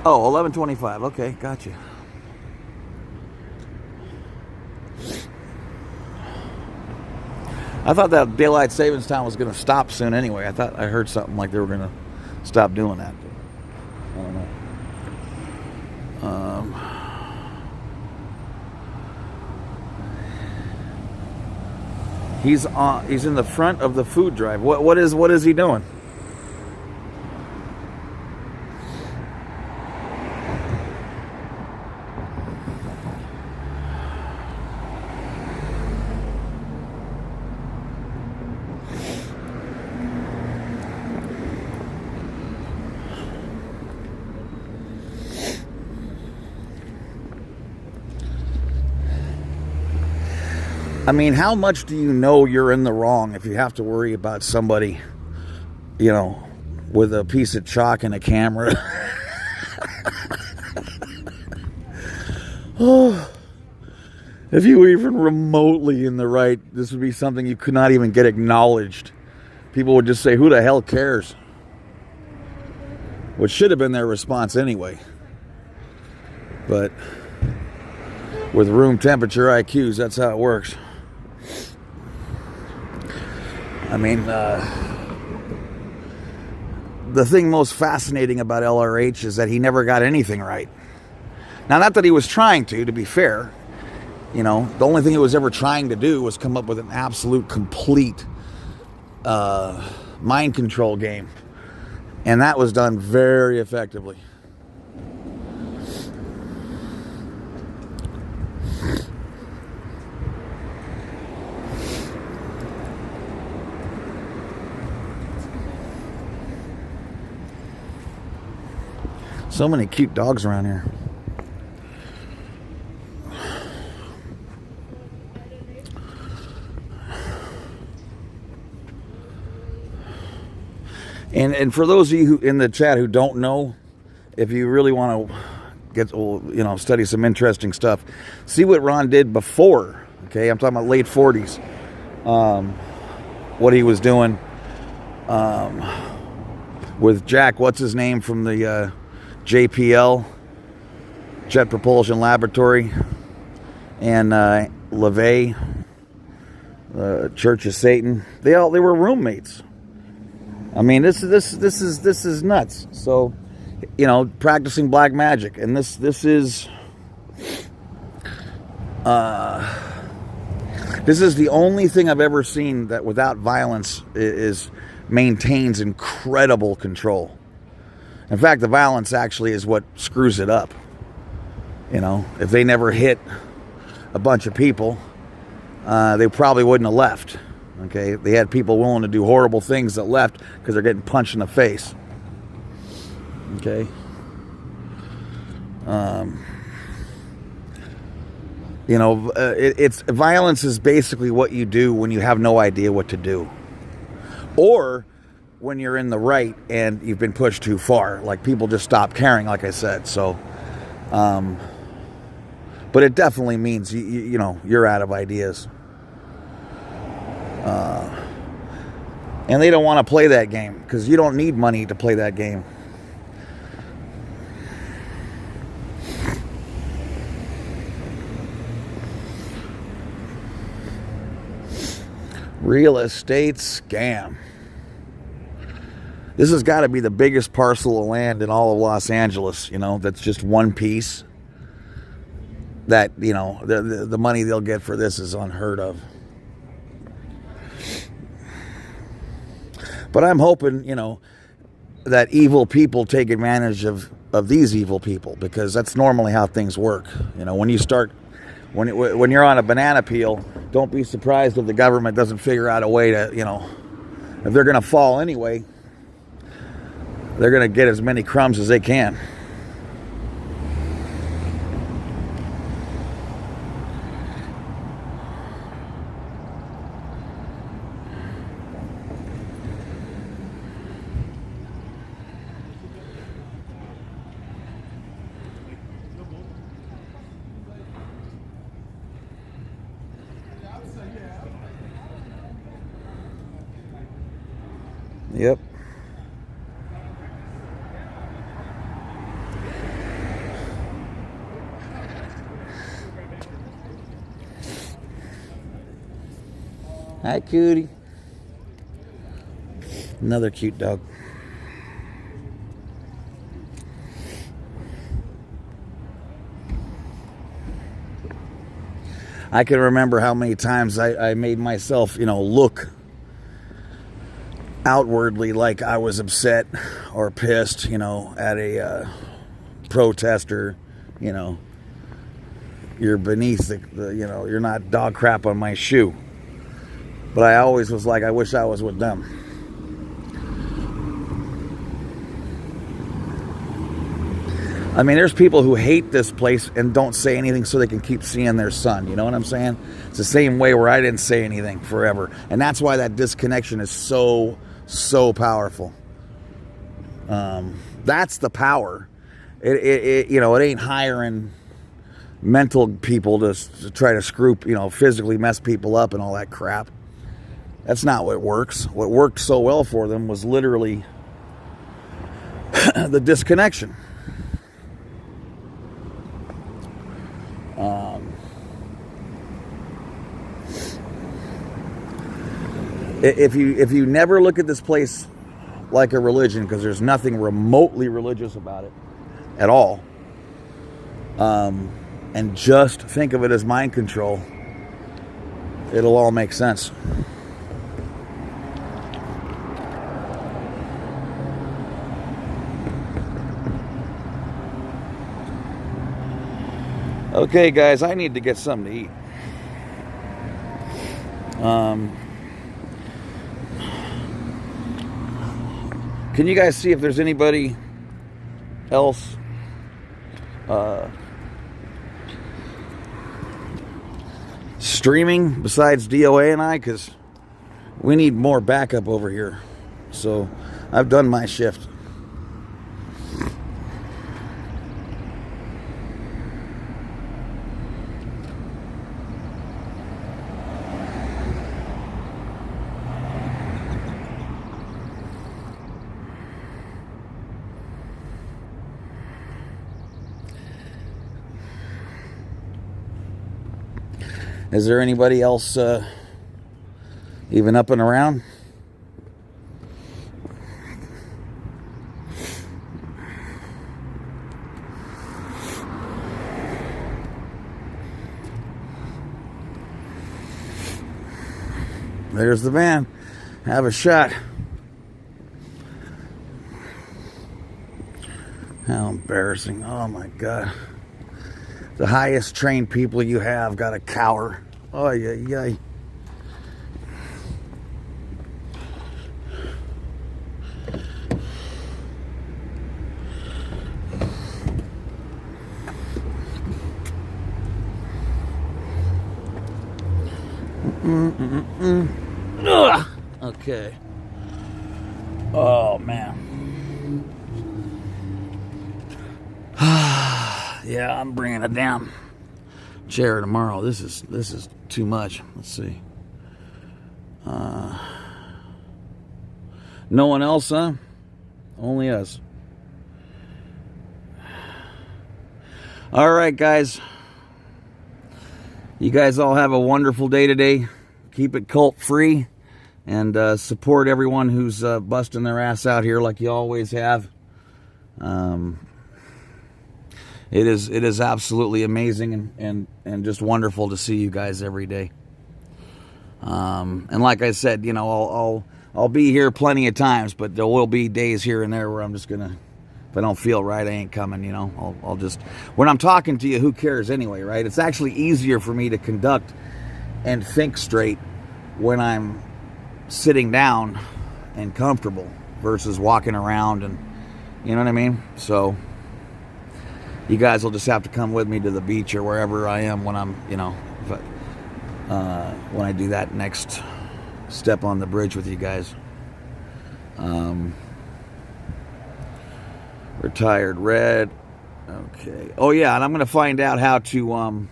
Oh, 11:25. Okay, gotcha. I thought that daylight savings time was going to stop soon anyway. I thought I heard something like they were going to stop doing that. I don't know. He's in the front of the food drive. What is he doing? I mean, how much do you know you're in the wrong if you have to worry about somebody, you know, with a piece of chalk and a camera? Oh, if you were even remotely in the right, this would be something you could not even get acknowledged. People would just say, who the hell cares? Which should have been their response anyway. But with room temperature IQs, that's how it works. I mean, the thing most fascinating about LRH is that he never got anything right. Now, not that he was trying to be fair. You know, the only thing he was ever trying to do was come up with an absolute, complete mind control game. And that was done very effectively. So many cute dogs around here. And for those of you who in the chat who don't know, if you really want to get, you know, study some interesting stuff, see what Ron did before. Okay, I'm talking about late 40s. What he was doing with Jack, what's his name from the JPL, Jet Propulsion Laboratory, and LeVay, Church of Satan. They were roommates. I mean, this is nuts. So, you know, practicing black magic, and this is the only thing I've ever seen that without violence is maintains incredible control. In fact, the violence actually is what screws it up. You know, if they never hit a bunch of people, they probably wouldn't have left. Okay, they had people willing to do horrible things that left because they're getting punched in the face. Okay. You know, it's violence is basically what you do when you have no idea what to do, or when you're in the right and you've been pushed too far. Like, people just stop caring, like I said. So, but it definitely means you know, you're out of ideas. And they don't want to play that game because you don't need money to play that game. Real estate scam. This has got to be the biggest parcel of land in all of Los Angeles, you know, that's just one piece. that, you know, the money they'll get for this is unheard of. But I'm hoping, you know, that evil people take advantage of these evil people, because that's normally how things work. You know, when you start, when you're on a banana peel, don't be surprised if the government doesn't figure out a way to, you know, if they're going to fall anyway, they're going to get as many crumbs as they can. Yep. Hi, cutie. Another cute dog. I can remember how many times I made myself, you know, look outwardly like I was upset or pissed, you know, at a protester. You know, you're beneath the, you know, you're not dog crap on my shoe. But I always was like, I wish I was with them. I mean, there's people who hate this place and don't say anything so they can keep seeing their son. You know what I'm saying? It's the same way where I didn't say anything forever. And that's why that disconnection is so powerful. That's the power. It you know, it ain't hiring mental people to try to screw, you know, physically mess people up and all that crap. That's not what works. What worked so well for them was literally the disconnection. If you never look at this place like a religion, because there's nothing remotely religious about it at all, and just think of it as mind control, it'll all make sense. Okay, guys, I need to get something to eat. Can you guys see if there's anybody else streaming besides DOA and I? Because we need more backup over here. So I've done my shift. Is there anybody else even up and around? There's the van. Have a shot. How embarrassing. Oh my God. The highest trained people you have got to cower. Oh, yeah. Okay. Oh man. Yeah, I'm bringing a damn chair tomorrow. This is too much. Let's see. No one else, huh? Only us. All right, guys. You guys all have a wonderful day today. Keep it cult free, and support everyone who's busting their ass out here like you always have. it is absolutely amazing and just wonderful to see you guys every day. And like I said, you know, I'll be here plenty of times, but there will be days here and there where I'm just gonna, if I don't feel right, I ain't coming. You know, I'll just, when I'm talking to you, who cares anyway, right? It's actually easier for me to conduct and think straight when I'm sitting down and comfortable versus walking around, and you know what I mean. So you guys will just have to come with me to the beach or wherever I am when I'm, you know, when I do that next step on the bridge with you guys. Retired Red. Okay. Oh yeah, and I'm going to find out how to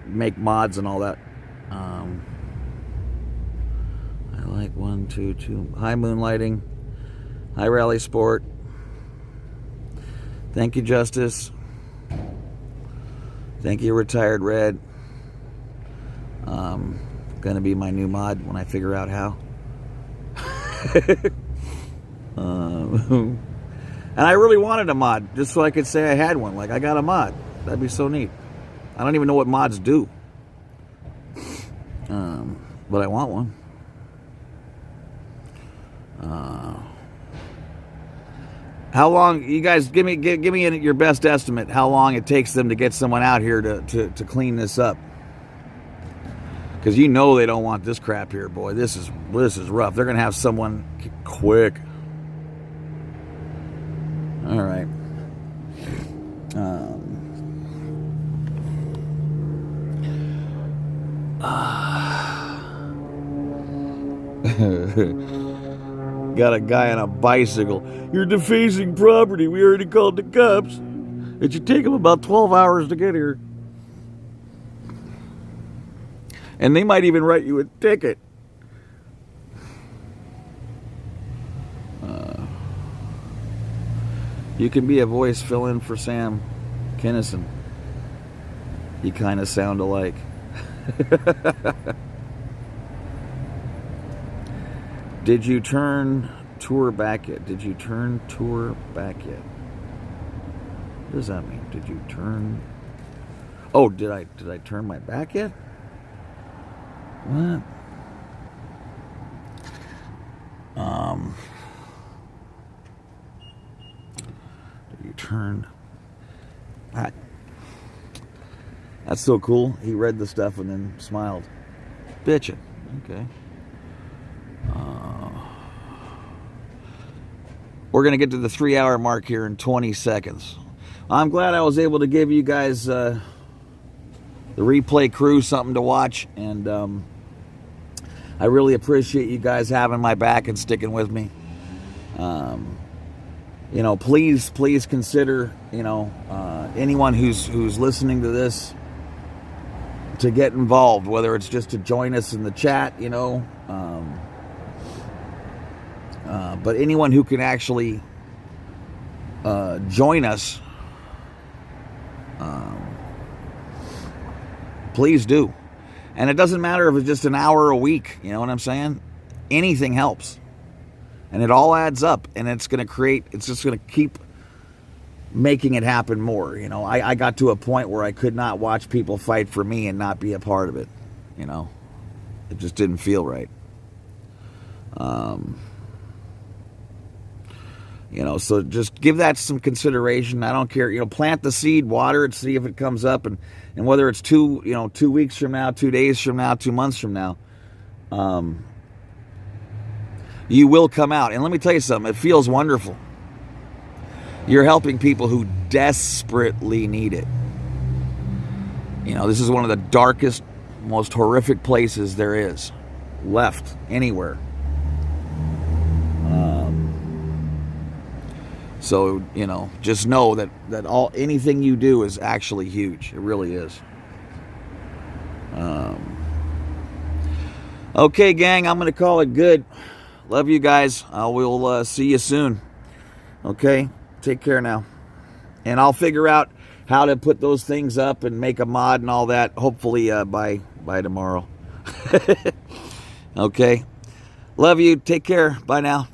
make mods and all that. I like 1, 2, 2. High Moonlighting. High Rally Sport. Thank you, Justice. Thank you, Retired Red. Gonna be my new mod when I figure out how. And I really wanted a mod just so I could say I had one. Like, I got a mod. That'd be so neat. I don't even know what mods do. But I want one. How long, you guys, give me your best estimate how long it takes them to get someone out here to clean this up. Because you know they don't want this crap here, boy. This is rough. They're gonna have someone quick. All right. Got a guy on a bicycle. You're defacing property. We already called the cops. It should take them about 12 hours to get here. And they might even write you a ticket. You can be a voice, fill in for Sam Kinnison. You kind of sound alike. Did you turn tour back yet? Did you turn tour back yet? What does that mean? Did you turn? Oh, did I turn my back yet? What? Did you turn? That's so cool. He read the stuff and then smiled. Bitchin'. Okay. We're going to get to the 3-hour mark here in 20 seconds. I'm glad I was able to give you guys the replay crew something to watch, and I really appreciate you guys having my back and sticking with me. You know, please consider, you know, anyone who's listening to this to get involved, whether it's just to join us in the chat, you know, but anyone who can actually join us, please do. And it doesn't matter if it's just an hour a week, you know what I'm saying? Anything helps. And it all adds up, and it's just going to keep making it happen more. You know, I got to a point where I could not watch people fight for me and not be a part of it. You know, it just didn't feel right. You know, so just give that some consideration. I don't care. You know, plant the seed, water it, see if it comes up, and whether it's 2 weeks from now, 2 days from now, 2 months from now, you will come out. And let me tell you something. It feels wonderful. You're helping people who desperately need it. You know, this is one of the darkest, most horrific places there is left anywhere. So, you know, just know that anything you do is actually huge. It really is. Okay, gang, I'm going to call it good. Love you guys. I will see you soon. Okay, take care now. And I'll figure out how to put those things up and make a mod and all that, hopefully by tomorrow. Okay. Love you. Take care. Bye now.